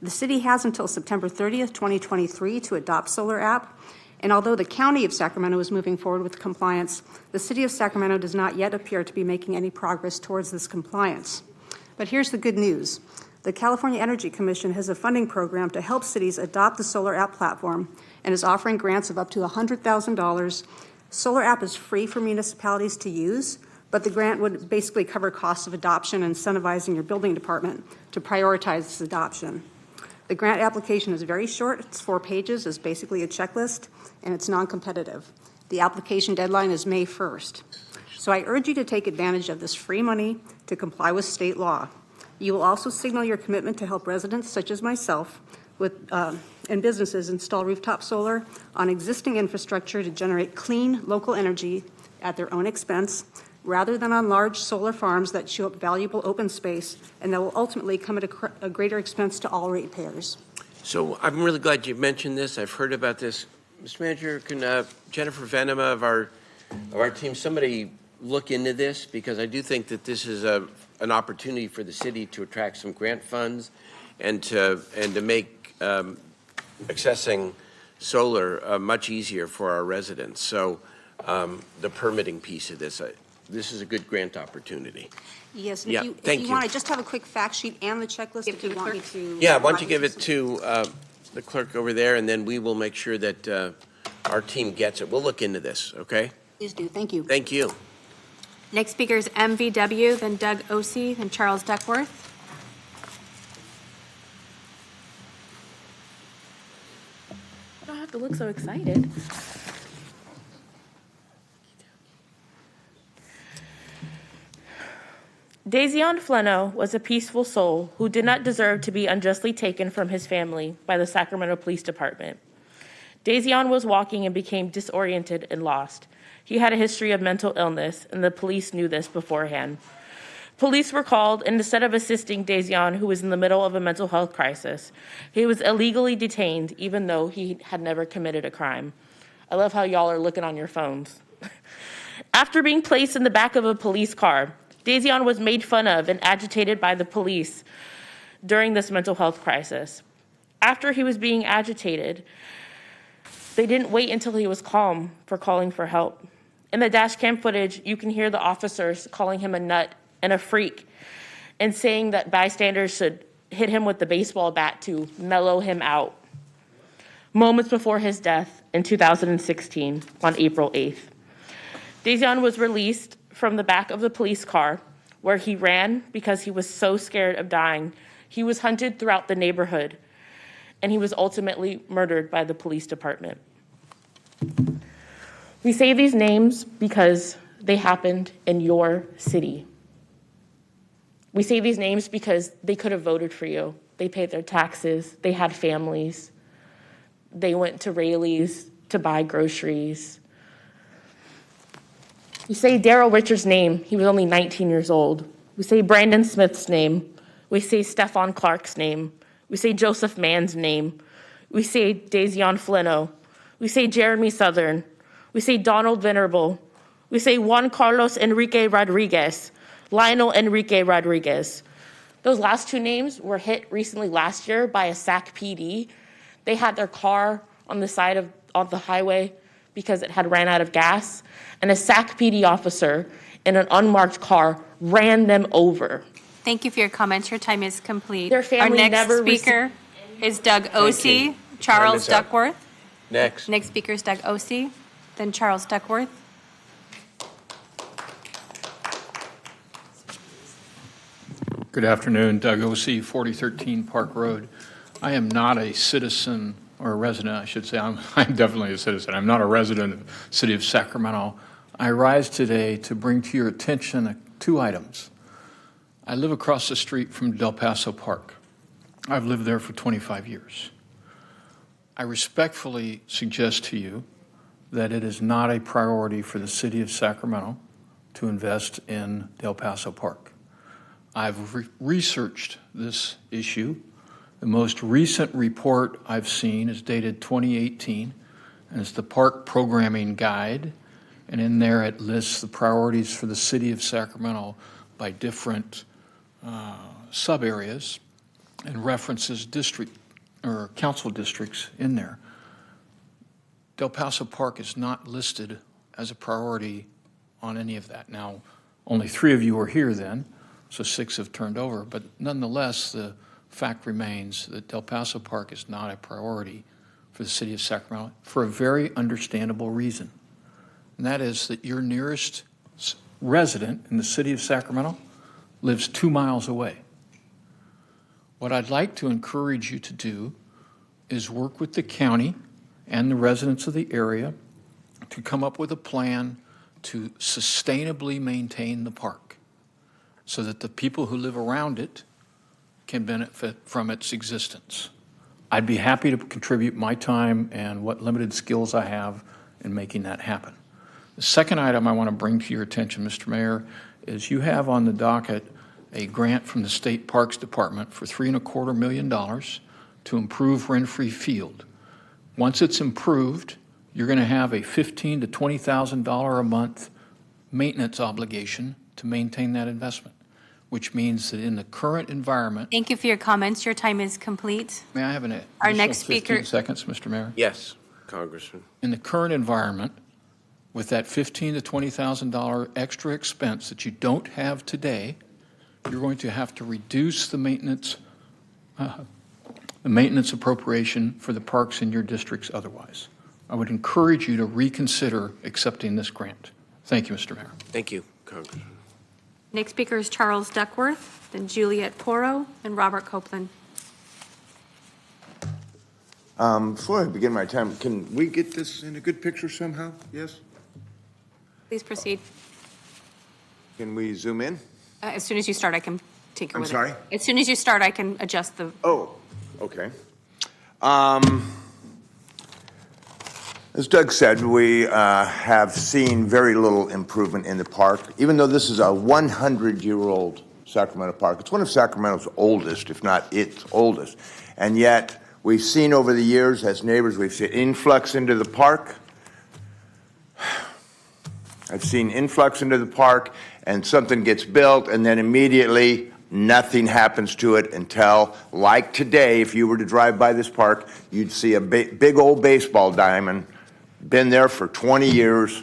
The city has until September 30th, 2023 to adopt Solar App. And although the County of Sacramento is moving forward with compliance, the City of Sacramento does not yet appear to be making any progress towards this compliance. But here's the good news. The California Energy Commission has a funding program to help cities adopt the Solar App platform and is offering grants of up to $100,000. Solar App is free for municipalities to use, but the grant would basically cover costs of adoption and incentivizing your building department to prioritize this adoption. The grant application is very short. It's 4 pages. It's basically a checklist, and it's non-competitive. The application deadline is May 1st. So I urge you to take advantage of this free money to comply with state law. You will also signal your commitment to help residents such as myself and businesses install rooftop solar on existing infrastructure to generate clean local energy at their own expense, rather than on large solar farms that chew up valuable open space and that will ultimately come at a greater expense to all ratepayers. So I'm really glad you mentioned this. I've heard about this. Mr. Manager, can Jennifer Venema of our team, somebody look into this? Because I do think that this is an opportunity for the city to attract some grant funds and to make accessing solar much easier for our residents. So the permitting piece of this, this is a good grant opportunity. Yes, Yeah, if thank you you. want, I just have a quick fact sheet and the checklist if you want me to. Yeah, why don't you give it to the clerk over there, and then we will make sure that our team gets it. We'll look into this, okay? Please do, thank you. Thank you. Next speaker is MVW, then Doug Osee, then Charles Duckworth. You don't have to look so excited. Dazion Fleno was a peaceful soul who did not deserve to be unjustly taken from his family by the Sacramento Police Department. Dazion was walking and became disoriented and lost. He had a history of mental illness, and the police knew this beforehand. Police were called, and instead of assisting Dazion, who was in the middle of a mental health crisis, he was illegally detained, even though he had never committed a crime. I love how y'all are looking on your phones. After being placed in the back of a police car, Dazion was made fun of and agitated by the police during this mental health crisis. After he was being agitated, they didn't wait until he was calm for calling for help. In the dash cam footage, you can hear the officers calling him a nut and a freak and saying that bystanders should hit him with the baseball bat to mellow him out. Moments before his death in 2016, on April 8th. Dazion was released from the back of the police car, where he ran because he was so scared of dying. He was hunted throughout the neighborhood, and he was ultimately murdered by the police department. We say these names because they happened in your city. We say these names because they could have voted for you. They paid their taxes. They had families. They went to Raley's to buy groceries. We say Daryl Richards' name. He was only 19 years old. We say Brandon Smith's name. We say Stephon Clark's name. We say Joseph Mann's name. We say Dazion Fleno. We say Jeremy Southern. We say Donald Venerable. We say Juan Carlos Enrique Rodriguez, Lionel Enrique Rodriguez. Those last two names were hit recently last year by a SAC PD. They had their car on the side of the highway because it had ran out of gas, and a SAC PD officer in an unmarked car ran them over. Thank you for your comments. Your time is complete. Their family Our next never speaker is Doug Osee. Charles Time is up. Duckworth. Next. Next speaker is Doug Osee, then Charles Duckworth. Good afternoon, Doug Osee, 4013 Park Road. I am not a citizen or a resident, I should say. I'm definitely a citizen. I'm not a resident of the city of Sacramento. I rise today to bring to your attention two items. I live across the street from Del Paso Park. I've lived there for 25 years. I respectfully suggest to you that it is not a priority for the city of Sacramento to invest in Del Paso Park. I've researched this issue. The most recent report I've seen is dated 2018, and it's the Park Programming Guide, and in there it lists the priorities for the city of Sacramento by different sub-areas and references district or council districts in there. Del Paso Park is not listed as a priority on any of that. Now, only 3 of you were here then, so 6 have turned over, but nonetheless, the fact remains that Del Paso Park is not a priority for the city of Sacramento for a very understandable reason. And that is that your nearest resident in the city of Sacramento lives 2 miles away. What I'd like to encourage you to do is work with the county and the residents of the area to come up with a plan to sustainably maintain the park so that the people who live around it can benefit from its existence. I'd be happy to contribute my time and what limited skills I have in making that happen. The second item I want to bring to your attention, Mr. Mayor, is you have on the docket a grant from the State Parks Department for $3.25 million to improve Renfree Field. Once it's improved, you're going to have a $15,000 to $20,000 a month maintenance obligation to maintain that investment, which means that in the current environment. Thank you for your comments. Your time is complete. May I have an Our additional next speaker. 15 seconds, Mr. Mayor? Yes, Congressman. In the current environment, with that $15,000 to $20,000 extra expense that you don't have today, you're going to have to reduce the maintenance appropriation for the parks in your districts otherwise. I would encourage you to reconsider accepting this grant. Thank you, Mr. Mayor. Thank you, Congressman. Next speaker is Charles Duckworth, then Juliet Porro, and Robert Copeland. Before I begin my time, can we get this in a good picture somehow? Yes? Please proceed. Can we zoom in? As soon as you start, I can tinker I'm with sorry? it. As soon as you start, I can adjust the. Oh, okay. As Doug said, we have seen very little improvement in the park, even though this is a 100-year-old Sacramento park. It's one of Sacramento's oldest, if not its oldest. And yet, we've seen over the years, as neighbors, we've seen influx into the park. I've seen influx into the park, and something gets built, and then immediately nothing happens to it until, like today, if you were to drive by this park, you'd see a big old baseball diamond, been there for 20 years,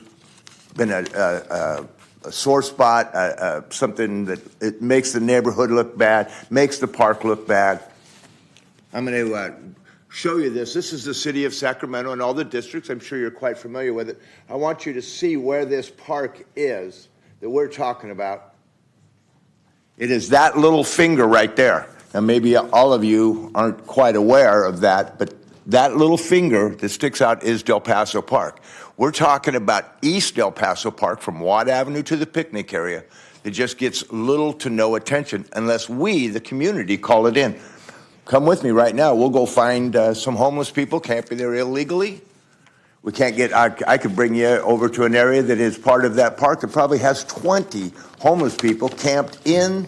been a sore spot, something that it makes the neighborhood look bad, makes the park look bad. I'm going to show you this. This is the city of Sacramento and all the districts. I'm sure you're quite familiar with it. I want you to see where this park is that we're talking about. It is that little finger right there. Now, maybe all of you aren't quite aware of that, but that little finger that sticks out is Del Paso Park. We're talking about East Del Paso Park from Watt Avenue to the picnic area. It just gets little to no attention unless we, the community, call it in. Come with me right now. We'll go find some homeless people camping there illegally. We can't get, I could bring you over to an area that is part of that park that probably has 20 homeless people camped in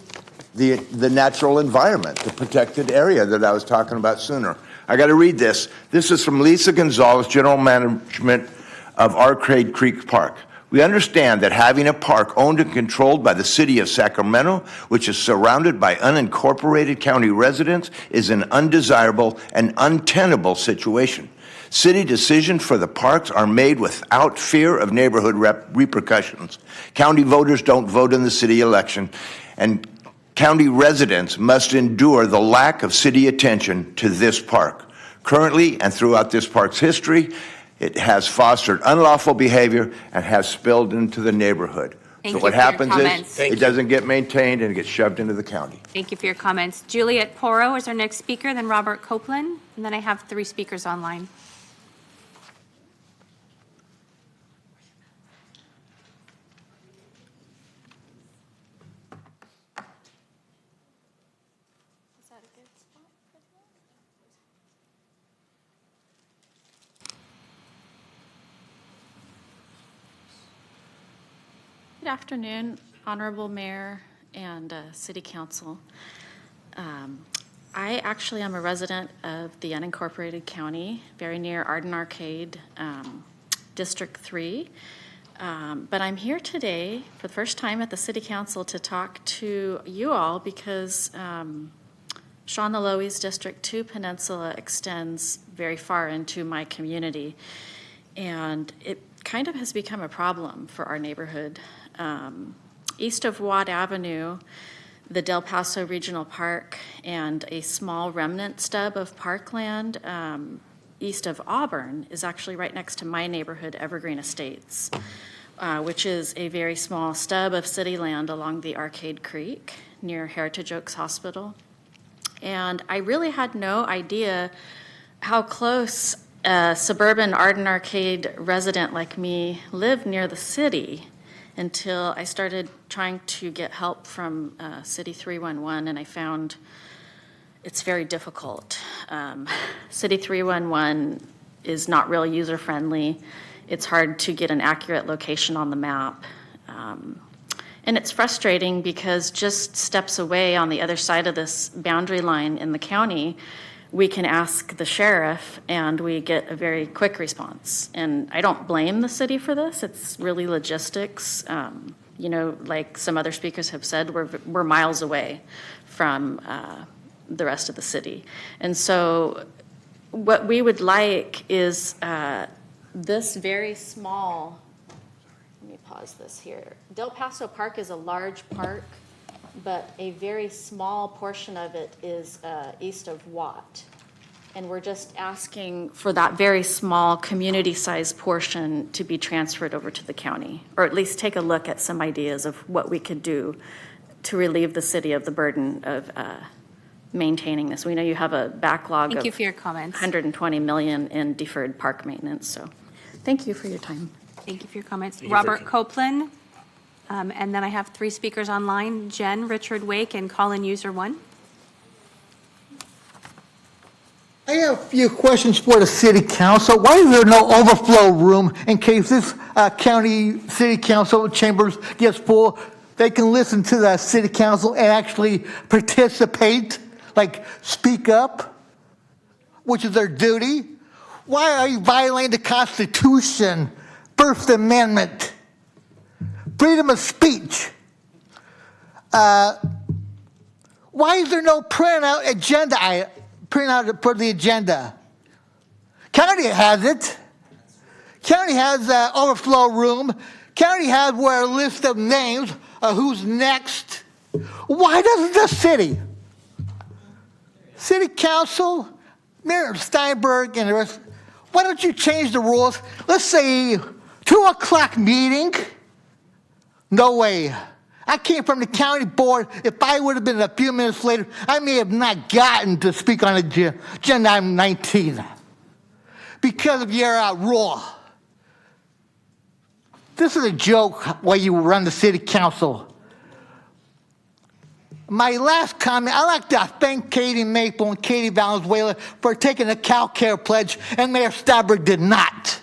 the natural environment, the protected area that I was talking about sooner. I got to read this. This is from Lisa Gonzalez, General Management of Arcade Creek Park. We understand that having a park owned and controlled by the city of Sacramento, which is surrounded by unincorporated county residents, is an undesirable and untenable situation. City decisions for the parks are made without fear of neighborhood repercussions. County voters don't vote in the city election, and county residents must endure the lack of city attention to this park. Currently, and throughout this park's history, it has fostered unlawful behavior and has spilled into the neighborhood. Thank So you what for your happens comments. is it doesn't get maintained and it gets shoved into the county. Thank you for your comments. Juliet Porro is our next speaker, then Robert Copeland, and then I have 3 speakers online. Good afternoon, Honorable Mayor and City Council. I actually am a resident of the unincorporated county, very near Arden Arcade, District 3. But I'm here today for the first time at the City Council to talk to you all because Sean Aloi's District 2 Peninsula extends very far into my community. And it kind of has become a problem for our neighborhood. East of Watt Avenue, the Del Paso Regional Park, and a small remnant stub of parkland east of Auburn is actually right next to my neighborhood, Evergreen Estates, which is a very small stub of city land along the Arcade Creek near Heritage Oaks Hospital. And I really had no idea how close a suburban Arden Arcade resident like me lived near the city until I started trying to get help from City 311, and I found it's very difficult. City 311 is not real user-friendly. It's hard to get an accurate location on the map. And it's frustrating because just steps away on the other side of this boundary line in the county, we can ask the sheriff and we get a very quick response. And I don't blame the city for this. It's really logistics. You know, like some other speakers have said, we're miles away from the rest of the city. And so what we would like is this very small, let me pause this here. Del Paso Park is a large park, but a very small portion of it is east of Watt. And we're just asking for that very small community-sized portion to be transferred over to the county, or at least take a look at some ideas of what we could do to relieve the city of the burden of maintaining this. We know you have a backlog Thank of you for your comments. 120 million in deferred park maintenance, so thank you for your time. Thank you for your comments. Thank you for Robert Copeland, and then I have 3 speakers online, Jen, Richard Wake, and call-in user 1. I have a few questions for the city council. Why is there no overflow room in case this county city council chambers gets full? They can listen to the city council and actually participate, like speak up, which is their duty. Why are you violating the Constitution, First Amendment, freedom of speech? Why is there no printout agenda? Printout for the agenda. County has it. County has overflow room. County has where a list of names of who's next. Why doesn't the city? City council, Mayor Steinberg and the rest, why don't you change the rules? Let's say 2 o'clock meeting. No way. I came from the county board. If I would have been a few minutes later, I may have not gotten to speak on agenda item 19 because of your rule. This is a joke why you run the city council. My last comment, I'd like to thank Katie Maple and Katie Valenzuela for taking the CalCare pledge, and Mayor Steinberg did not.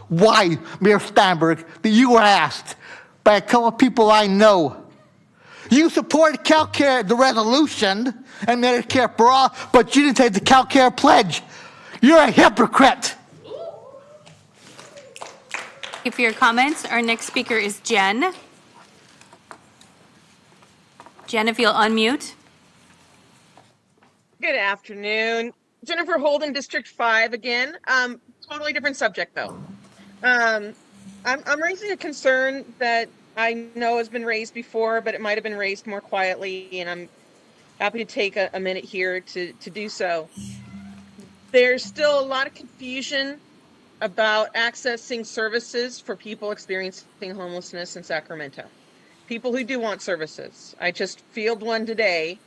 Why, Mayor Steinberg? You were asked by a couple of people I know. You supported CalCare, the resolution, and Medicare for all, but you didn't take the CalCare pledge. You're a hypocrite. Thank you for your comments. Our next speaker is Jen. Jen, if you'll unmute. Good afternoon. Jennifer Holden, District 5 again. Totally different subject, though. I'm raising a concern that I know has been raised before, but it might have been raised more quietly, and I'm happy to take a minute here to do so. There's still a lot of confusion about accessing services for people experiencing homelessness in Sacramento. People who do want services. I just fielded one today.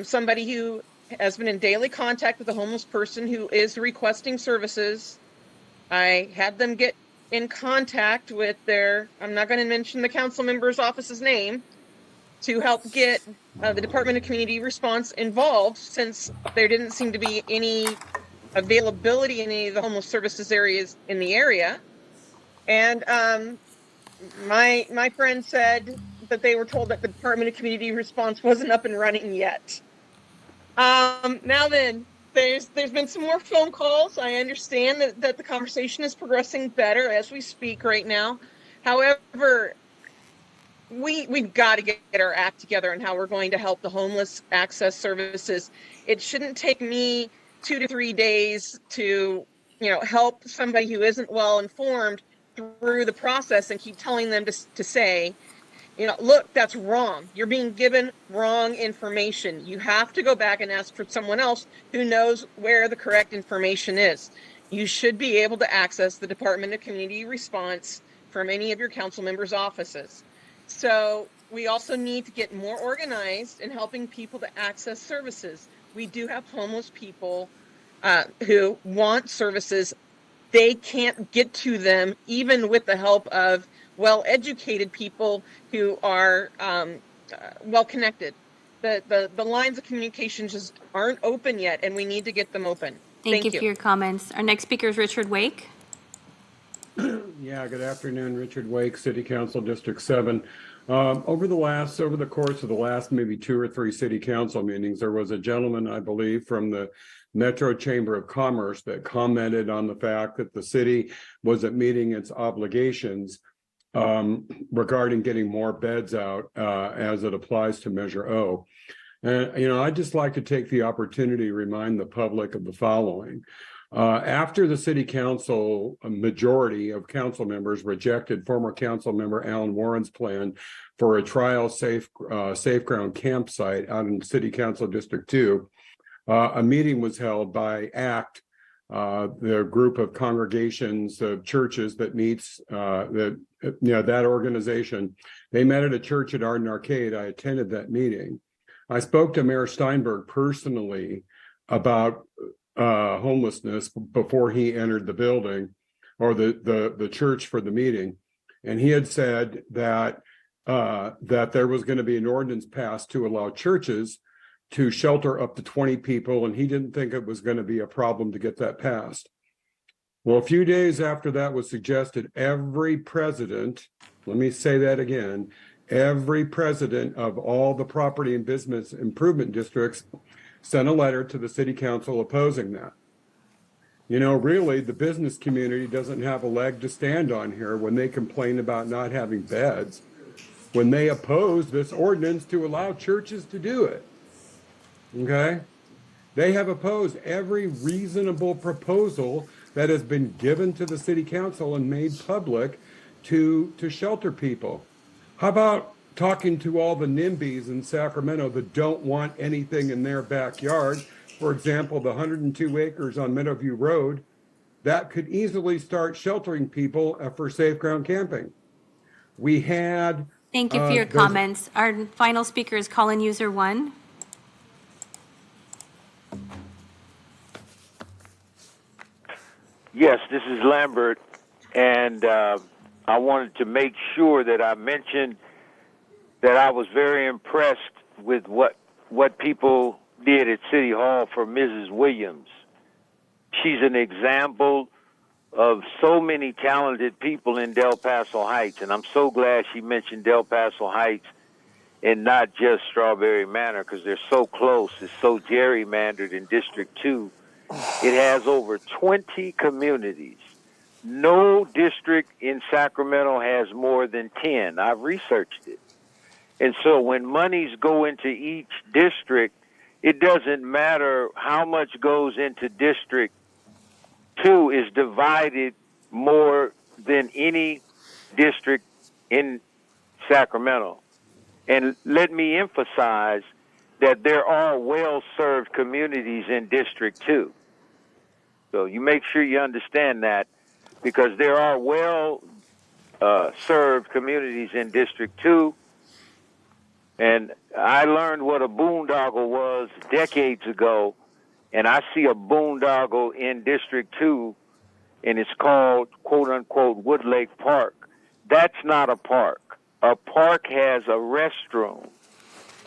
Somebody who has been in daily contact with a homeless person who is requesting services. I had them get in contact with I'm not going to mention the council member's office's name, to help get the Department of Community Response involved, since there didn't seem to be any availability in any of the homeless services areas in the area. And my friend said that they were told that the Department of Community Response wasn't up and running yet. Now then, there's been some more phone calls. I understand that the conversation is progressing better as we speak right now. However, we've got to get our act together on how we're going to help the homeless access services. It shouldn't take me 2 to 3 days to, help somebody who isn't well informed through the process and keep telling them to say, look, that's wrong. You're being given wrong information. You have to go back and ask for someone else who knows where the correct information is. You should be able to access the Department of Community Response from any of your council members' offices. So we also need to get more organized in helping people to access services. We do have homeless people who want services. They can't get to them, even with the help of well-educated people who are well-connected. The lines of communication just aren't open yet, and we need to get them open. Thank you for your comments. Our next speaker is Richard Wake. Yeah, good afternoon, Richard Wake, City Council, District 7. Over the course of the last maybe 2 or 3 city council meetings, there was a gentleman, I believe, from the Metro Chamber of Commerce that commented on the fact that the city wasn't meeting its obligations regarding getting more beds out as it applies to Measure O. And, I'd just like to take the opportunity to remind the public of the following. After the city council, a majority of council members rejected former council member Alan Warren's plan for a trial safe ground campsite out in City Council District 2, a meeting was held by ACT, the group of congregations of churches that meets that organization. They met at a church at Arden Arcade. I attended that meeting. I spoke to Mayor Steinberg personally about homelessness before he entered the building or the church for the meeting, and he had said that there was going to be an ordinance passed to allow churches to shelter up to 20 people, and he didn't think it was going to be a problem to get that passed. Well, a few days after that was suggested, every president, let me say that again, every president of all the property and business improvement districts sent a letter to the city council opposing that. Really, the business community doesn't have a leg to stand on here when they complain about not having beds, when they oppose this ordinance to allow churches to do it. Okay? They have opposed every reasonable proposal that has been given to the city council and made public to shelter people. How about talking to all the NIMBYs in Sacramento that don't want anything in their backyard? For example, the 102 acres on Meadowview Road, that could easily start sheltering people for safe ground camping. We had... Thank you for your comments. Our final speaker is call-in user 1. Yes, this is Lambert, and I wanted to make sure that I mentioned that I was very impressed with what people did at City Hall for Mrs. Williams. She's an example of so many talented people in Del Paso Heights, and I'm so glad she mentioned Del Paso Heights and not just Strawberry Manor, because they're so close. It's so gerrymandered in District 2. It has over 20 communities. No district in Sacramento has more than 10. I've researched it. And so when monies go into each district, it doesn't matter how much goes into District 2 is divided more than any district in Sacramento. And let me emphasize that there are well-served communities in District 2. So you make sure you understand that, because there are well-served communities in District 2. And I learned what a boondoggle was decades ago, and I see a boondoggle in District 2, and it's called, quote-unquote, Woodlake Park. That's not a park. A park has a restroom.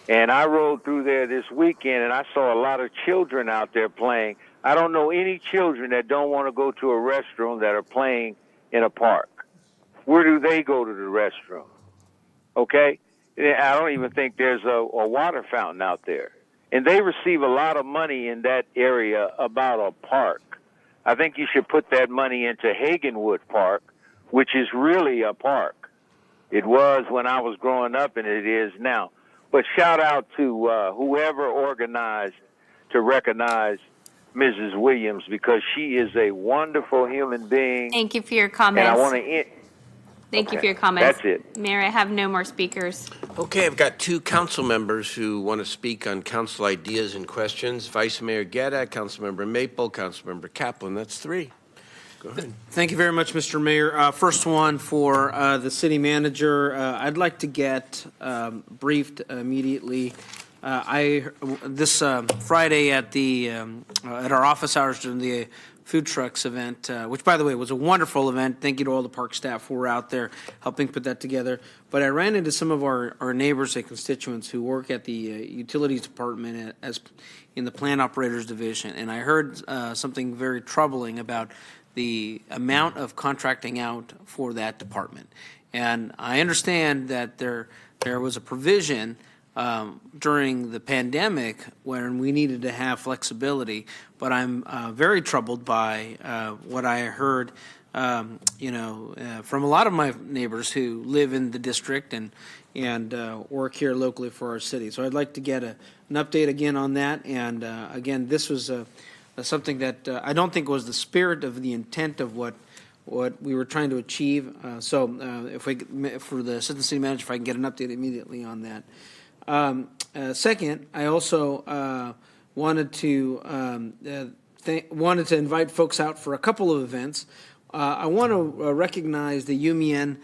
And I rode through there this weekend, and I saw a lot of children out there playing. I don't know any children that don't want to go to a restroom that are playing in a park. Where do they go to the restroom? Okay? I don't even think there's a water fountain out there. And they receive a lot of money in that area about a park. I think you should put that money into Hagenwood Park, which is really a park. It was when I was growing up, and it is now. But shout out to whoever organized to recognize Mrs. Williams, because she is a wonderful human being. Thank you for your comments. And I want to Thank you for your comments. That's it. Mayor, I have no more speakers. Okay, I've got two council members who want to speak on council ideas and questions. Vice Mayor Guerra, Councilmember Maple, Councilmember Kaplan. That's three. Go ahead. Thank you very much, Mr. Mayor. First one for the city manager. I'd like to get briefed immediately. This Friday at our office hours during the food trucks event, which, by the way, was a wonderful event. Thank you to all the park staff who were out there helping put that together. But I ran into some of our neighbors and constituents who work at the utilities department as in the plant operators division, and I heard something very troubling about the amount of contracting out for that department. And I understand that there was a provision during the pandemic when we needed to have flexibility, but I'm very troubled by what I heard, from a lot of my neighbors who live in the district and work here locally for our city. So I'd like to get an update again on that. And again, this was something that I don't think was the spirit of the intent of what we were trying to achieve. For the assistant city manager, if I can get an update immediately on that. Second, I also wanted to invite folks out for a couple of events. I want to recognize the UMN,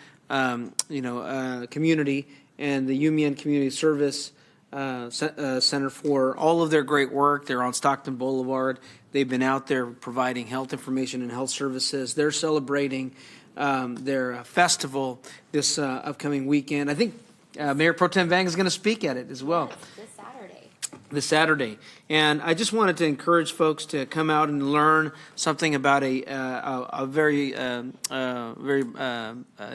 community and the UMN Community Service Center for all of their great work. They're on Stockton Boulevard. They've been out there providing health information and health services. They're celebrating their festival this upcoming weekend. I think Mayor Pro Tem Vang is going to speak at it as well. This Saturday. And I just wanted to encourage folks to come out and learn something about a very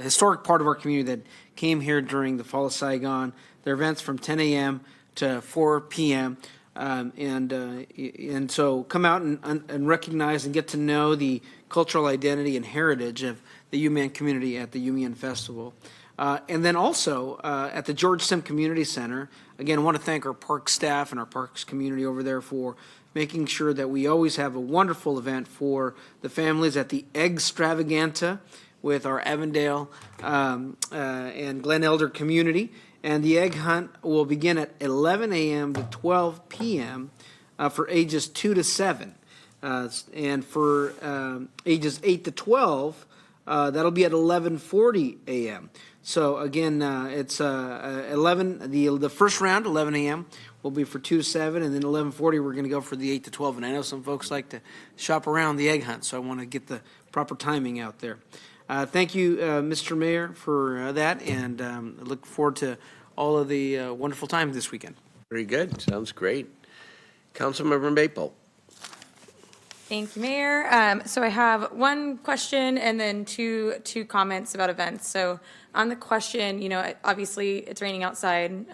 historic part of our community that came here during the fall of Saigon. There are events from 10 a.m. to 4 p.m. And so come out and recognize and get to know the cultural identity and heritage of the UMN community at the UMN Festival. And then also at the George Sim Community Center, again, I want to thank our park staff and our parks community over there for making sure that we always have a wonderful event for the families at the Egg Extravaganza with our Avondale and Glen Elder community. And the egg hunt will begin at 11 a.m. to 12 p.m. For ages 2 to 7. And for ages 8 to 12, that'll be at 11:40 a.m. So again, it's 11. The first round, 11 a.m. will be for 2 to 7, and then 11:40 we're going to go for the 8 to 12. And I know some folks like to shop around the egg hunt, so I want to get the proper timing out there. Thank you, Mr. Mayor, for that, and I look forward to all of the wonderful times this weekend. Very good. Sounds great. Councilmember Maple. Thank you, Mayor. So I have one question and then two comments about events. So on the question, obviously it's raining outside.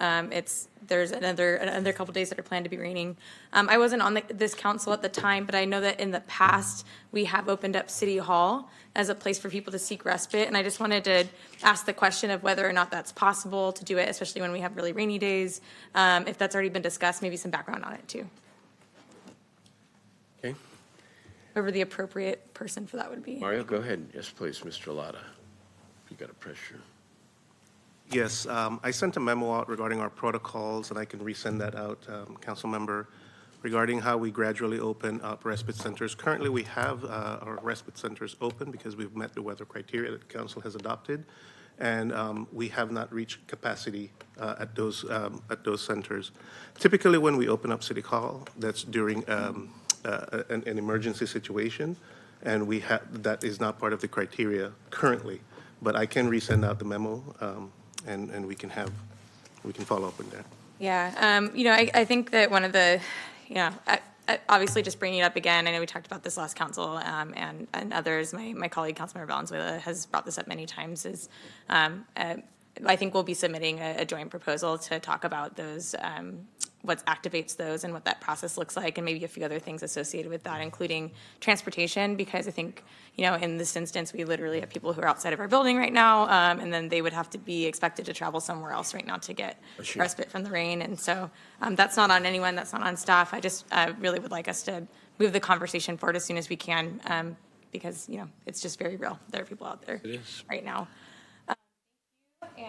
There's another couple days that are planned to be raining. I wasn't on this council at the time, but I know that in the past we have opened up City Hall as a place for people to seek respite. And I just wanted to ask the question of whether or not that's possible to do it, especially when we have really rainy days. If that's already been discussed, maybe some background on it too. Okay. Whoever the appropriate person for that would be. Mario, go ahead. Yes, please, Mr. Latta. You got a pressure. Yes, I sent a memo out regarding our protocols, and I can resend that out, Council Member, regarding how we gradually open up respite centers. Currently, we have our respite centers open because we've met the weather criteria that Council has adopted, and we have not reached capacity at those centers. Typically, when we open up City Hall, that's during an emergency situation, and that is not part of the criteria currently. But I can resend out the memo, and we can follow up with that. Yeah, I think that one of the, obviously just bringing it up again, I know we talked about this last council and others, my colleague, Councilmember Valenzuela, has brought this up many times, is I think we'll be submitting a joint proposal to talk about those, what activates those and what that process looks like, and maybe a few other things associated with that, including transportation, because I think, in this instance, we literally have people who are outside of our building right now, and then they would have to be expected to travel somewhere else right now to get respite from the rain. And so that's not on anyone, that's not on staff. I just really would like us to move the conversation forward as soon as we can, because, it's just very real. There are people out there right now.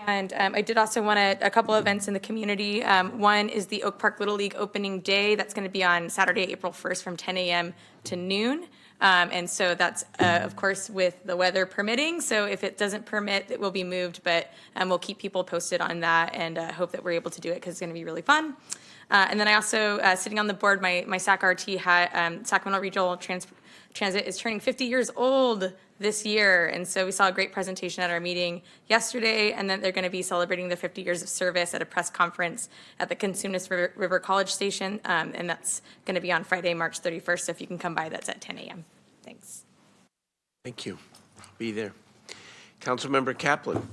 And I did also want a couple events in the community. One is the Oak Park Little League opening day. That's going to be on Saturday, April 1st from 10 a.m. to noon. And so that's, of course, with the weather permitting. So if it doesn't permit, it will be moved. But we'll keep people posted on that and hope that we're able to do it because it's going to be really fun. And then I also, sitting on the board, my SAC-RT, Sacramento Regional Transit is turning 50 years old this year. And so we saw a great presentation at our meeting yesterday, and then they're going to be celebrating their 50 years of service at a press conference at the Cosumnes River College Station. And that's going to be on Friday, March 31st. So if you can come by, that's at 10 a.m. Thanks. Thank you. I'll be there. Councilmember Kaplan.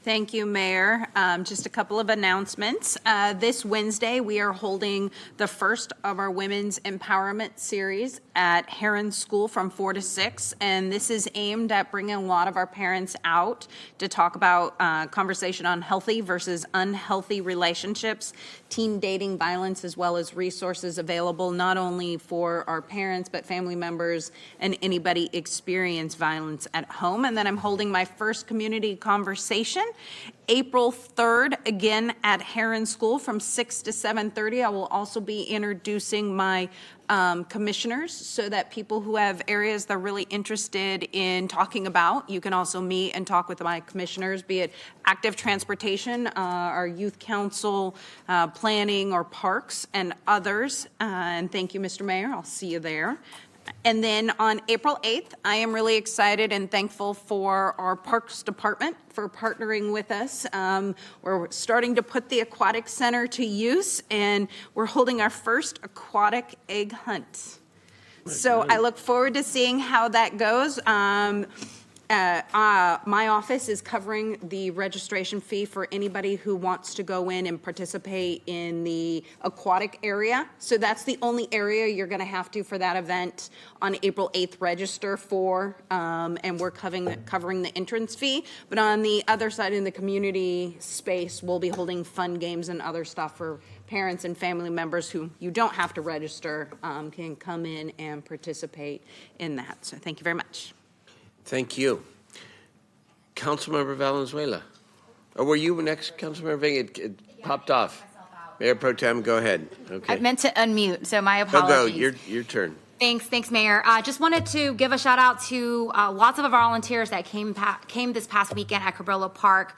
Thank you, Mayor. Just a couple of announcements. This Wednesday, we are holding the first of our Women's Empowerment Series at Heron School from 4 to 6, and this is aimed at bringing a lot of our parents out to talk about conversation on healthy versus unhealthy relationships, teen dating violence, as well as resources available not only for our parents, but family members and anybody experience violence at home. And then I'm holding my first community conversation April 3rd, again at Heron School from 6 to 7:30. I will also be introducing my commissioners so that people who have areas they're really interested in talking about, you can also meet and talk with my commissioners, be it active transportation, our youth council, planning, or parks, and others. And thank you, Mr. Mayor. I'll see you there. And then on April 8th, I am really excited and thankful for our Parks Department for partnering with us. We're starting to put the Aquatic Center to use, and we're holding our first aquatic egg hunt. So I look forward to seeing how that goes. My office is covering the registration fee for anybody who wants to go in and participate in the aquatic area. So that's the only area you're going to have to, for that event, on April 8th, register for, and we're covering the entrance fee. But on the other side, in the community space, we'll be holding fun games and other stuff for parents and family members who you don't have to register, can come in and participate in that. So thank you very much. Thank you. Councilmember Valenzuela. Or were you next, Councilmember Ving? It popped off. Mayor Pro Tem, go ahead. Okay. I meant to unmute, so my Go, apologies. your turn. Thanks, Mayor. Just wanted to give a shout out to lots of our volunteers that came this past weekend at Cabrillo Park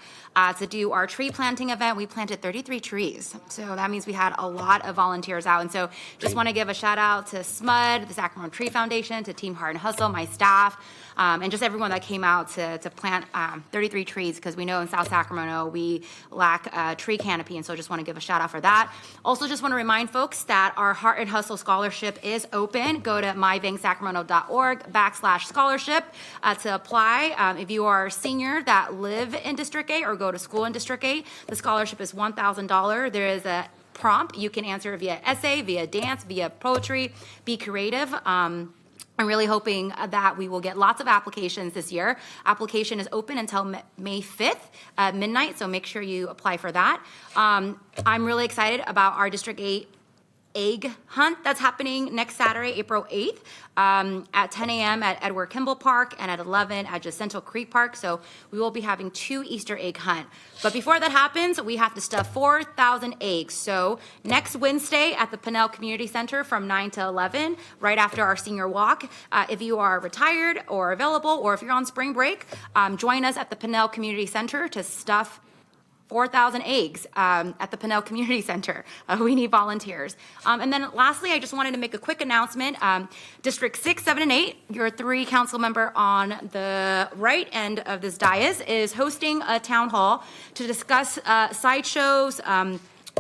to do our tree planting event. We planted 33 trees, so that means we had a lot of volunteers out. And so just want to give a shout out to SMUD, the Sacramento Tree Foundation, to Team Heart and Hustle, my staff, and just everyone that came out to plant 33 trees, because we know in South Sacramento we lack tree canopy, and so just want to give a shout out for that. Also just want to remind folks that our Heart and Hustle Scholarship is open. Go to mybanksacramento.org/scholarship to apply. If you are a senior that live in District 8 or go to school in District 8, the scholarship is $1,000. There is a prompt. You can answer via essay, via dance, via poetry. Be creative. I'm really hoping that we will get lots of applications this year. Application is open until May 5th at midnight, so make sure you apply for that. I'm really excited about our District 8 egg hunt that's happening next Saturday, April 8th, at 10 a.m. at Edward Kimball Park and at 11 at Jacinto Creek Park. So we will be having 2 Easter egg hunt. But before that happens, we have to stuff 4,000 eggs. So next Wednesday at the Pinnell Community Center from 9 to 11, right after our senior walk, if you are retired or available, or if you're on spring break, join us at the Pinnell Community Center to stuff 4,000 eggs at the Pinnell Community Center. We need volunteers. And then lastly, I just wanted to make a quick announcement. District 6, 7, and 8, your 3 council member on the right end of this dais is hosting a town hall to discuss sideshows,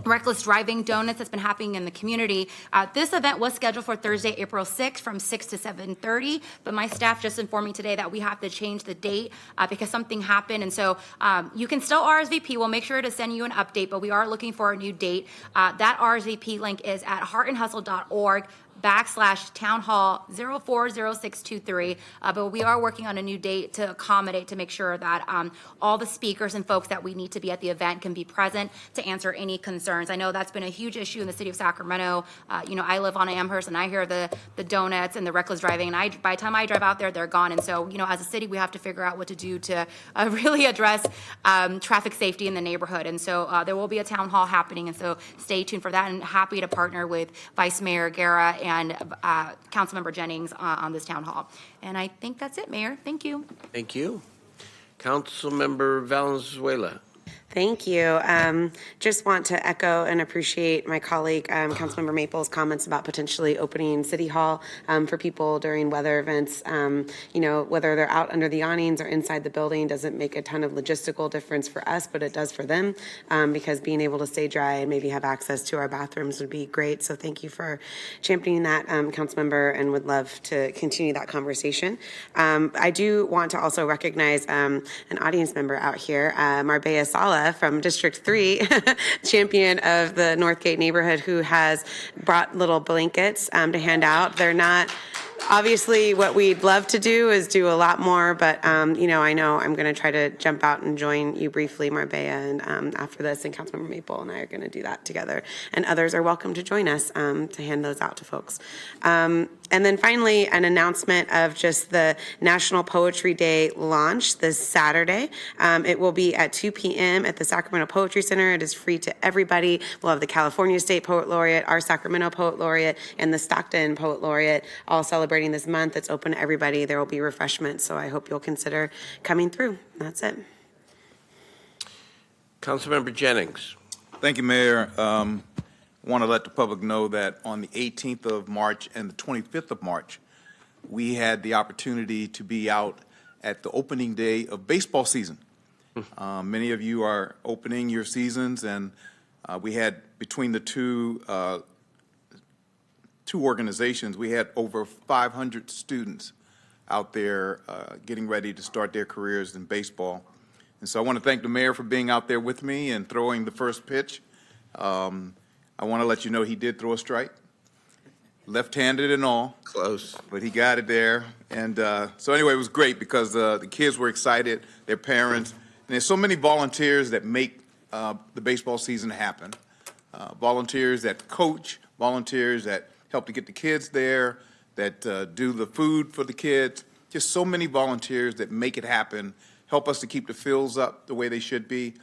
reckless driving donuts that's been happening in the community. This event was scheduled for Thursday, April 6th from 6 to 7:30, but my staff just informed me today that we have to change the date because something happened. And so you can still RSVP. We'll make sure to send you an update, but we are looking for a new date. That RSVP link is at heartandhustle.org/townhall 040623. But we are working on a new date to accommodate, to make sure that all the speakers and folks that we need to be at the event can be present to answer any concerns. I know that's been a huge issue in the city of Sacramento. I live on Amherst and I hear the donuts and the reckless driving, and by the time I drive out there, they're gone. And so, as a city, we have to figure out what to do to really address traffic safety in the neighborhood. And so there will be a town hall happening, and so stay tuned for that, and happy to partner with Vice Mayor Guerra and Councilmember Jennings on this town hall. And I think that's it, Mayor. Thank you. Thank you. Councilmember Valenzuela. Thank you. Just want to echo and appreciate my colleague, Councilmember Maples' comments about potentially opening City Hall for people during weather events. Whether they're out under the awnings or inside the building doesn't make a ton of logistical difference for us, but it does for them because being able to stay dry and maybe have access to our bathrooms would be great. So thank you for championing that, Councilmember, and would love to continue that conversation. I do want to also recognize an audience member out here, Marbella Sala from District 3, champion of the Northgate neighborhood, who has brought little blankets to hand out. They're not, obviously, what we'd love to do is do a lot more, but, I know I'm going to try to jump out and join you briefly, Marbella, and after this, and Councilmember Maple and I are going to do that together. And others are welcome to join us to hand those out to folks. And then finally, an announcement of just the National Poetry Day launch this Saturday. It will be at 2 p.m. at the Sacramento Poetry Center. It is free to everybody. We'll have the California State Poet Laureate, our Sacramento Poet Laureate, and the Stockton Poet Laureate all celebrating this month. It's open to everybody. There will be refreshments, so I hope you'll consider coming through. That's it. Councilmember Jennings. Thank you, Mayor. Want to let the public know that on the 18th of March and the 25th of March, we had the opportunity to be out at the opening day of baseball season. Many of you are opening your seasons, and we had, between the two organizations, we had over 500 students out there getting ready to start their careers in baseball. And so I want to thank the mayor for being out there with me and throwing the first pitch. I want to let you know he did throw a strike, left-handed and all. Close. But he got it there. And so anyway, it was great because the kids were excited, their parents. And there's so many volunteers that make the baseball season happen. Volunteers that coach, volunteers that help to get the kids there, that do the food for the kids. Just so many volunteers that make it happen, help us to keep the fields up the way they should be.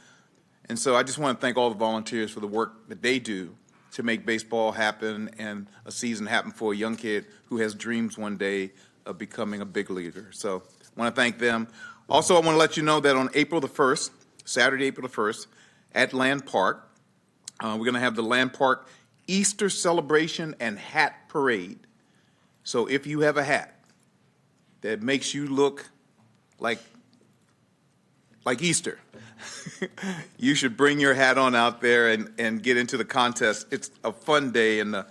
And so I just want to thank all the volunteers for the work that they do to make baseball happen and a season happen for a young kid who has dreams one day of becoming a big leaguer. So I want to thank them. Also, I want to let you know that on April the 1st, Saturday, April the 1st, at Land Park, we're going to have the Land Park Easter celebration and hat parade. So if you have a hat that makes you look like Easter, you should bring your hat on out there and get into the contest. It's a fun day, and the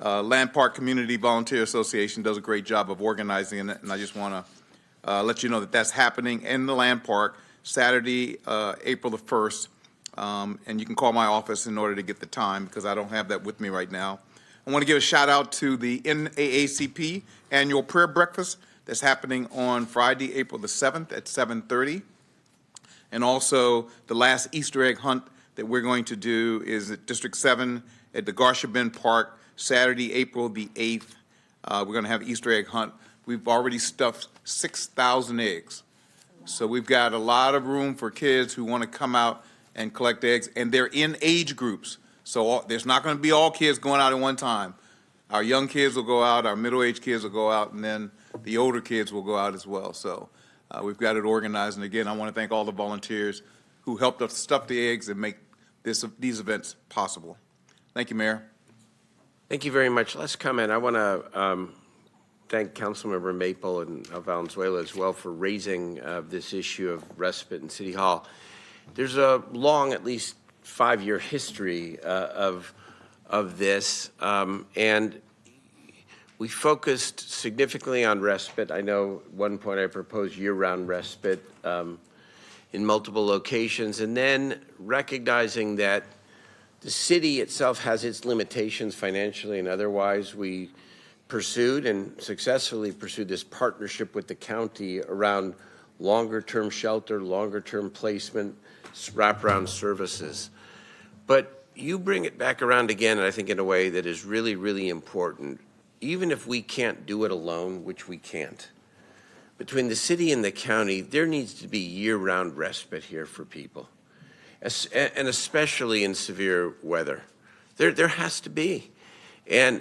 Land Park Community Volunteer Association does a great job of organizing it, and I just want to let you know that that's happening in the Land Park Saturday, April the 1st, and you can call my office in order to get the time because I don't have that with me right now. I want to give a shout out to the NAACP annual prayer breakfast that's happening on Friday, April the 7th at 7:30. And also the last Easter egg hunt that we're going to do is at District 7 at the Garcia Bend Park, Saturday, April the 8th. We're going to have Easter egg hunt. We've already stuffed 6,000 eggs. So we've got a lot of room for kids who want to come out and collect eggs, and they're in age groups. So there's not going to be all kids going out at one time. Our young kids will go out, our middle-aged kids will go out, and then the older kids will go out as well. So we've got it organized. And again, I want to thank all the volunteers who helped us stuff the eggs and make these events possible. Thank you, Mayor. Thank you very much. Last comment. I want to thank Councilmember Maple and Valenzuela as well for raising this issue of respite in City Hall. There's a long, at least 5-year history of this, and we focused significantly on respite. I know at one point I proposed year-round respite in multiple locations, and then recognizing that the city itself has its limitations financially and otherwise, we pursued and successfully pursued this partnership with the county around longer-term shelter, longer-term placement, wraparound services. But you bring it back around again, and I think in a way that is really, really important. Even if we can't do it alone, which we can't, between the city and the county, there needs to be year-round respite here for people, and especially in severe weather. There has to be. And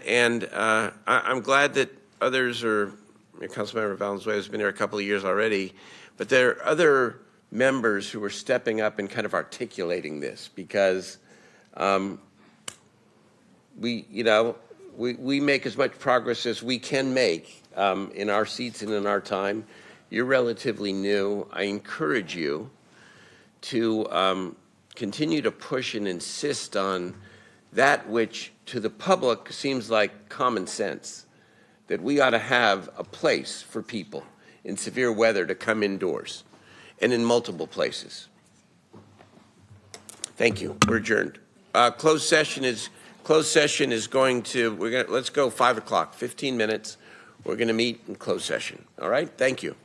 I'm glad that others are, Councilmember Valenzuela has been here a couple of years already, but there are other members who are stepping up and kind of articulating this because we make as much progress as we can make in our seats and in our time. You're relatively new. I encourage you to continue to push and insist on that which to the public seems like common sense, that we ought to have a place for people in severe weather to come indoors and in multiple places. Thank you. We're adjourned. Closed session is going to, let's go 5 o'clock, 15 minutes. We're going to meet in closed session. All right? Thank you.